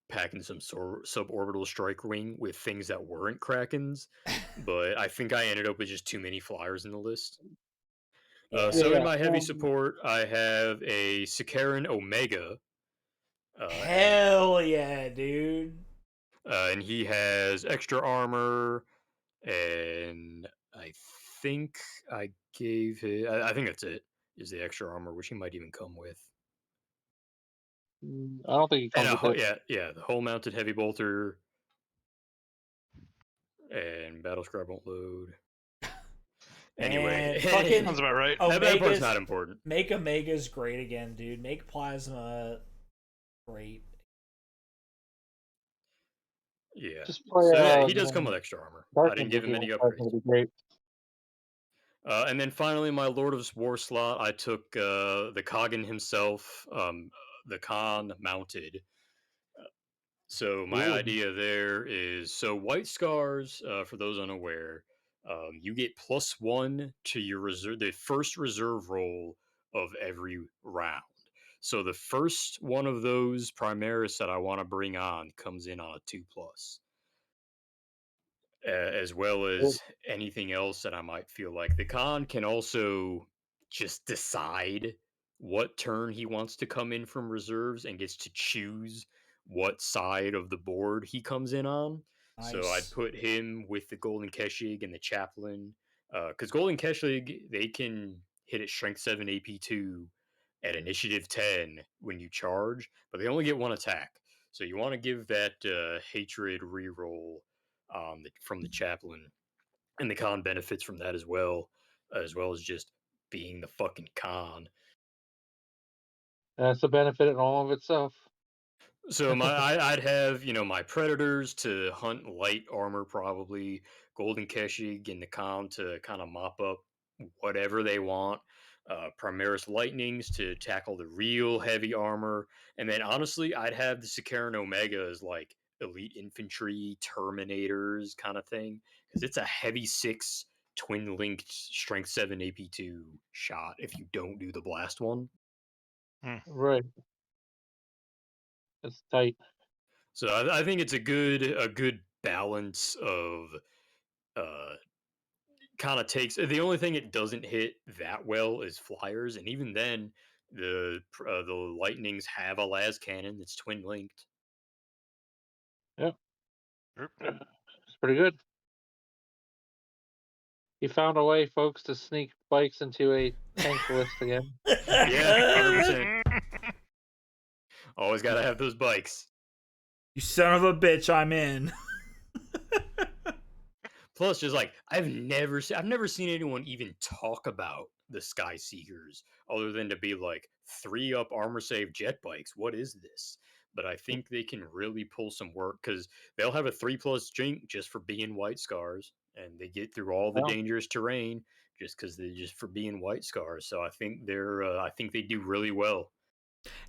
packing some suborbital strike wing with things that weren't Krakens, but I think I ended up with just too many flyers in the list. So in my heavy support, I have a Sikaran Omega. Hell yeah, dude. And he has extra armor, and I think I gave it. I think that's it. Is the extra armor, which he might even come with. I don't think he comes with it. Yeah, the whole mounted heavy bolter, and battle scribe won't load. Anyway, fucking sounds about right. That part's not important. Make Omega's great again, dude. Make Plasma great. Yeah. Just play, he does come with extra armor. I didn't give him any upgrades. upgrades. Great. And then finally, my Lord of War slot, I took the Kagan himself, the Khan mounted. So my idea there is, so White Scars, for those unaware, you get +1 to your reserve, the first reserve roll of every round. So the first one of those Primaris that I want to bring on comes in on a 2+. As well as anything else that I might feel like. The Khan can also just decide what turn he wants to come in from reserves and gets to choose what side of the board he comes in on. Nice. So I'd put him with the Golden Keshig and the Chaplain. Because Golden Keshig, they can hit at Strength 7 AP2 at Initiative 10 when you charge, but they only get 1 attack. So you want to give that Hatred reroll from the Chaplain, and the Khan benefits from that as well as just being the fucking Khan. That's a benefit in all of itself. So I'd have my Predators to hunt light armor, probably Golden Keshig and the Khan to kind of mop up whatever they want. Primaris Lightnings to tackle the real heavy armor, and then honestly, I'd have the Sikaran Omega as like elite infantry Terminators kind of thing, because it's a heavy 6 twin linked strength 7 AP2 shot if you don't do the blast one. Right. It's tight. So I think it's a good balance of kind of takes. The only thing it doesn't hit that well is flyers, and even then the Lightnings have a las cannon that's twin linked. Yeah. It's pretty good. You found a way, folks, to sneak bikes into a tank list again. Yeah, 100%. Always got to have those bikes. You son of a bitch, I'm in. Plus, just like I've never seen anyone even talk about the Sky Seekers other than to be like 3-up armor save jet bikes. What is this? But I think they can really pull some work because they'll have a 3+ jink just for being White Scars, and they get through all the dangerous terrain just because they're just for being White Scars. So I think I think they do really well.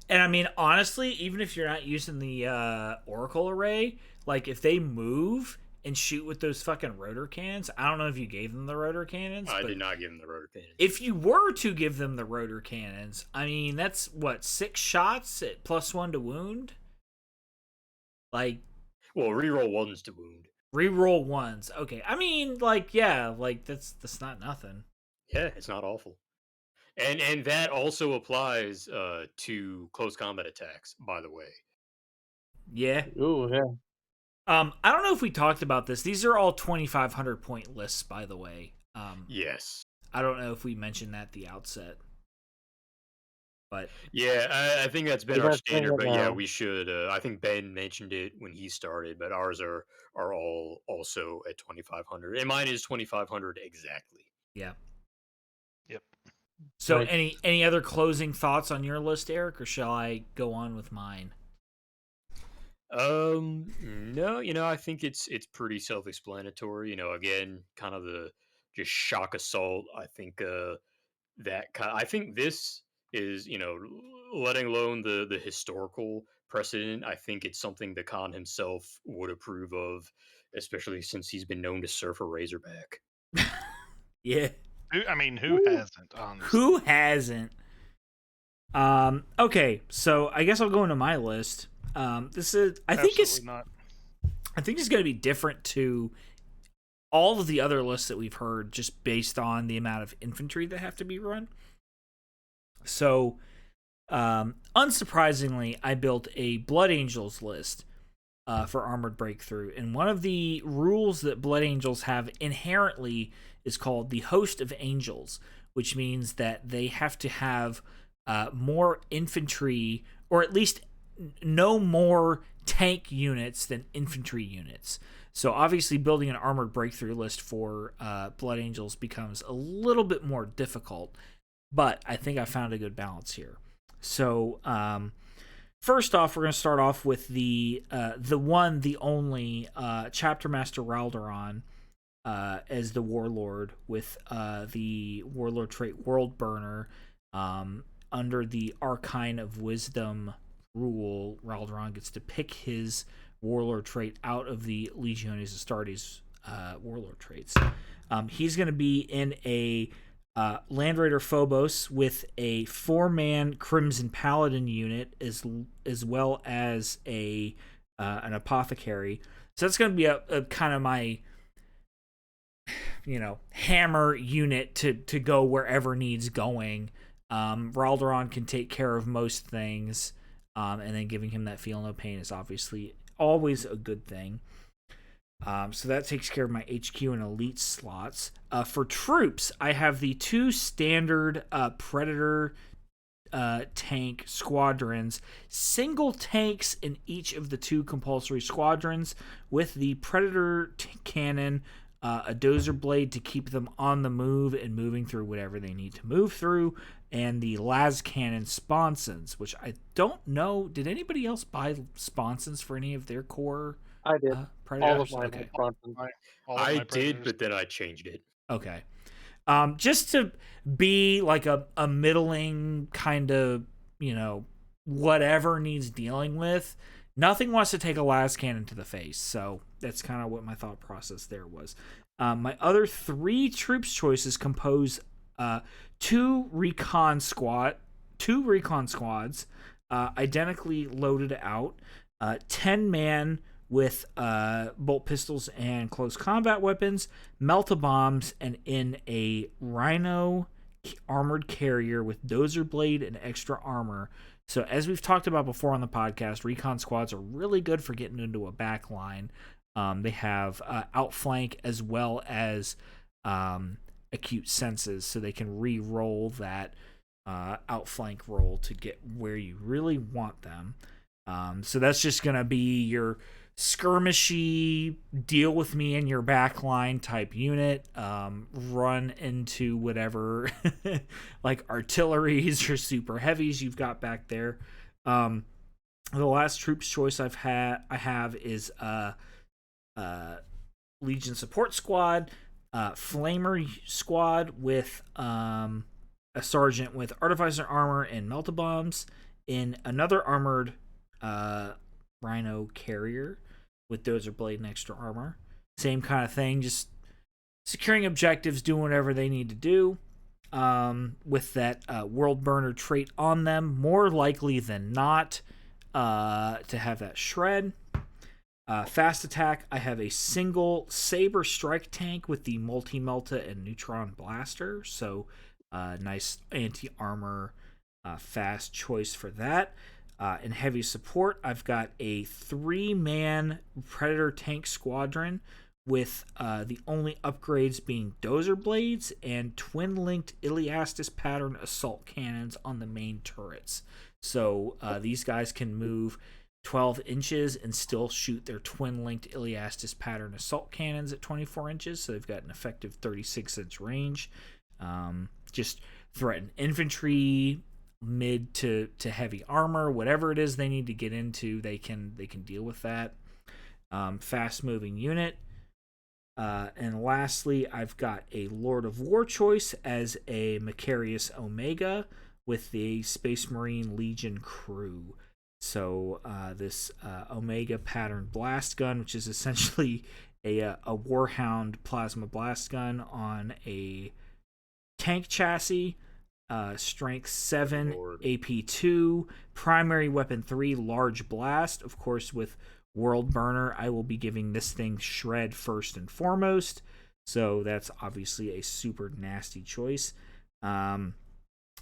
And I mean, honestly, even if you're not using the Oracle array, like if they move and shoot with those fucking rotor cannons, I don't know if you gave them the rotor cannons. I but did not give him the rotor cannons. if you were to give them the rotor cannons, I mean, that's what, 6 shots at +1 to wound? Like, Well, reroll ones to wound. reroll ones. Okay. I mean, like, yeah, like that's not nothing. Yeah, it's not awful. And that also applies to close combat attacks, by the way. Yeah. Ooh, yeah. I don't know if we talked about this. These are all 2,500 point lists, by the way. Yes. I don't know if we mentioned that at the outset. But yeah, I think that's been We our got plenty standard, of but yeah, now. we should. I think Ben mentioned it when he started, but ours are all also at 2,500, and mine is 2,500 exactly. yeah. Yep. So Nice. any other closing thoughts on your list, Eric, or shall I go on with mine? No, I think it's pretty self-explanatory. Again, kind of the just shock assault. I think I think this is, letting alone the historical precedent. I think it's something that Khan himself would approve of, especially since he's been known to surf a Razorback. Yeah. Who hasn't? Honestly, Who hasn't? Okay, so I guess I'll go into my list. This is I think it's not. I think it's going to be different to all of the other lists that we've heard, just based on the amount of infantry that have to be run. So, unsurprisingly, I built a Blood Angels list for Armored Breakthrough, and one of the rules that Blood Angels have inherently is called the Host of Angels, which means that they have to have more infantry, or at least no more tank units than infantry units. So obviously building an Armored Breakthrough list for Blood Angels becomes a little bit more difficult, but I think I found a good balance here. So first off, we're going to start off with the one, the only Chapter Master Raldoron as the Warlord, with the Warlord trait World Burner. Under the Arcane of Wisdom rule, Raldoron gets to pick his Warlord trait out of the Legiones Astartes Warlord traits. He's going to be in a Land Raider Phobos with a 4-man Crimson Paladin unit, as well as an Apothecary. So that's going to be a kind of my hammer unit to go wherever needs going. Raldoron can take care of most things, and then giving him that feel no pain is obviously always a good thing. So that takes care of my HQ and elite slots. For troops, I have the 2 standard Predator tank squadrons, single tanks in each of the 2 compulsory squadrons, with the Predator cannon, a dozer blade to keep them on the move and moving through whatever they need to move through, and the las cannon sponsons, which I don't know. Did anybody else buy sponsons for any of their core I did. Predators? All of mine Okay. had sponsons. I did, but then I changed it. Okay. Just to be like a middling kind of, whatever needs dealing with. Nothing wants to take a las cannon to the face, so that's kind of what my thought process there was. My other 3 troops choices compose 2 recon squads, identically loaded out, 10-man with bolt pistols and close combat weapons, melta-bombs, and in a Rhino armored carrier with dozer blade and extra armor. So as we've talked about before on the podcast, recon squads are really good for getting into a back line. They have outflank as well as acute senses, so they can re-roll that outflank roll to get where you really want them. So that's just going to be your skirmishy, deal with me in your back line type unit, run into whatever like artilleries or super heavies you've got back there. The last troops choice I have is Legion Support Squad, Flamer Squad with a sergeant with artificer armor and melta bombs, in another armored Rhino carrier with Dozer Blade and extra armor. Same kind of thing, just securing objectives, doing whatever they need to do. With that World Burner trait on them, more likely than not to have that shred. Fast attack, I have a single Saber Strike tank with the Multi-Melta and Neutron Blaster, so nice anti-armor fast choice for that. In heavy support, I've got a 3-man Predator tank squadron with the only upgrades being Dozer Blades and twin-linked Iliastus pattern assault cannons on the main turrets. So these guys can move 12 inches and still shoot their twin-linked Iliastus pattern assault cannons at 24 inches, so they've got an effective 36-inch range. Just threaten infantry, mid to heavy armor, whatever it is they need to get into, they can deal with that. Fast-moving unit. And lastly, I've got a Lord of War choice as a Macarius Omega with the Space Marine Legion crew. So this Omega pattern blast gun, which is essentially a Warhound plasma blast gun on a tank chassis, strength 7, AP 2, primary weapon 3, large blast. Of course, with World Burner, I will be giving this thing shred first and foremost. So that's obviously a super nasty choice.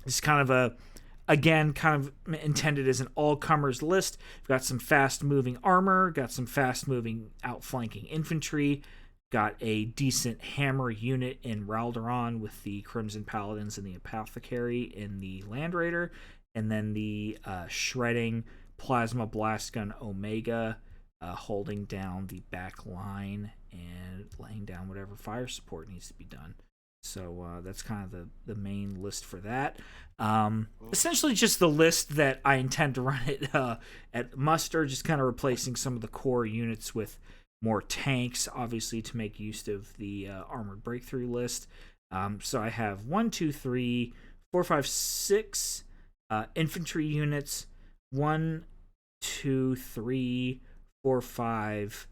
It's kind of intended as an all-comers list. We've got some fast-moving armor, got some fast-moving outflanking infantry, got a decent hammer unit in Raldoron with the Crimson Paladins and the Apothecary in the Land Raider, and then the shredding plasma blast gun Omega holding down the back line and laying down whatever fire support needs to be done. So that's kind of the main list for that. Essentially just the list that I intend to run it at muster, just kind of replacing some of the core units with more tanks, obviously, to make use of the armored breakthrough list. So I have 1, 2, 3, 4, 5, 6 infantry units, 1, 2, 3, 4, 5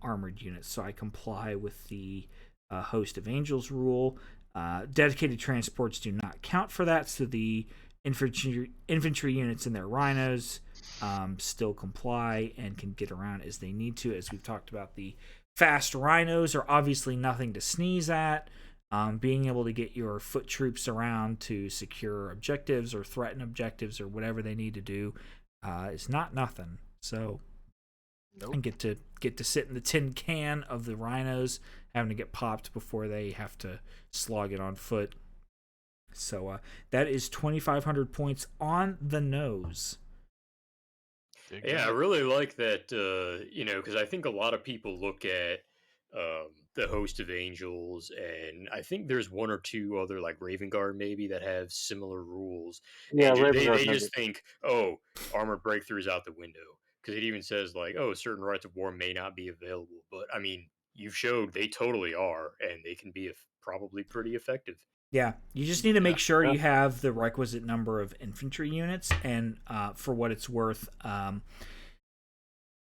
armored units. So I comply with the Host of Angels rule. Dedicated transports do not count for that, so the infantry units and their rhinos still comply and can get around as they need to. As we've talked about, the fast rhinos are obviously nothing to sneeze at. Being able to get your foot troops around to secure objectives or threaten objectives or whatever they need to do is not nothing. So Nope. and get to sit in the tin can of the rhinos, having to get popped before they have to slog it on foot. So that is 2,500 points on the nose. Yeah, I really like that, because I think a lot of people look at the Host of Angels, and I think there's one or two other, like Raven Guard maybe, that have similar rules. Yeah, And Raven Guard they has just it. think, oh, armored breakthrough is out the window. Because it even says, like, oh, certain Rites of War may not be available. But, I mean, you've showed they totally are, and they can be probably pretty effective. Yeah, you just need to make sure Yeah. you have the requisite number of infantry units, and for what it's worth,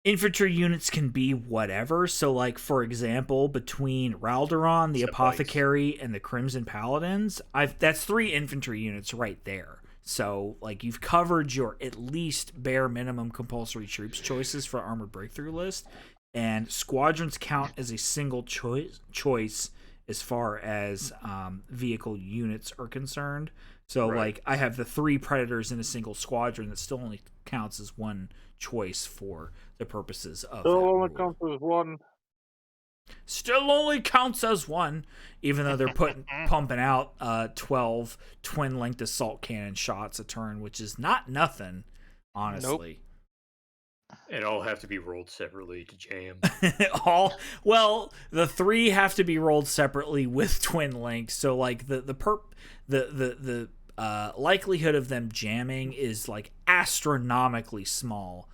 infantry units can be whatever. So, like, for example, between Raldoron, the Except Apothecary, and the Crimson Paladins, that's 3 infantry units right there. So, like, you've covered your at least bare minimum compulsory troops choices for Armored Breakthrough list, and squadrons count as a single choice as far as vehicle units are concerned. So, Right. like, I have the 3 Predators in a single squadron that still only counts as one choice for the purposes of that rule. counts as one. Still only counts as one, even though they're pumping out 12 twin-linked assault cannon shots a turn, which is not nothing, honestly. And all have to be rolled separately to jam. The 3 have to be rolled separately with twin links, so like the likelihood of them jamming is like astronomically small.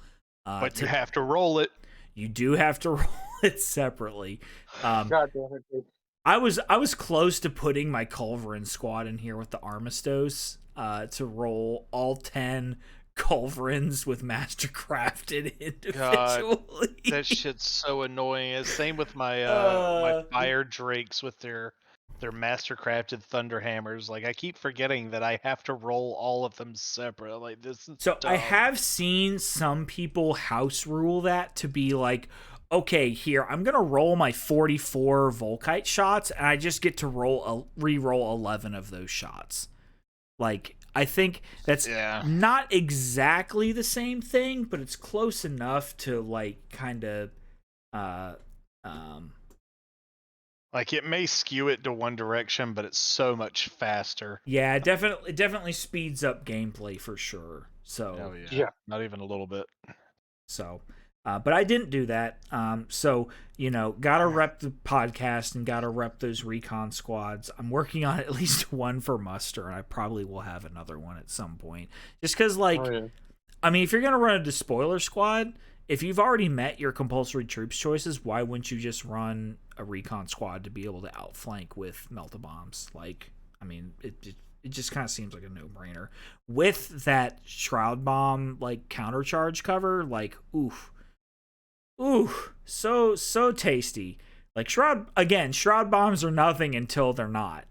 But you have to roll it. You do have to roll it separately. God damn it, dude. I was close to putting my Culverin squad in here with the Armistos to roll all 10 culverins with mastercrafted God, individually. that shit's so annoying. It's same with my my fire drakes with their mastercrafted thunder hammers. Like I keep forgetting that I have to roll all of them separate. Like this is So I dumb. have seen some people house rule that to be like, okay, here I'm gonna roll my 44 Volkite shots, and I just get to re-roll 11 of those shots. Like I think that's Yeah. not exactly the same thing, but it's close enough to like kind of, uh, um, Like it may skew it to one direction, but it's so much faster. yeah, it definitely speeds up gameplay for sure. So Oh yeah. Yeah. Not even a little bit. So, but I didn't do that. So, gotta rep the podcast and gotta rep those recon squads. I'm working on at least one for muster, and I probably will have another one at some point. Just because, Oh, yeah. I mean, if you're gonna run a despoiler squad, if you've already met your compulsory troops choices, why wouldn't you just run a recon squad to be able to outflank with melt-a-bombs? Like, I mean, it just kind of seems like a no-brainer. With that Shroud Bomb, like, countercharge cover, like, oof, so tasty. Like, Shroud Bombs are nothing until they're not.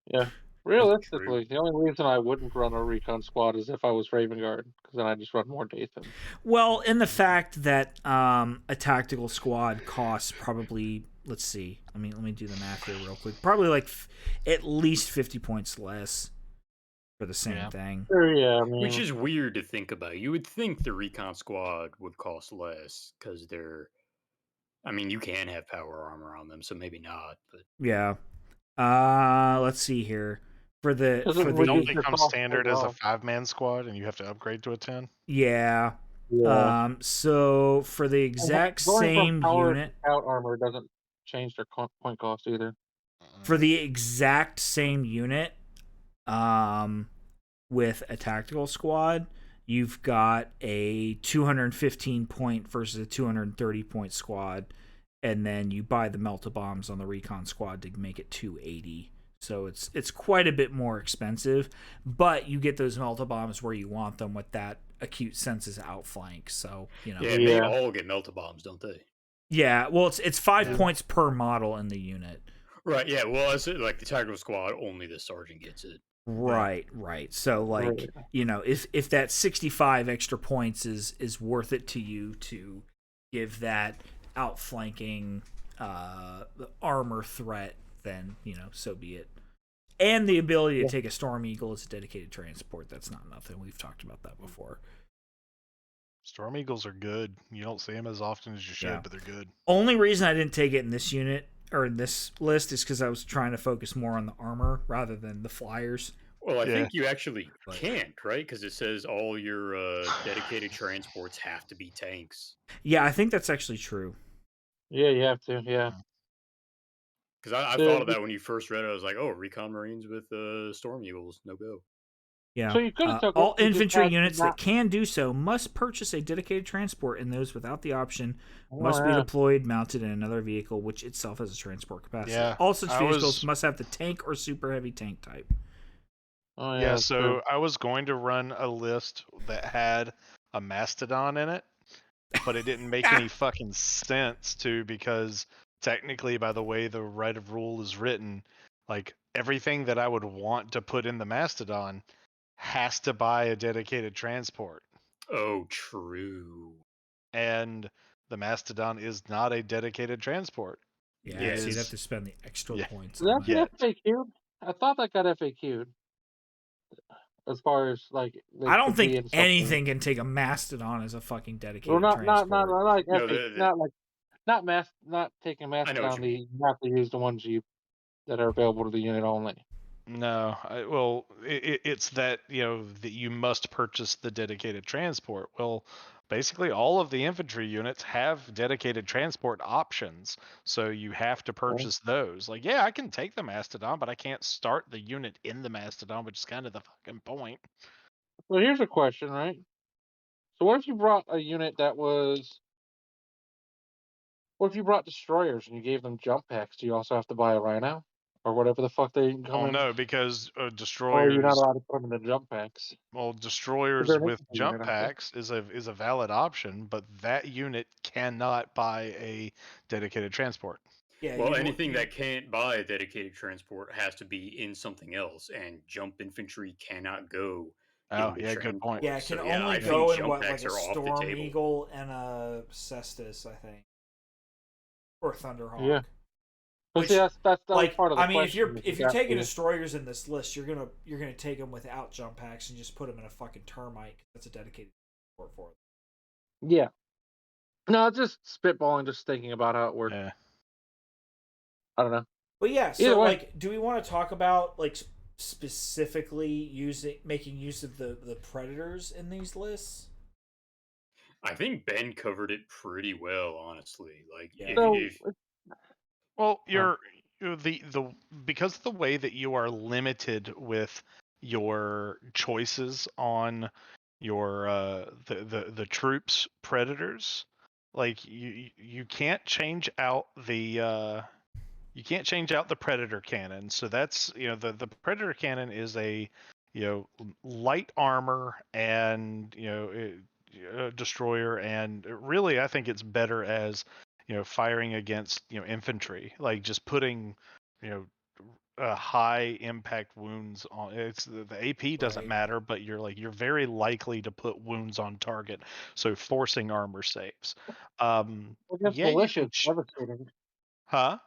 Yeah. Realistically, the only reason I wouldn't run a recon squad is if I was Raven Guard, because then I just run more Dathan. Well, in the fact that a tactical squad costs probably, let's see, let me do the math here real quick. Probably like at least 50 points less for the same thing. Sure, yeah, I mean, Which is weird to think about. You would think the recon squad would cost less because they're. I mean, you can have power armor on them, so maybe not. But Yeah. Let's see here. For the Doesn't for reduce Don't the they your come cost standard as a overall. 5-man squad and you have to upgrade to a 10? yeah. Yeah. So for the exact Going same from power unit, to scout armor doesn't change their point cost either. for the exact same unit, with a tactical squad, you've got a 215 point versus a 230 point squad, and then you buy the melt-a-bombs on the recon squad to make it 280. So it's quite a bit more expensive, but you get those melt-a-bombs where you want them with that acute senses outflank. So yeah, Yeah. they all get melta bombs, don't they? Yeah, well, it's 5 points per model in the unit. Right. Yeah. Well, it's like the tactical squad, only the sergeant gets it. Right. So like, if that 65 extra points is worth it to you to give that outflanking armor threat, then, so be it. And the ability to take a Storm Eagle as a dedicated transport, that's not nothing. We've talked about that before. Storm Eagles are good. You don't see them as often as you should, but they're good. Only reason I didn't take it in this unit or in this list is because I was trying to focus more on the armor rather than the flyers. Well, I think you actually can't, right? Because it says all your dedicated transports have to be tanks. Yeah, I think that's actually true. Yeah, you have to. Yeah. Because I thought of that when you first read it. I was like, oh, recon marines with Storm Eagles, no go. Yeah. So you could have took all it, you just infantry had to units not- that can do so must purchase a dedicated transport, and those without the option must be yeah. deployed mounted in another vehicle, which itself has a transport capacity. Yeah, All such I vehicles was- must have the tank or super heavy tank type. Oh, yeah, Yeah, that's so true. I was going to run a list that had a mastodon in it, but it didn't make any fucking sense because technically, by the way the right of rule is written, like everything that I would want to put in the mastodon has to buy a dedicated transport. Oh, true. And the mastodon is not a dedicated transport. Yeah, Yes. so you'd have to spend the extra points. Did on that that. get FAQ'd? I thought that got FAQ'd. As far as like, they I don't could be think in something. anything can take a mastodon as a fucking dedicated Well, not transport. like No, not taking what mastodon. you You have to use the ones that are available to the unit only. No, it's that that you must purchase the dedicated transport. Well, basically all of the infantry units have dedicated transport options, so you have to purchase those. Like, yeah, I can take the Mastodon, but I can't start the unit in the Mastodon, which is kind of the fucking point. So here's a question, right? So what if you brought a unit that was? What if you brought destroyers and you gave them jump packs? Do you also have to buy a Rhino, or whatever the fuck they come Oh in. no, because Or you're not destroyers, allowed to put them in the jump packs. well, 'Cause destroyers they're an with infantry jump unit, aren't they? packs is a valid option, but that unit cannot buy a dedicated transport. Yeah, Well, anything that can't buy a dedicated transport has to be in something else, and jump infantry cannot go Oh in the yeah, good point. yeah, it transport. can So yeah, only I think go in jump what, like packs a are off the Storm table. Eagle and a Cestus, I think, or Thunderhawk. Yeah. But Which, see, that was like, part of the I mean, question. if you're taking destroyers in this list, you're gonna take them without jump packs and just put them in a fucking termite. That's a dedicated transport for them. Yeah. No, just spitballing, just thinking about how it worked. Yeah. I don't know. But yeah, Either so way. like, do we want to talk about like specifically making use of the predators in these lists? I think Ben covered it pretty well, honestly. Like Yeah. So, Well, oh, the because of the way that you are limited with your choices on your the troops predators, like you can't change out the you can't change out the predator cannon. So that's, the predator cannon is a, light armor and, a destroyer, and really I think it's better as, firing against, infantry, like just putting, you know high impact wounds on. It's the AP doesn't Right. matter, but you're very likely to put wounds on target, so forcing armor saves. against Yeah, you militia, can it's devastating. huh.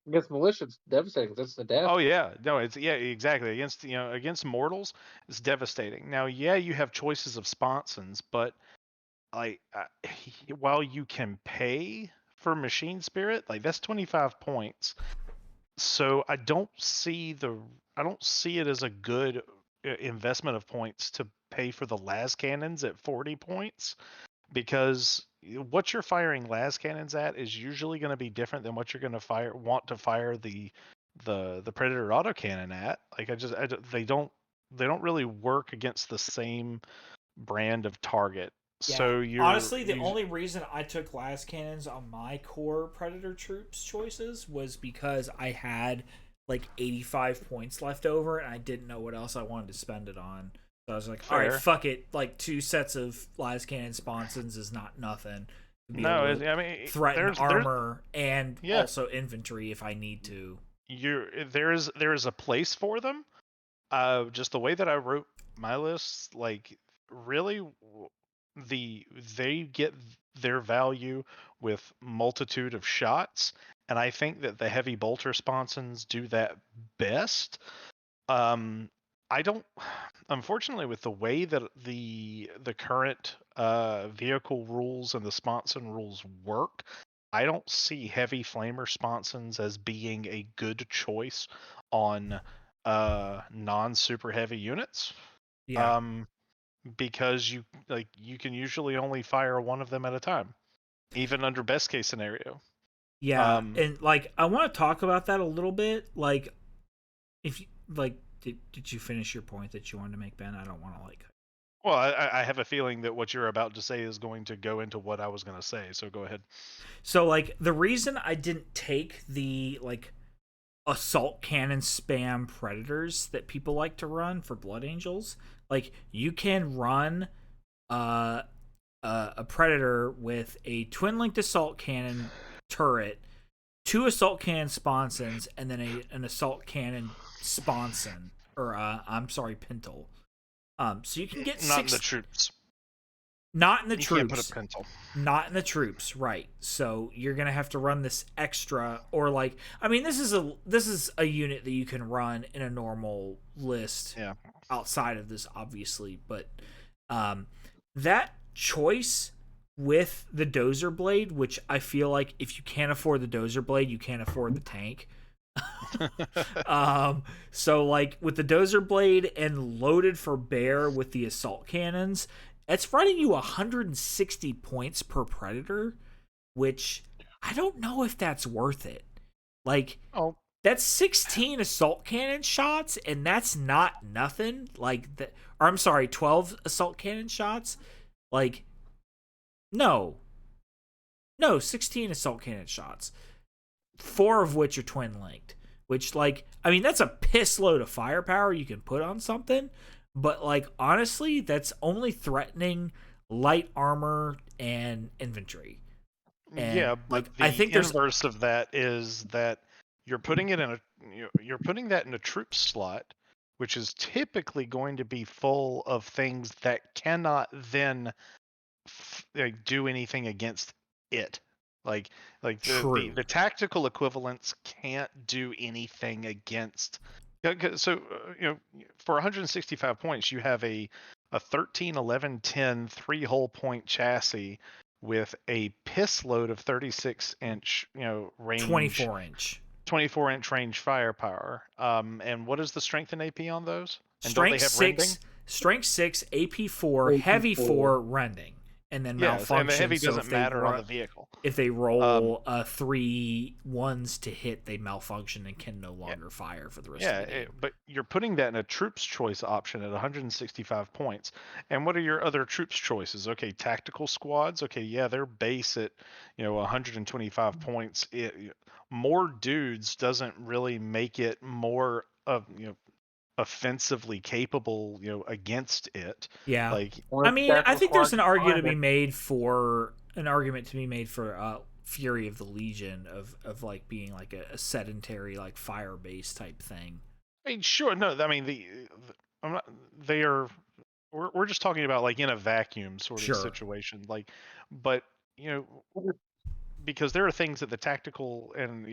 Against militia, it's devastating. That's the death. Oh yeah, no, it's yeah, exactly. Against mortals, it's devastating. Now, yeah, you have choices of sponsons, but like while you can pay for machine spirit, like that's 25 points. So I don't see it as a good investment of points to pay for the las cannons at 40 points, because what you're firing las cannons at is usually going to be different than what you're going to want to fire the predator autocannon at. Like they don't really work against the same brand of target. Yeah. So Honestly, the only reason I took las cannons on my core predator troops choices was because I had like 85 points left over and I didn't know what else I wanted to spend it on. So I was like, all right, fair. fuck it. Like 2 sets of las cannon sponsons is not nothing. To be No, able to I mean threaten there's armor and yeah, also infantry if I need to. there is a place for them. Just the way that I wrote my lists, like really, they get their value with multitude of shots, and I think that the heavy bolter sponsons do that best. I don't, unfortunately, with the way that the current vehicle rules and the sponson rules work, I don't see heavy flamer sponsons as being a good choice on non super heavy units. Yeah. Um, because you can usually only fire one of them at a time, even under best case scenario. Yeah, Um, and like I want to talk about that a little bit. Like, if you like, did you finish your point that you wanted to make, Ben? I don't want to like. well, I have a feeling that what you're about to say is going to go into what I was going to say, so go ahead. So like the reason I didn't take the like assault cannon spam predators that people like to run for Blood Angels, like you can run uh a predator with a twin linked assault cannon turret, 2 assault cannon sponsons, and then an assault cannon sponson, or I'm sorry, pintle. So you can get Not in the 6. troops. Not in the You can't put a troops. pencil. Not in the troops, right? So you're gonna have to run this extra, or like, I mean, this is a unit that you can run in a normal list. Yeah. Outside of this, obviously, but that choice with the dozer blade, which I feel like if you can't afford the dozer blade, you can't afford the tank. So like with the dozer blade and loaded for bear with the assault cannons, it's running you 160 points per predator, which I don't know if that's worth it. Like, Oh, that's 16 assault cannon shots, and that's not nothing. Like, or I'm sorry, 12 assault cannon shots. Like, no, 16 assault cannon shots, 4 of which are twin linked. which, like, I mean, that's a piss load of firepower you can put on something, but, like, honestly, that's only threatening light armor and infantry. And, Yeah, like, but I the think there's inverse of that is that you're putting it in a you're putting that in a troop slot, which is typically going to be full of things that cannot then like, do anything against it. Like true. the tactical equivalents can't do anything against. So for 165 points, you have a 13, 11, 10 3-hole point chassis with a piss load of 36-inch range, 24-inch. 24-inch range firepower. And what is the strength and AP on those? And don't they Strength have rending? 6, Strength 6, AP 4, Heavy AP4. 4, Rending. And then Yes, and the malfunction. heavy So doesn't matter on the vehicle. if they Um, roll 3 ones to hit, they malfunction and can no longer fire for the rest of the game. but you're putting that in a troops choice option at 165 points. And what are your other troops choices? Okay, tactical squads. Okay, yeah, they're base at 125 points. More dudes doesn't really make it more of offensively capable against it. Yeah. Like I Well, mean, I tactical think there's squad an can argument to find be it. made for Fury of the Legion of like being like a sedentary like fire base type thing. I mean, sure, no, I mean I'm not. They are. We're just talking about like in a vacuum sort of Sure. situation, like, but because there are things that the tactical and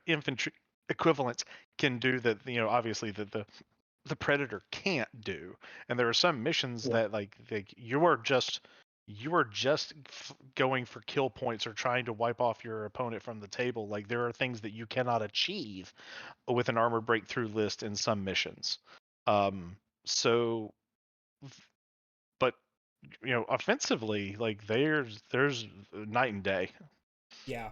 infantry equivalents can do that obviously that the predator can't do, and there are some missions Yeah. that like you are just going for kill points or trying to wipe off your opponent from the table. Like there are things that you cannot achieve with an armor breakthrough list in some missions. So, but offensively, like there's night and day. Yeah.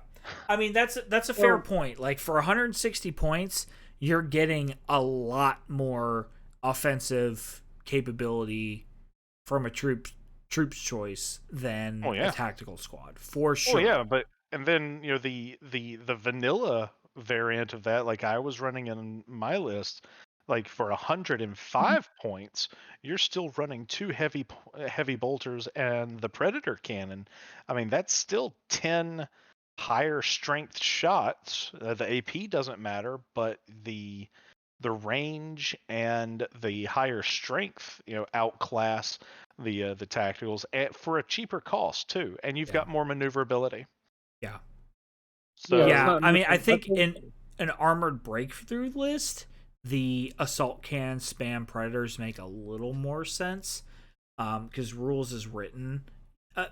I mean, that's a fair Well, point. Like for 160 points, you're getting a lot more offensive capability from a troops choice Oh than a yeah. tactical squad, for Oh sure. yeah, but and then the vanilla variant of that, like I was running in my list, like for 105 points, you're still running two heavy bolters and the predator cannon. I mean, that's still 10 higher strength shots. The AP doesn't matter, but the range and the higher strength, outclass the tacticals for a cheaper cost too, and you've Yeah. got more maneuverability. Yeah. yeah, it's So Yeah, not I mean, I nothing. think in an armored breakthrough list, the assault cannon spam predators make a little more sense, because rules is written.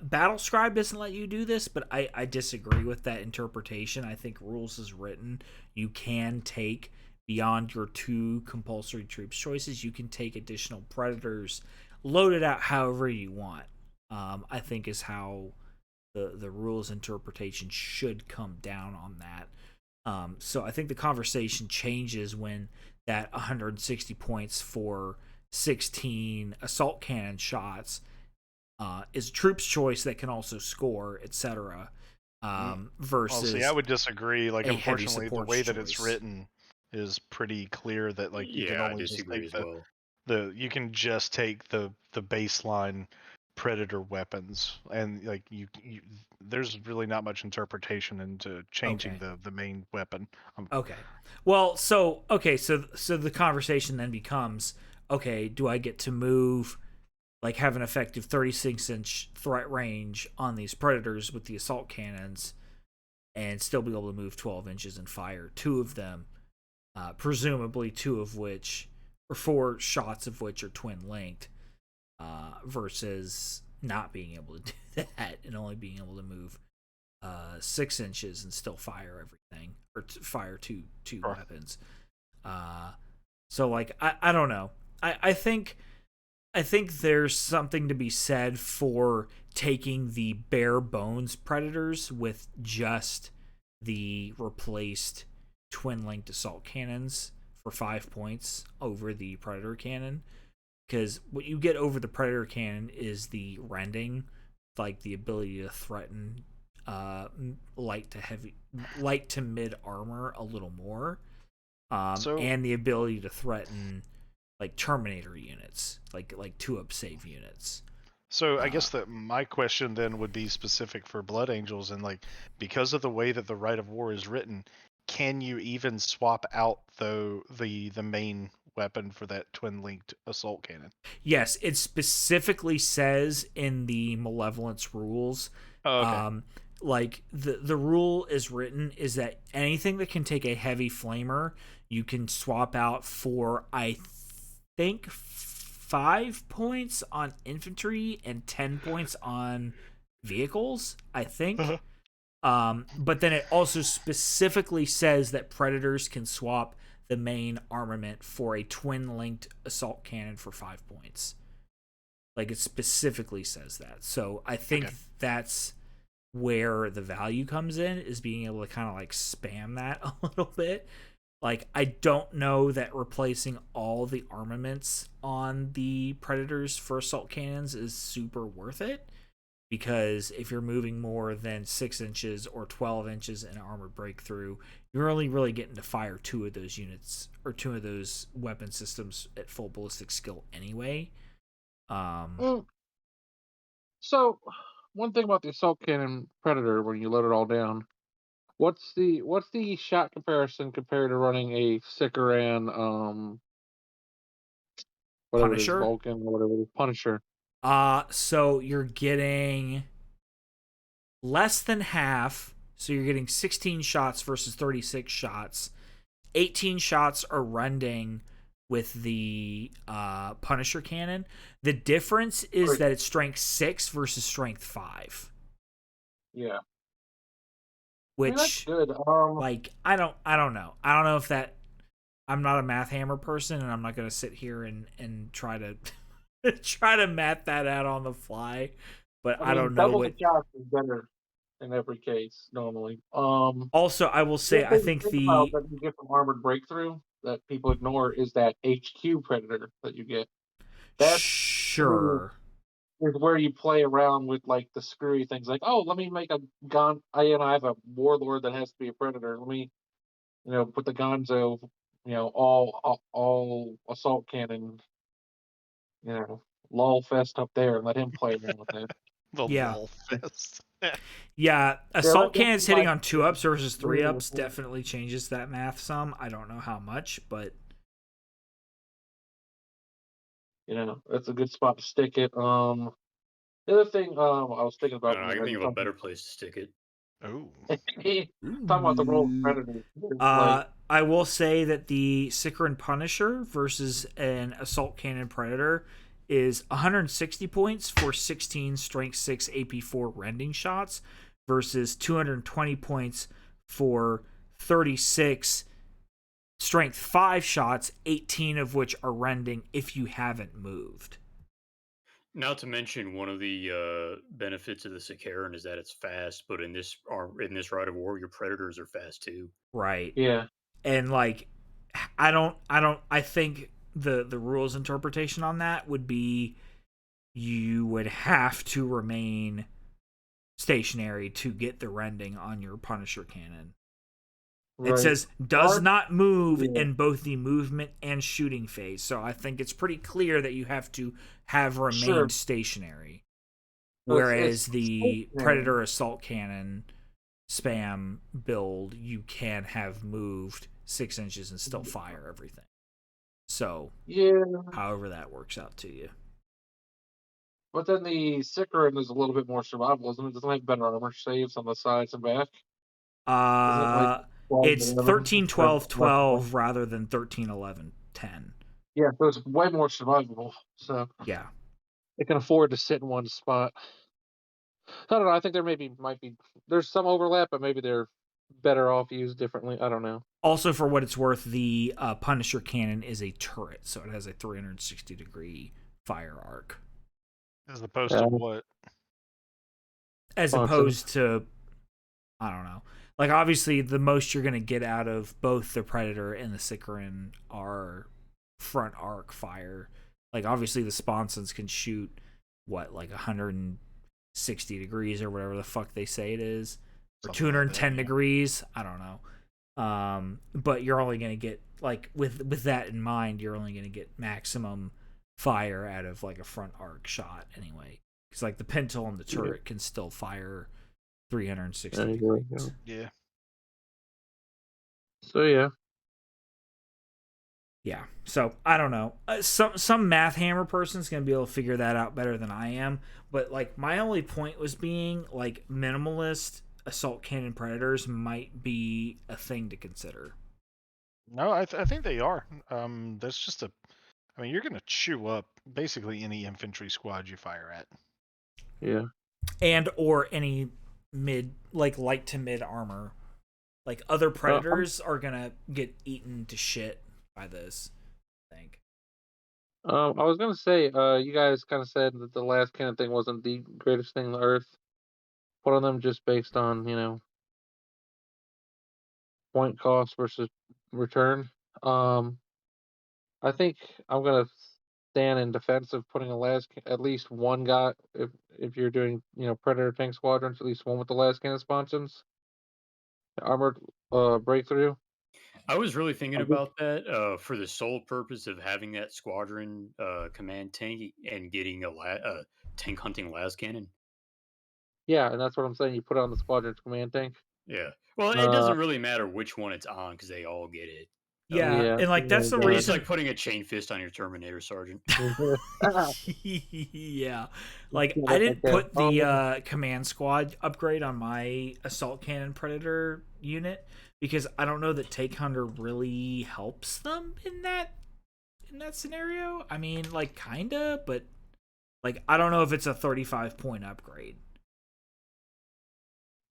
Battle Scribe doesn't let you do this, but I disagree with that interpretation. I think rules is written. You can take beyond your 2 compulsory troops choices. You can take additional predators, load it out however you want. I think is how the rules interpretation should come down on that. So I think the conversation changes when that 160 points for 16 assault cannon shots is troops choice that can also score, etc. well, see, I Versus would disagree. Like, a heavy unfortunately, the supports way that it's choice. written is pretty clear that like you can Yeah, I only just disagree take as well. you can just take the baseline predator weapons, and like there's really not much interpretation into changing Okay. the main weapon. Okay. Well, so the conversation then becomes, okay, do I get to move, like have an effective 36-inch threat range on these predators with the assault cannons and still be able to move 12 inches and fire 2 of them, presumably 2 of which, or 4 shots of which are twin linked, versus not being able to do that and only being able to move 6 inches and still fire everything, or fire two Sure. weapons. So like I don't know. I think there's something to be said for taking the bare bones predators with just the replaced twin linked assault cannons for 5 points over the predator cannon, because what you get over the predator cannon is the rending, like the ability to threaten light to mid armor a little more. So and the ability to threaten like Terminator units, like 2-up save units. So I guess that my question then would be specific for Blood Angels, and like because of the way that the Rite of War is written, can you even swap out the main weapon for that twin linked assault cannon? Yes, it specifically says in the Malevolence rules. Oh, okay. Like the rule is written is that anything that can take a heavy flamer, you can swap out for I think 5 points on infantry and 10 points on vehicles, I think. But then it also specifically says that predators can swap the main armament for a twin linked assault cannon for 5 points. Like it specifically says that. So I think that's where the value comes in, is being able to kind of like spam that a little bit. Like I don't know that replacing all the armaments on the predators for assault cannons is super worth it, because if you're moving more than 6 inches or 12 inches in armored breakthrough, you're only really getting to fire 2 of those units or 2 of those weapon systems at full ballistic skill anyway. So, one thing about the assault cannon Predator, when you load it all down, what's the shot comparison compared to running a Sikaran, whatever it is, Punisher. Vulcan or whatever it is, Punisher? So you're getting less than half. So you're getting 16 shots versus 36 shots. 18 shots are rending with the Punisher cannon. The difference is that it's strength 6 versus strength 5. Yeah. Which, that's good. like, I don't know. I don't know if that. I'm not a math hammer person, and I'm not going to sit here and try to try to math that out on the fly. But I don't know double what. the shots is better in every case normally. Also, I will say, I think that you get from armored breakthrough that people ignore is that HQ Predator that you get. That's sure is where you play around with like the screwy things, like, oh, let me make a gon. I have a warlord that has to be a predator. Let me, put the Gonzo, all assault cannon, lol fest up there, and let him play around with it. The Yeah. lol fest. Yeah, assault cannons hitting on 2-ups versus 3-ups Yeah. definitely changes that math some. I don't know how much, but that's a good spot to stick it. The other thing I was thinking about, I can think of a better place to stick it. Oh. talking about the role of Predator. I will say that the Sikaran Punisher versus an assault cannon Predator is 160 points for 16 strength 6 AP4 rending shots versus 220 points for 36 strength 5 shots, 18 of which are rending if you haven't moved. Not to mention, one of the benefits of the Sikaran is that it's fast, but in this Rite of War, your predators are fast too. Right. Yeah. And like I think the rules interpretation on that would be you would have to remain stationary to get the rending on your Punisher cannon. Right. It says does not move in both the movement and shooting phase. So I think it's pretty clear that you have to have remained stationary. Whereas the Predator assault cannon spam build, you can have moved 6 inches and still fire everything. So, however that works out to you. But then the Sikaran is a little bit more survival, isn't it? Doesn't it have better armor saves on the sides and back? It's 13, 12, 12 rather than 13, 11, 10. Yeah, so it's way more survivable. So yeah, it can afford to sit in one spot. I don't know. I think there might be there's some overlap, but maybe they're better off used differently. I don't know. Also, for what it's worth, the Punisher cannon is a turret, so it has a 360-degree fire arc. As opposed to what? As opposed to, I don't know. Like, obviously, the most you're going to get out of both the Predator and the Sikaran are front arc fire. Like, obviously, the Sponsons can shoot, like 160 degrees or whatever the fuck they say it is. Or 210 degrees. I don't know. But you're only gonna get like with that in mind, you're only gonna get maximum fire out of like a front arc shot anyway. Because like the pintle and the turret can still fire 360 degrees. Yeah. So yeah. Yeah. So I don't know. Some math hammer person's gonna be able to figure that out better than I am. But like my only point was being like minimalist assault cannon predators might be a thing to consider. No, I think they are. There's just I mean, you're gonna chew up basically any infantry squad you fire at. Yeah. And or any mid like light to mid armor. Like other predators are gonna get eaten to shit by this, I think. I was gonna say, you guys kind of said that the last cannon thing wasn't the greatest thing on Earth. Put on them just based on point cost versus return. I think I'm gonna stand in defense of putting at least one guy if you're doing Predator tank squadrons, at least one with the last cannon sponsions, armored breakthrough. I was really thinking I think- about that for the sole purpose of having that squadron command tank and getting a tank hunting las cannon. Yeah, and that's what I'm saying. You put it on the squadron command tank. Yeah. Well, it doesn't really matter which one it's on because they all get it. Yeah, Yeah, and like that's the yeah, It's reason. like putting a chain fist on your Terminator, Sergeant. Yeah, like I didn't put the command squad upgrade on my assault cannon predator unit because I don't know that take hunter really helps them in that scenario. I mean, like kinda, but like I don't know if it's a 35-point upgrade.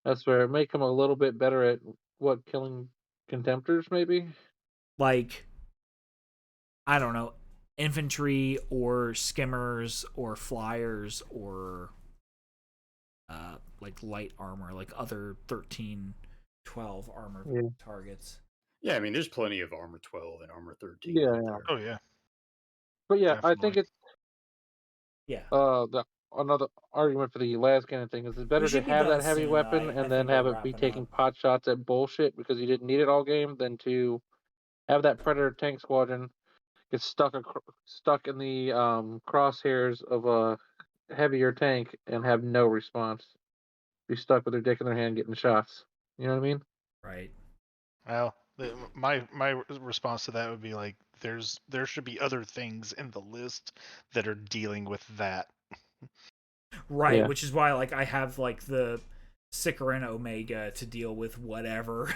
That's fair. Make them a little bit better at killing contemptors, maybe. Like I don't know, infantry or skimmers or flyers or like light armor, like other 13, 12 armor targets. Yeah, I mean, there's plenty of armor 12 and armor 13. Yeah, out yeah. there. Oh yeah. But yeah, I Definitely. think it's Yeah. another argument for the las cannon thing is it's better to should be have done that heavy soon, weapon I and then think have we're it be wrapping taking up. pot shots at bullshit because you didn't need it all game than to have that predator tank squadron get stuck in the crosshairs of a heavier tank and have no response. Be stuck with their dick in their hand getting shots. You know what I mean? Right. Well, my response to that would be like, there should be other things in the list that are dealing with that. Right, Yeah. which is why like I have like the Sicarin Omega to deal with whatever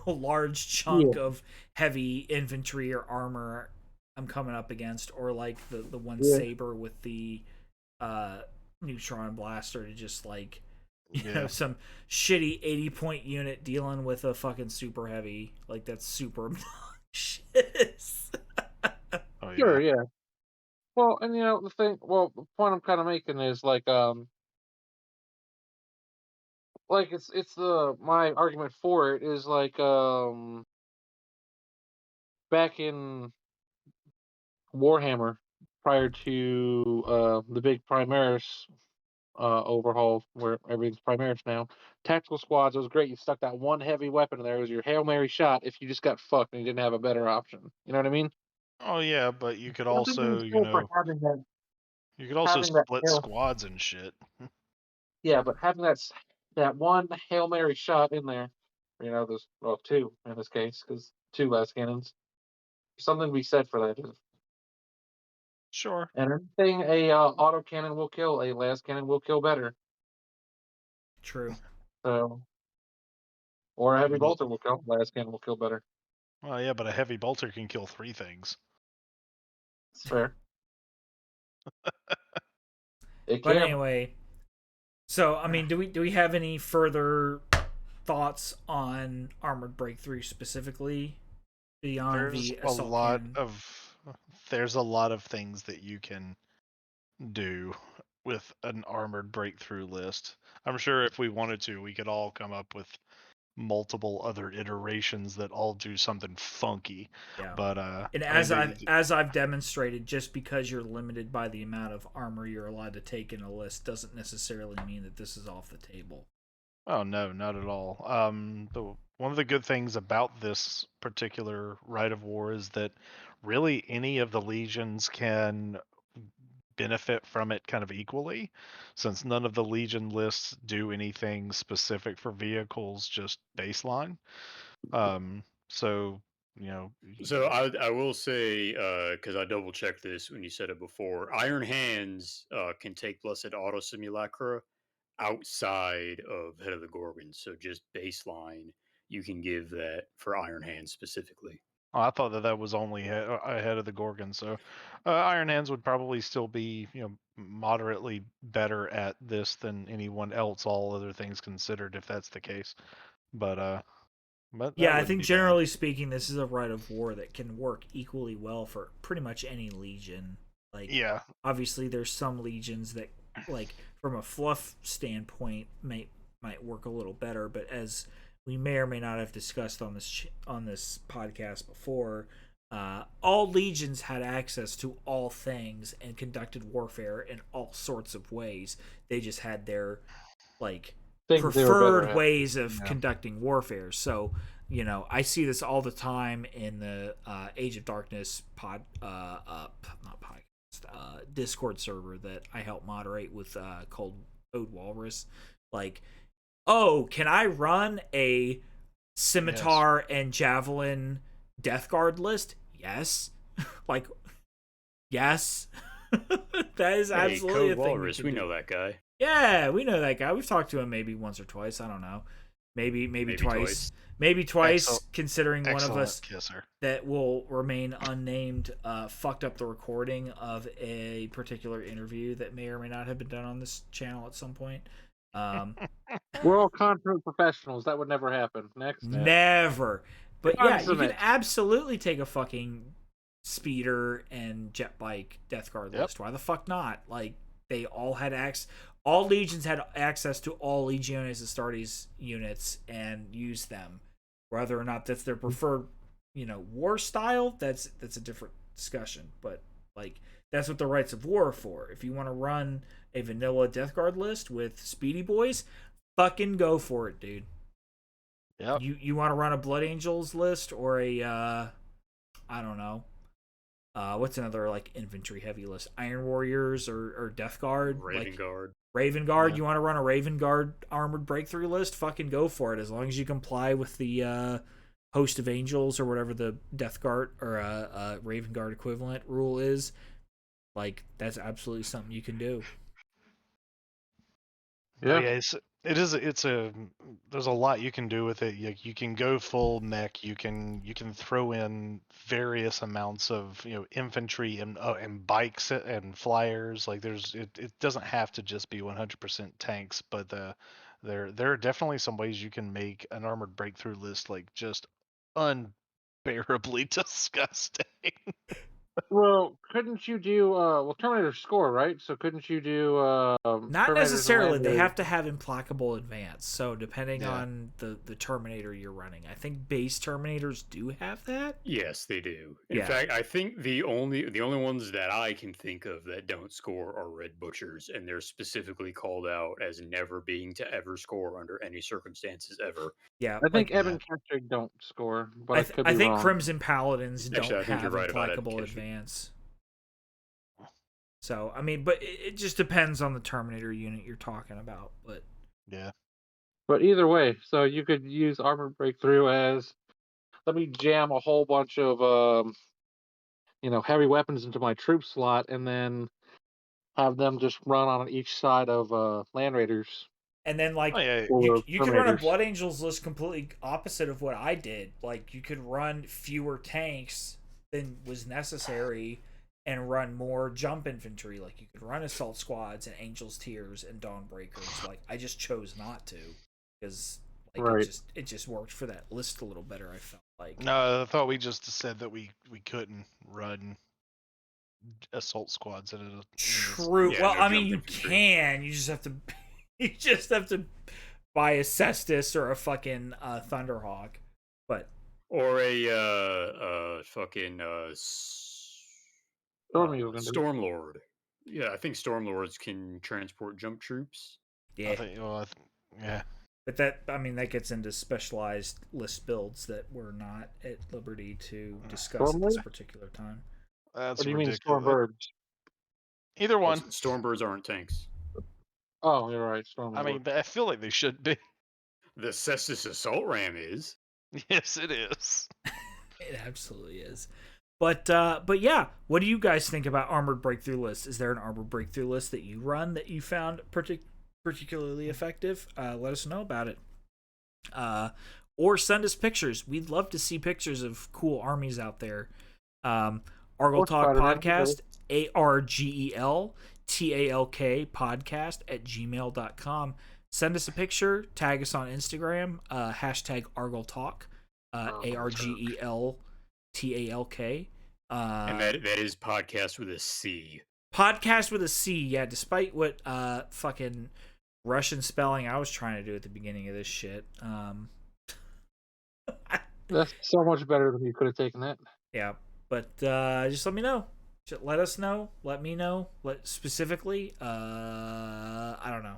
large chunk of heavy infantry or armor I'm coming up against, or like the one saber with the neutron blaster to just like you know some shitty 80-point unit dealing with a fucking super heavy, like that's super obnoxious. Oh, yeah. Sure, yeah. Well, and the point I'm kind of making is like it's my argument for it is like back in Warhammer prior to the big Primaris overhaul where everything's Primaris now. Tactical squads, it was great. You stuck that one heavy weapon in there. It was your Hail Mary shot if you just got fucked and you didn't have a better option. You know what I mean? Oh yeah, but you could Nothing also, is cool for having that. you could also Having that split Hail, squads and shit. yeah, but having that one Hail Mary shot in there, there's two in this case because two last cannons. Something to be said for that. Sure. And anything a auto cannon will kill, a last cannon will kill better. True. So, or a heavy bolter will kill. Last cannon will kill better. Well, yeah, but a heavy bolter can kill 3 things. It's fair. It But can. anyway, so I mean, do we have any further thoughts on armored breakthrough specifically beyond There's the a assault lot cannon? there's a lot of things that you can do with an armored breakthrough list. I'm sure if we wanted to, we could all come up with multiple other iterations that all do something funky. Yeah. But And I mean, as I've demonstrated, just because you're limited by the amount of armor you're allowed to take in a list doesn't necessarily mean that this is off the table. oh no, not at all. one of the good things about this particular Rite of War is that really any of the legions can benefit from it kind of equally, since none of the legion lists do anything specific for vehicles, just baseline. So So I will say, because I double checked this when you said it before, Iron Hands can take Blessed Auto Simulacra outside of Head of the Gorgon. So just baseline, you can give that for Iron Hands specifically. I thought that was only ahead of the Gorgon, so Iron Hands would probably still be, moderately better at this than anyone else, all other things considered, if that's the case. But that Yeah, I wouldn't think be bad. generally speaking, this is a Rite of War that can work equally well for pretty much any legion. Like, Yeah, obviously, there's some legions that, like, from a fluff standpoint, might work a little better. But as we may or may not have discussed on this podcast before, all legions had access to all things and conducted warfare in all sorts of ways. They just had their like Things they were better preferred at. ways of Yeah. conducting warfare. So, I see this all the time in the Age of Darkness Discord server that I help moderate with called Code Walrus. Like, oh, can I run a scimitar and javelin death guard list? Yes. Like, yes. That is Hey, absolutely Code a thing. Walrus, we know that guy. Yeah, we know that guy. We've talked to him maybe once or twice. I don't know. Maybe twice. Maybe twice, Excellent- considering one of excellent us kisser. that will remain unnamed fucked up the recording of a particular interview that may or may not have been done on this channel at some point. We're all content professionals. That would never happen. Next. Never. But yeah, you can Consummate. absolutely take a fucking speeder and jet bike death guard Yep. list. Why the fuck not? Like, they all had access. All legions had access to all Legiones Astartes units and used them. Whether or not that's their preferred, war style, that's a different discussion. But like, that's what the Rites of War are for. If you want to run a vanilla death guard list with speedy boys, fucking go for it, dude. Yep. You want to run a Blood Angels list or a I don't know. What's another like infantry heavy list? Iron Warriors or Death Guard? Raven Guard. Raven Guard, Yeah. you want to run a Raven Guard armored breakthrough list? Fucking go for it. As long as you comply with the Host of Angels or whatever the Death Guard or Raven Guard equivalent rule is. Like, that's absolutely something you can do. Yeah, it's there's a lot you can do with it. You can go full mech. You can throw in various amounts of infantry and bikes and flyers. Like it doesn't have to just be 100% tanks, but there are definitely some ways you can make an armored breakthrough list like just unbearably disgusting. Well, couldn't you do Terminator score, right? So couldn't you do Not Terminators and necessarily. They Land have to have implacable advance. So depending Yeah. on the Terminator you're running, I think base Terminators do have that. Yes, they do. In Yeah. fact, I think the only ones that I can think of that don't score are Red Butchers, and they're specifically called out as never being to ever score under any circumstances ever. Yeah, I think like, Evan Ketchig don't score, but I could be I think wrong. Crimson Paladins Actually, don't I think have you're right about implacable Ketchig. advance. So I mean, but it just depends on the Terminator unit you're talking about. But Yeah. But either way, so you could use Armored Breakthrough as let me jam a whole bunch of heavy weapons into my troop slot, and then have them just run on each side of Land Raiders and then like Oh yeah. or you could run a Terminators. Blood Angels list completely opposite of what I did. Like, you could run fewer tanks than was necessary and run more jump infantry. Like, you could run assault squads and Angels tiers and Dawnbreakers. Like, I just chose not to because like Right. it just worked for that list a little better. I felt like No, I thought we just said that we couldn't run assault squads in it. True. Yeah, Well, no I mean, jump you infantry. can. You just have to. You just have to buy a Cestus or a fucking Thunderhawk. But Or a fucking Storm Eagle can do. Stormlord. Yeah, I think Stormlords can transport jump troops. yeah, Yeah. But that gets into specialized list builds that we're not at liberty to discuss at this Stormbird? particular time. That's Or do you mean ridiculous. Stormbirds? Either Well, one. Stormbirds aren't tanks. Oh, you're right. I Stormbird. mean, I feel like they should be. The Cestus Assault Ram is. Yes, it is. It absolutely is. But yeah, what do you guys think about armored breakthrough lists? Is there an armored breakthrough list that you run that you found particularly effective? Let us know about it. Or send us pictures. We'd love to see pictures of cool armies out there. Argel Or Talk Spider-Man, Podcast, ARGEL TALK podcast at gmail.com. Send us a picture, tag us on Instagram, hashtag Argel Talk, ARGEL TALK. And that is podcast with a C. Podcast with a C, yeah, despite what fucking Russian spelling I was trying to do at the beginning of this shit. That's so much better than you could have taken that. Yeah, but just let me know. Just let us know. Let me know. Specifically, I don't know.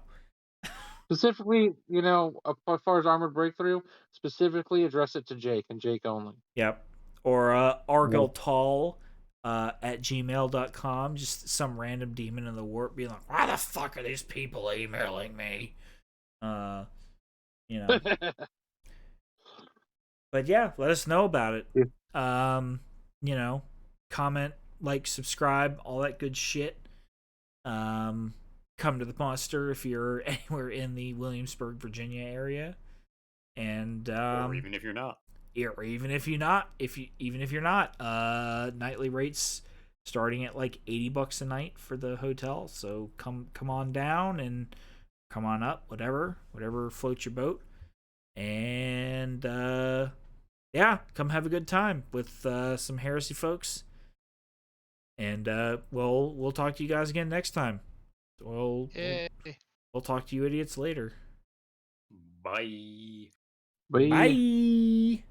Specifically, as far as Armored Breakthrough, specifically address it to Jake and Jake only. Yep. Or argeltall at gmail.com. Just some random demon in the warp being like, why the fuck are these people emailing me? But yeah, let us know about it. Yeah. Comment, like, subscribe, all that good shit. Come to the muster if you're anywhere in the Williamsburg, Virginia area. And Or even if you're not. Or even if you're not, nightly rates starting at like $80 a night for the hotel. So come on down and come on up, whatever floats your boat. And yeah, come have a good time with some heresy folks. And we'll talk to you guys again next time. We'll talk to you idiots later. Bye. Bye. Bye.